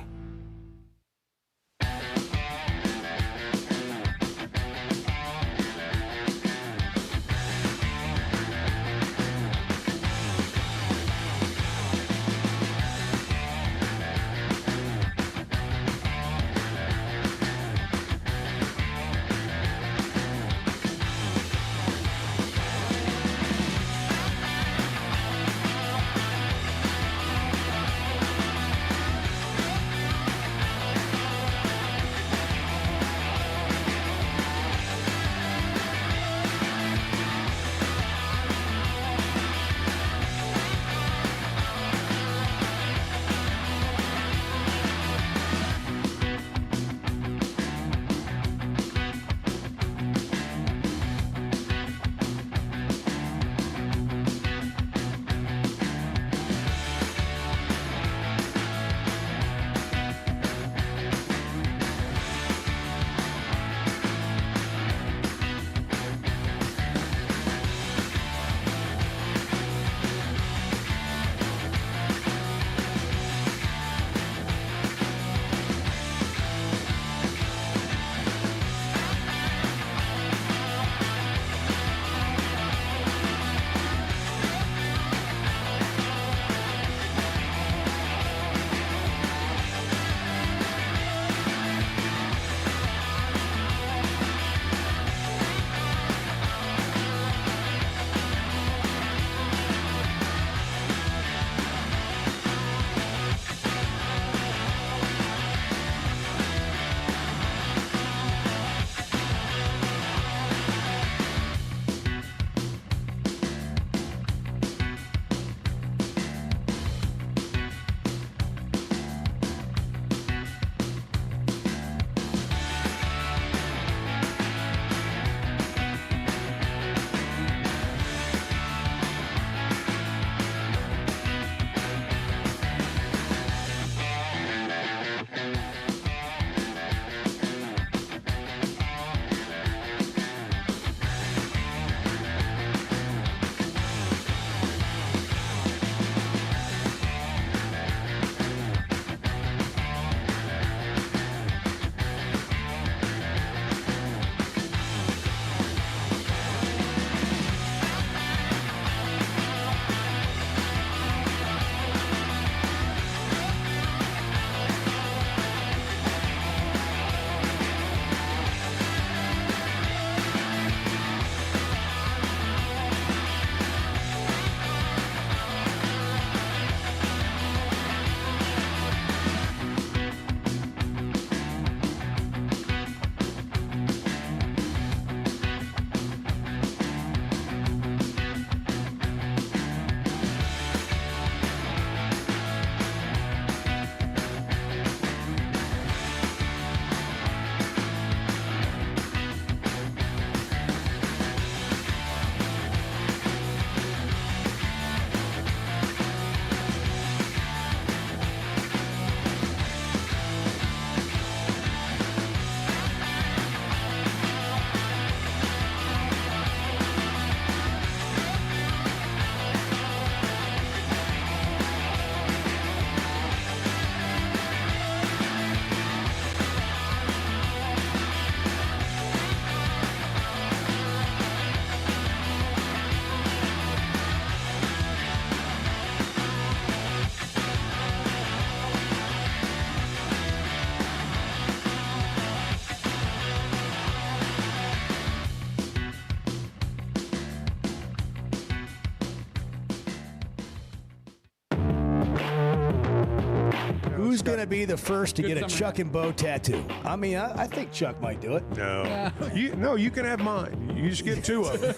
Who's going to be the first to Good get a summer Chuck and Bo tattoo? I mean, I think Chuck might do it. No. You can have mine. You just get 2 of them.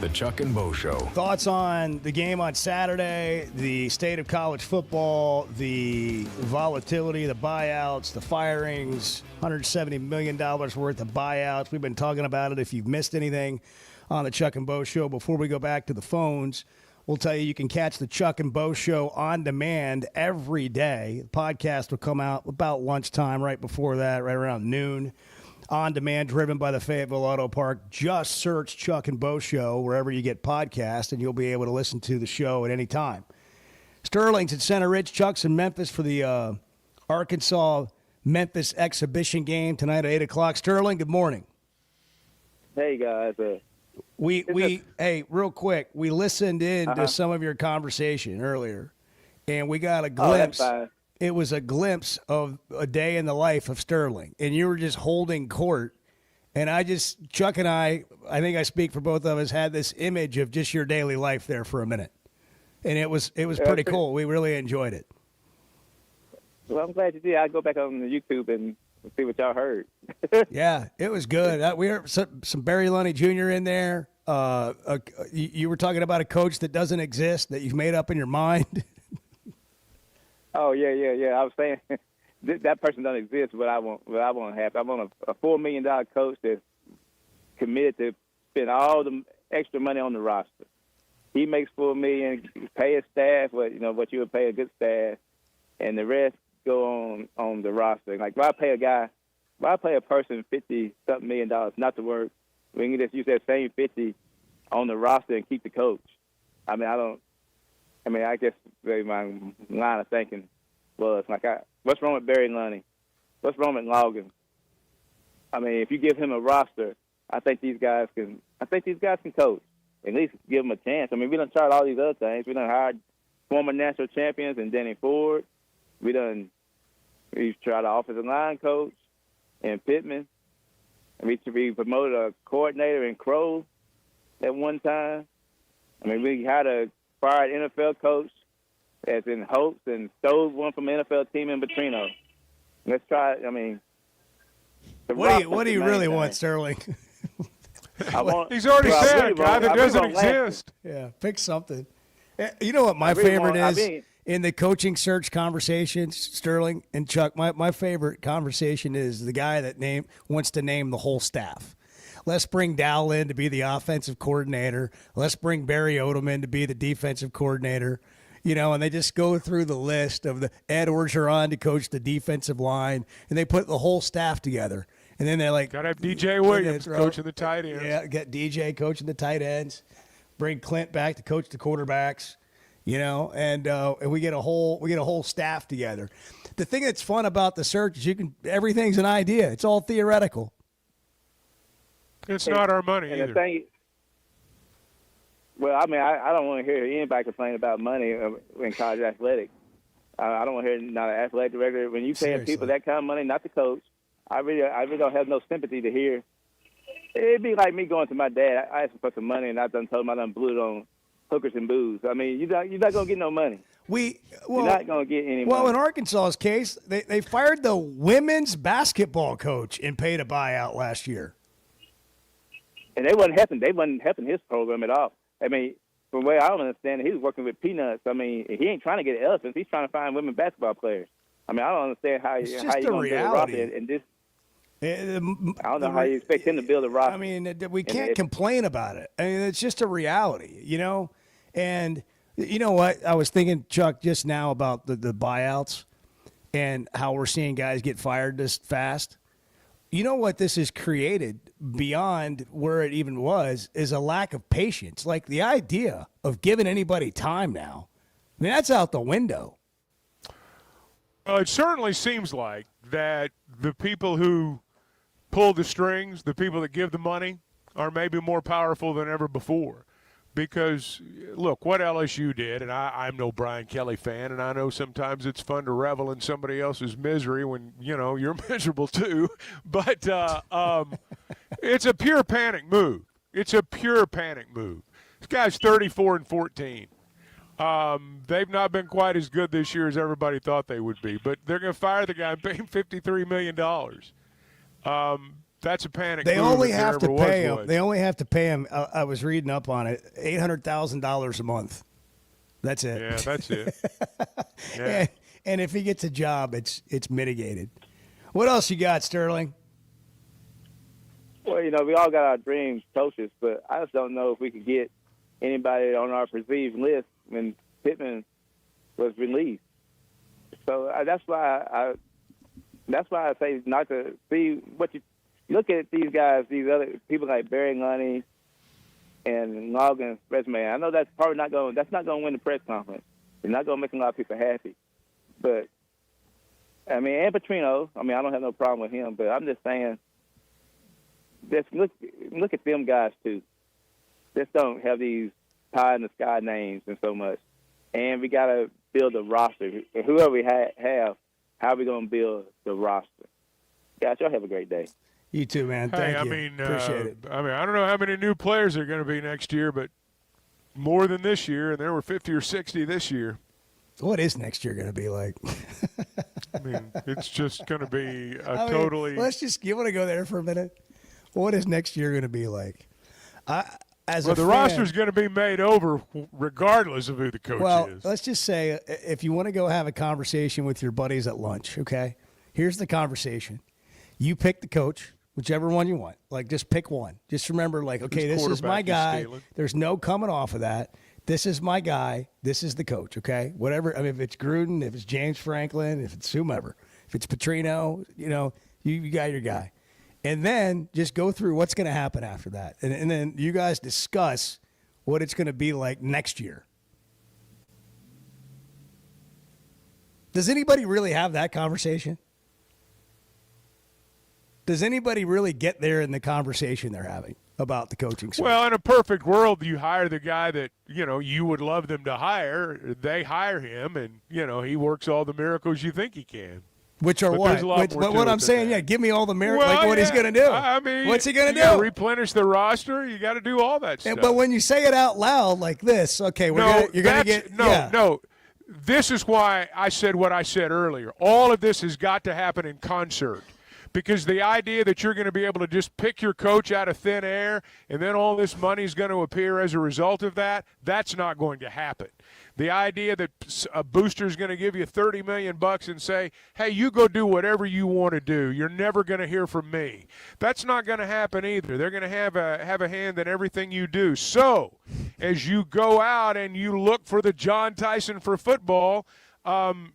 The Chuck and Bo Show. Thoughts on the game on Saturday, the state of college football, the volatility, the buyouts, the firings, $170 million worth of buyouts. We've been talking about it. If you've missed anything on the Chuck and Bo Show, before we go back to the phones, we'll tell you can catch the Chuck and Bo Show on demand every day. The podcast will come out about lunchtime, right before that, right around noon. On demand, driven by the Fayetteville Auto Park. Just search Chuck and Bo Show wherever you get podcasts, and you'll be able to listen to the show at any time. Sterling's at Center Ridge. Chuck's in Memphis for the Arkansas-Memphis exhibition game tonight at 8 o'clock. Sterling, good morning. Hey, guys. Hey, real quick, we listened in to some of your conversation earlier, and we got a glimpse. It was a glimpse of a day in the life of Sterling, and you were just holding court. And Chuck and I think I speak for both of us, had this image of just your daily life there for a minute. And it was pretty cool. We really enjoyed it. Well, I'm glad you did. I'll go back on the YouTube and see what y'all heard. Yeah, it was good. We heard some Barry Lunny Jr. in there. You were talking about a coach that doesn't exist, that you've made up in your mind. Oh, yeah. I was saying that person doesn't exist, but I want to have. I want a $4 million coach that's committed to spend all the extra money on the roster. He makes $4 million, pay his staff what you would pay a good staff, and the rest go on the roster. Like, why pay a person $50-something million not to work? We can just use that same $50 on the roster and keep the coach. I guess my line of thinking was like, what's wrong with Barry Lunny? What's wrong with Logan? If you give him a roster, I think these guys can coach. At least give them a chance. We done tried all these other things. We done hired former national champions and Denny Ford. We've tried an offensive line coach and Pittman. And we promoted a coordinator in Crow at one time. We had a fired NFL coach as in Hopes and stole one from an NFL team in Petrino. Let's try it. What do you really want, Sterling? He's already said a guy that doesn't exist. Yeah, pick something. You know what my favorite is in the coaching search conversations, Sterling and Chuck? My favorite conversation is the guy that wants to name the whole staff. Let's bring Dowell in to be the offensive coordinator. Let's bring Barry Odom in to be the defensive coordinator. And they just go through the list of the Ed Orgeron to coach the defensive line, and they put the whole staff together. And then they're like, got to have DJ Williams coaching the tight ends. Yeah, get DJ coaching the tight ends. Bring Clint back to coach the quarterbacks. And we get a whole staff together. The thing that's fun about the search is everything's an idea. It's all theoretical. It's not our money either. I don't want to hear anybody complain about money in college athletics. I don't want to hear not an athletic director. When you paying people that kind of money, not the coach, I really don't have no sympathy to hear. It'd be like me going to my dad. I asked him for some money, and I told him I done blew it on hookers and booze. You're not going to get no money. You're not going to get any money. Well, in Arkansas's case, they fired the women's basketball coach and paid a buyout last year. And they wasn't helping his program at all. From the way I understand it, he was working with peanuts. He ain't trying to get elephants. He's trying to find women basketball players. I don't understand how you going to build a roster and this. I don't know how you expect him to build a roster. We can't complain about it. It's just a reality, And you know what? I was thinking, Chuck, just now about the buyouts and how we're seeing guys get fired this fast. You know what this has created beyond where it even was is a lack of patience. Like the idea of giving anybody time now, that's out the window. It certainly seems like that the people who pull the strings, the people that give the money, are maybe more powerful than ever before. Because, look, what LSU did, and I'm no Brian Kelly fan, and I know sometimes it's fun to revel in somebody else's misery when, you're miserable too. But it's a pure panic move. This guy's 34-14. They've not been quite as good this year as everybody thought they would be. But they're going to fire the guy and pay him $53 million. That's a panic. They move only if there have to ever pay was him. They only have to pay him. I was reading up on it. $800,000 a month. That's it. Yeah, that's it. Yeah. And if he gets a job, it's mitigated. What else you got, Sterling? Well, we all got our dream coaches, but I just don't know if we could get anybody on our perceived list when Pittman was released. So that's why I say not to see what you look at these guys, these other people like Barry Lunny and Logan's resume. I know that's probably not going to win the press conference. It's not going to make a lot of people happy. But and Petrino, I don't have no problem with him, but I'm just saying, just look at them guys too. Just don't have these pie in the sky names and so much. And we got to build a roster. Whoever we have, how are we going to build the roster? Guys, y'all have a great day. You too, man. Thank you. Appreciate it. I don't know how many new players are going to be next year, but more than this year, and there were 50 or 60 this year. What is next year going to be like? It's just going to be totally. You want to go there for a minute? What is next year going to be like? The roster's going to be made over regardless of who the coach is. Well, let's just say if you want to go have a conversation with your buddies at lunch, okay? Here's the conversation. You pick the coach, whichever one you want. Just pick one. Just remember, okay, this is my guy. There's no coming off of that. This is my guy. This is the coach, okay? Whatever. If it's Gruden, if it's James Franklin, if it's whomever, if it's Petrino, you got your guy. And then just go through what's going to happen after that. And then you guys discuss what it's going to be like next year. Does anybody really have that conversation? Does anybody really get there in the conversation they're having about the coaching search? Well, in a perfect world, you hire the guy that, you would love them to hire. They hire him, and, he works all the miracles you think he can. Which are what? But what I'm saying, give me all the miracles. What he's going to do. What's he going to do? Replenish the roster. You got to do all that stuff. But when you say it out loud like this, okay, you're going to get no. This is why I said what I said earlier. All of this has got to happen in concert. Because the idea that you're going to be able to just pick your coach out of thin air and then all this money is going to appear as a result of that, that's not going to happen. The idea that a booster is going to give you $30 million and say, hey, you go do whatever you want to do. You're never going to hear from me. That's not going to happen either. They're going to have a hand in everything you do. So as you go out and you look for the John Tyson for football,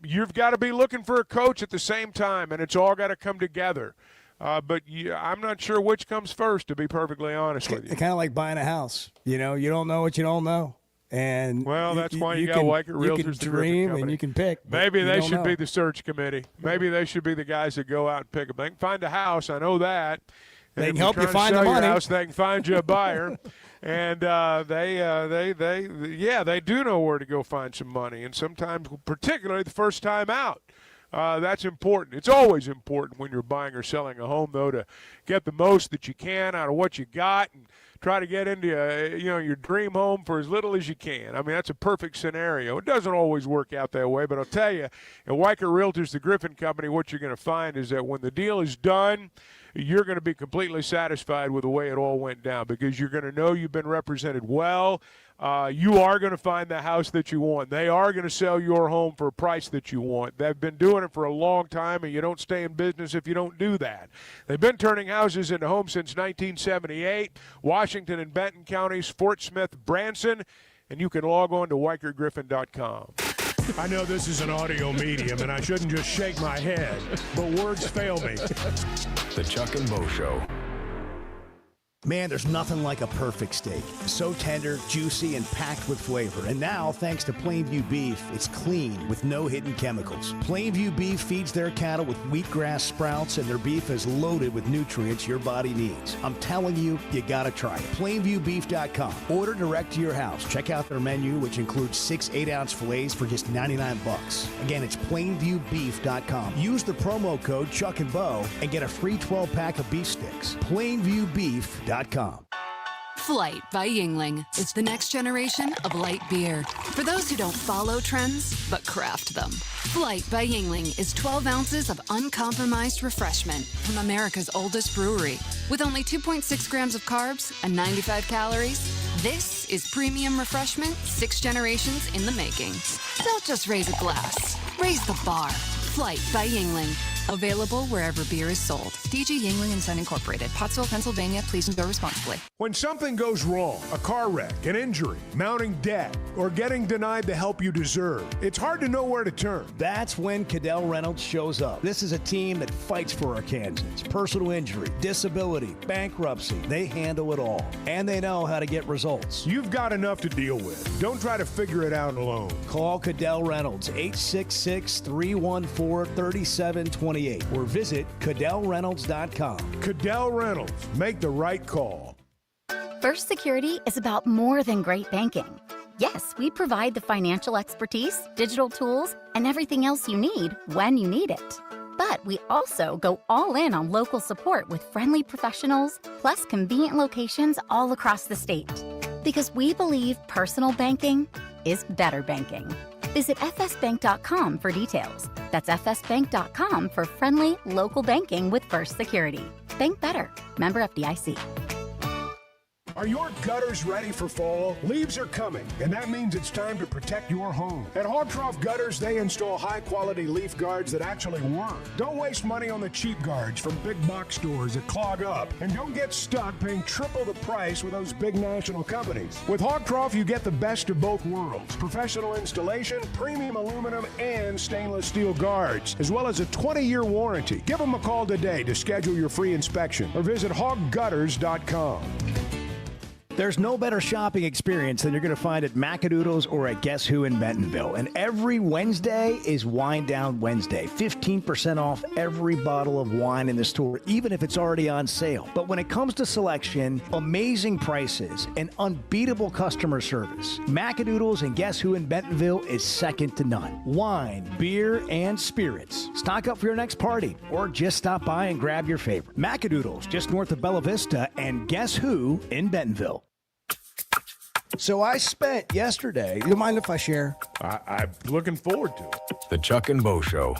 you've got to be looking for a coach at the same time, and it's all got to come together. But I'm not sure which comes first, to be perfectly honest with you. Kind of like buying a house. You don't know what you don't know. And that's why you got Weichert Realtors. You can dream and you can pick. Maybe they should be the search committee. Maybe they should be the guys that go out and pick them. They can find a house. I know that. They and can help you find the money. House, they can find you a buyer. And they do know where to go find some money. And sometimes, particularly the first time out, that's important. It's always important when you're buying or selling a home, though, to get the most that you can out of what you got and try to get into your dream home for as little as you can. That's a perfect scenario. It doesn't always work out that way, but I'll tell you, at Weichert Realtors, the Griffin Company, what you're going to find is that when the deal is done, you're going to be completely satisfied with the way it all went down because you're going to know you've been represented well. You are going to find the house that you want. They are going to sell your home for a price that you want. They've been doing it for a long time, and you don't stay in business if you don't do that. They've been turning houses into homes since 1978, Washington and Benton counties, Fort Smith, Branson, and you can log on to WeichertGriffin.com. I know this is an audio medium, and I shouldn't just shake my head, but words fail me. The Chuck and Bo Show. Man, there's nothing like a perfect steak. So tender, juicy, and packed with flavor. And now, thanks to Plainview Beef, it's clean with no hidden chemicals. Plainview Beef feeds their cattle with wheatgrass sprouts, and their beef is loaded with nutrients your body needs. I'm telling you, you gotta try it. PlainviewBeef.com. Order direct to your house. Check out their menu, which includes 6 8-ounce fillets for just $99. Again, it's PlainviewBeef.com. Use the promo code Chuck and Bo and get a free 12-pack of beef sticks. PlainviewBeef.com. Flight by Yuengling is the next generation of light beer. For those who don't follow trends, but craft them. Flight by Yuengling is 12 ounces of uncompromised refreshment from America's oldest brewery. With only 2.6 grams of carbs and 95 calories, this is premium refreshment 6 generations in the making. Don't just raise a glass, raise the bar. Flight by Yuengling. Available wherever beer is sold. DG Yuengling and Son Incorporated, Pottsville, Pennsylvania. Please enjoy responsibly. When something goes wrong, a car wreck, an injury, mounting debt, or getting denied the help you deserve, it's hard to know where to turn. That's when Cadell Reynolds shows up. This is a team that fights for Arkansans. Personal injury, disability, bankruptcy. They handle it all. And they know how to get results. You've got enough to deal with. Don't try to figure it out alone. Call Cadell Reynolds, 866-314-3728. Or visit CadellReynolds.com. Cadell Reynolds. Make the right call. First Security is about more than great banking. Yes, we provide the financial expertise, digital tools, and everything else you need when you need it. But we also go all in on local support with friendly professionals, plus convenient locations all across the state. Because we believe personal banking is better banking. Visit fsbank.com for details. That's fsbank.com for friendly, local banking with First Security. Bank better. Member FDIC. Are your gutters ready for fall? Leaves are coming, and that means it's time to protect your home. At Hogtroff Gutters, they install high-quality leaf guards that actually work. Don't waste money on the cheap guards from big box stores that clog up, and don't get stuck paying triple the price with those big national companies. With Hogtroff, you get the best of both worlds. Professional installation, premium aluminum, and stainless steel guards, as well as a 20-year warranty. Give them a call today to schedule your free inspection, or visit hoggutters.com. There's no better shopping experience than you're going to find at Macadoodles or at Guess Who in Bentonville. And every Wednesday is Wine Down Wednesday. 15% off every bottle of wine in the store, even if it's already on sale. But when it comes to selection, amazing prices, and unbeatable customer service, Macadoodles and Guess Who in Bentonville is second to none. Wine, beer, and spirits. Stock up for your next party or just stop by and grab your favorite. Macadoodles, just north of Bella Vista, and Guess Who in Bentonville. So I spent yesterday. You mind if I share? I'm looking forward to it. The Chuck and Bo Show.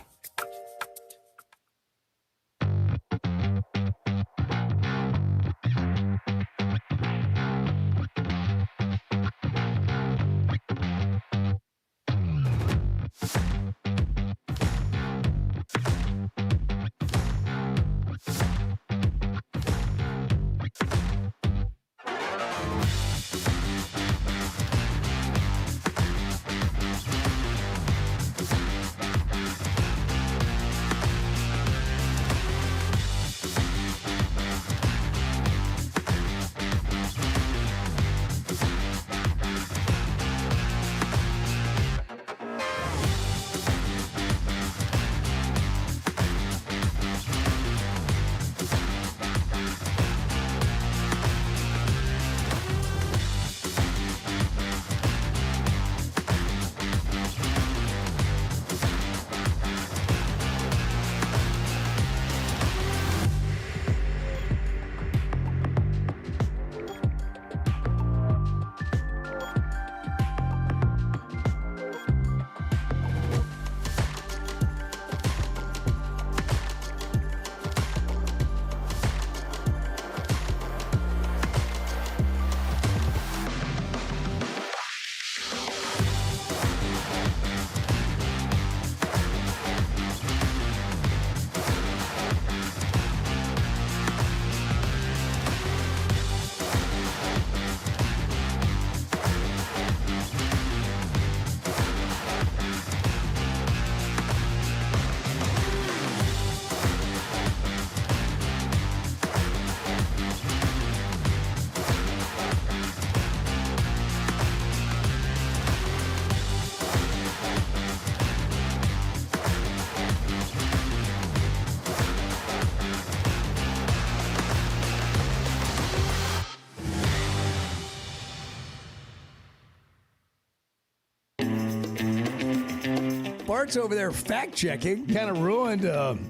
Bart's over there fact-checking. Kind of ruined.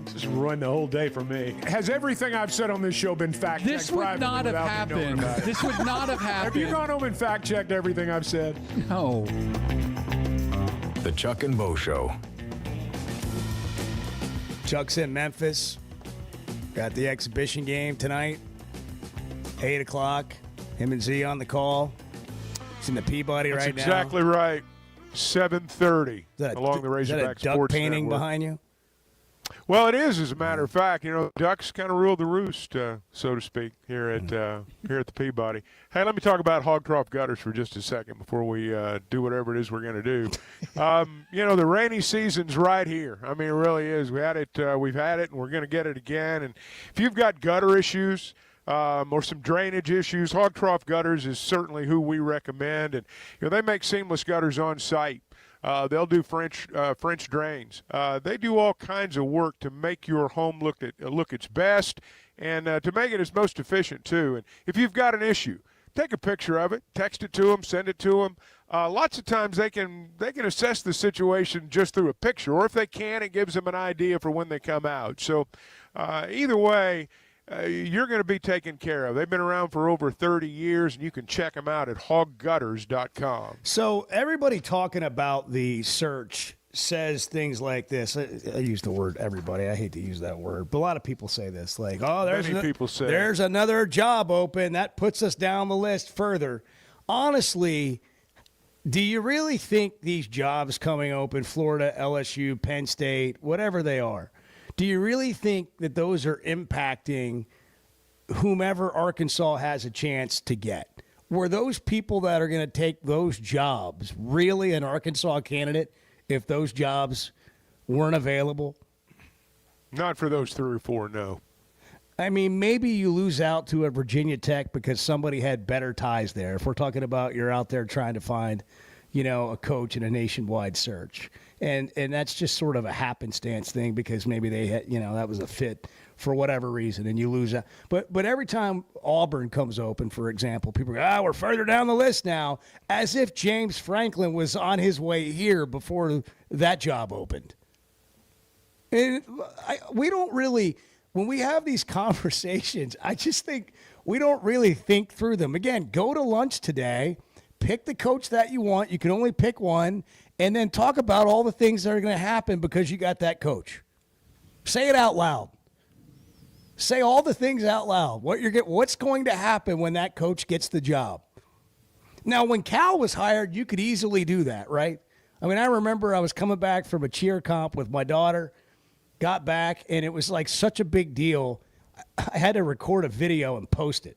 Just ruined the whole day for me. Has everything I've said on this show been fact-checked? This would not have happened. This would not have happened. Have you gone home and fact-checked everything I've said? No. The Chuck and Bo Show. Chuck's in Memphis. Got the exhibition game tonight. 8 o'clock. Him and Z on the call. He's in the Peabody That's right now. Exactly right. 7:30 along the Razorback Is that a duck Sports painting Network. behind you? Well, it is, as a matter of fact. You know, ducks kind of rule the roost, so to speak, here at the Peabody. Hey, let me talk about Hog Trough Gutters for just a second before we do whatever it is we're going to do. You know, the rainy season's right here. I mean, it really is. We've had it, and we're going to get it again. And if you've got gutter issues or some drainage issues, Hog Trough Gutters is certainly who we recommend. And you know, they make seamless gutters on site. They'll do French drains. They do all kinds of work to make your home look its best, and to make it its most efficient too. And if you've got an issue, take a picture of it, text it to them, send it to them. Lots of times they can assess the situation just through a picture, or if they can, it gives them an idea for when they come out. So either way, you're going to be taken care of. They've been around for over 30 years, and you can check them out at hoggutters.com. So everybody talking about the search says things like this. I use the word everybody. I hate to use that word, but a lot of people say this. Like, oh, there's another job open. That puts us down the list further. Honestly, do you really think these jobs coming open, Florida, LSU, Penn State, whatever they are, do you really think that those are impacting whomever Arkansas has a chance to get? Were those people that are going to take those jobs really an Arkansas candidate if those jobs weren't available? Not for those 3 or 4, no. I mean, maybe you lose out to a Virginia Tech because somebody had better ties there. If we're talking about you're out there trying to find, you know, a coach in a nationwide search. And that's just sort of a happenstance thing because maybe they had, you know, that was a fit for whatever reason, and you lose out. But every time Auburn comes open, for example, people go, we're further down the list now, as if James Franklin was on his way here before that job opened. And we don't really, when we have these conversations, I just think we don't really think through them. Again, go to lunch today, pick the coach that you want. You can only pick one. And then talk about all the things that are going to happen because you got that coach. Say it out loud. Say all the things out loud. What's going to happen when that coach gets the job? Now, when Cal was hired, you could easily do that, right? I mean, I remember I was coming back from a cheer comp with my daughter, got back, and it was like such a big deal. I had to record a video and post it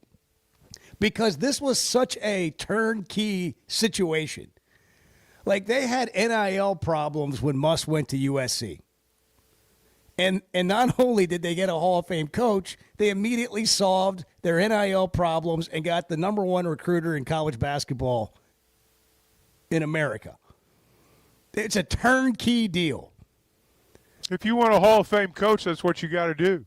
because this was such a turnkey situation. Like, they had NIL problems when Muss went to USC. And not only did they get a Hall of Fame coach, they immediately solved their NIL problems and got the number one recruiter in college basketball in America. It's a turnkey deal. If you want a Hall of Fame coach, that's what you got to do.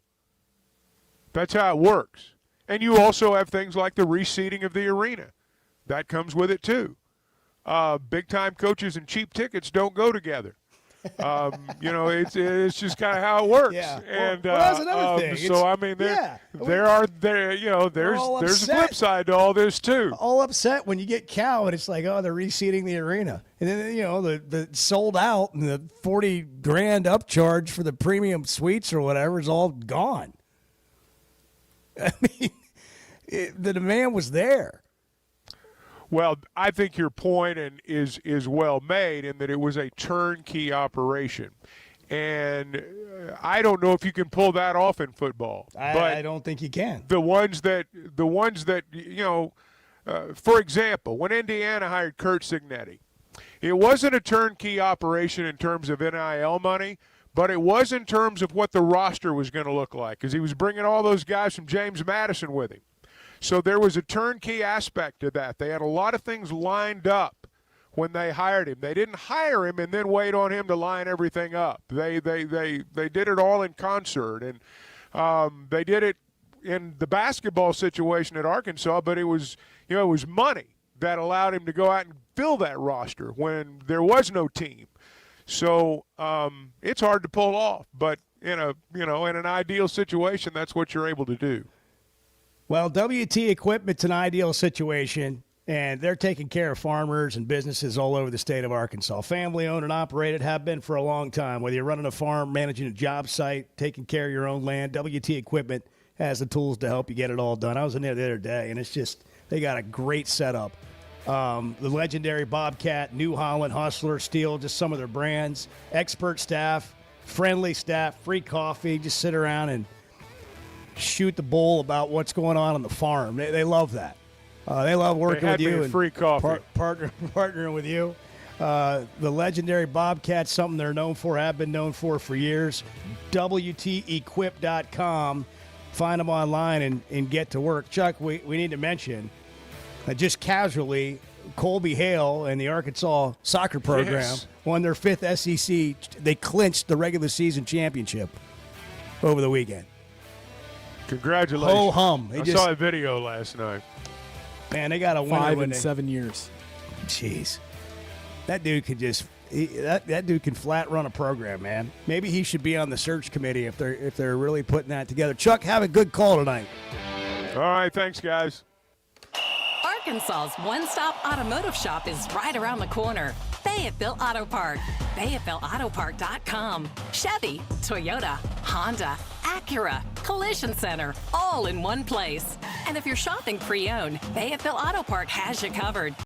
That's how it works. And you also have things like the reseating of the arena. That comes with it, too. Big-time coaches and cheap tickets don't go together. You know, it's just kind of how it works. Yeah. And well, that's another thing. So I mean, there's a flip side to all this too. All upset when you get Cal and it's like, oh, they're reseating the arena, and then the sold out and the $40,000 upcharge for the premium suites or whatever is all gone. I mean, the demand was there. Well, I think your point is well made in that it was a turnkey operation. And I don't know if you can pull that off in football. I don't think you can. The ones that for example, when Indiana hired Curt Cignetti, it wasn't a turnkey operation in terms of NIL money, but it was in terms of what the roster was going to look like because he was bringing all those guys from James Madison with him. So there was a turnkey aspect to that. They had a lot of things lined up when they hired him. They didn't hire him and then wait on him to line everything up. They did it all in concert, and they did it in the basketball situation at Arkansas. But it was money that allowed him to go out and fill that roster when there was no team. So it's hard to pull off, but in an ideal situation, that's what you're able to do. Well, WT Equipment's an ideal situation, and they're taking care of farmers and businesses all over the state of Arkansas. Family owned and operated, have been for a long time. Whether you're running a farm, managing a job site, taking care of your own land, WT Equipment has the tools to help you get it all done. I was in there the other day, and it's just, they got a great setup. The legendary Bobcat, New Holland, Hustler, Steel, just some of their brands. Expert staff, friendly staff, free coffee. Just sit around and shoot the bull about what's going on the farm. They love that. They love working with you and free coffee. Partnering with you. The legendary Bobcat, something they're known for, have been known for years. WTEquip.com. Find them online and get to work. Chuck, we need to mention, just casually, Colby Hale and the Arkansas soccer program won their 5th SEC. They clinched the regular season championship over the weekend. Congratulations. Ho hum. I saw a video last night. Man, they got a winner. 5 in 7 years. Jeez. That dude could that dude can flat run a program, man. Maybe he should be on the search committee if they're really putting that together. Chuck, have a good call tonight. All right, thanks, guys. Arkansas's one-stop automotive shop is right around the corner. Fayetteville Auto Park. FayettevilleAutoPark.com. Chevy, Toyota, Honda, Acura, Collision Center, all in one place. And if you're shopping pre-owned, Fayetteville Auto Park has you covered.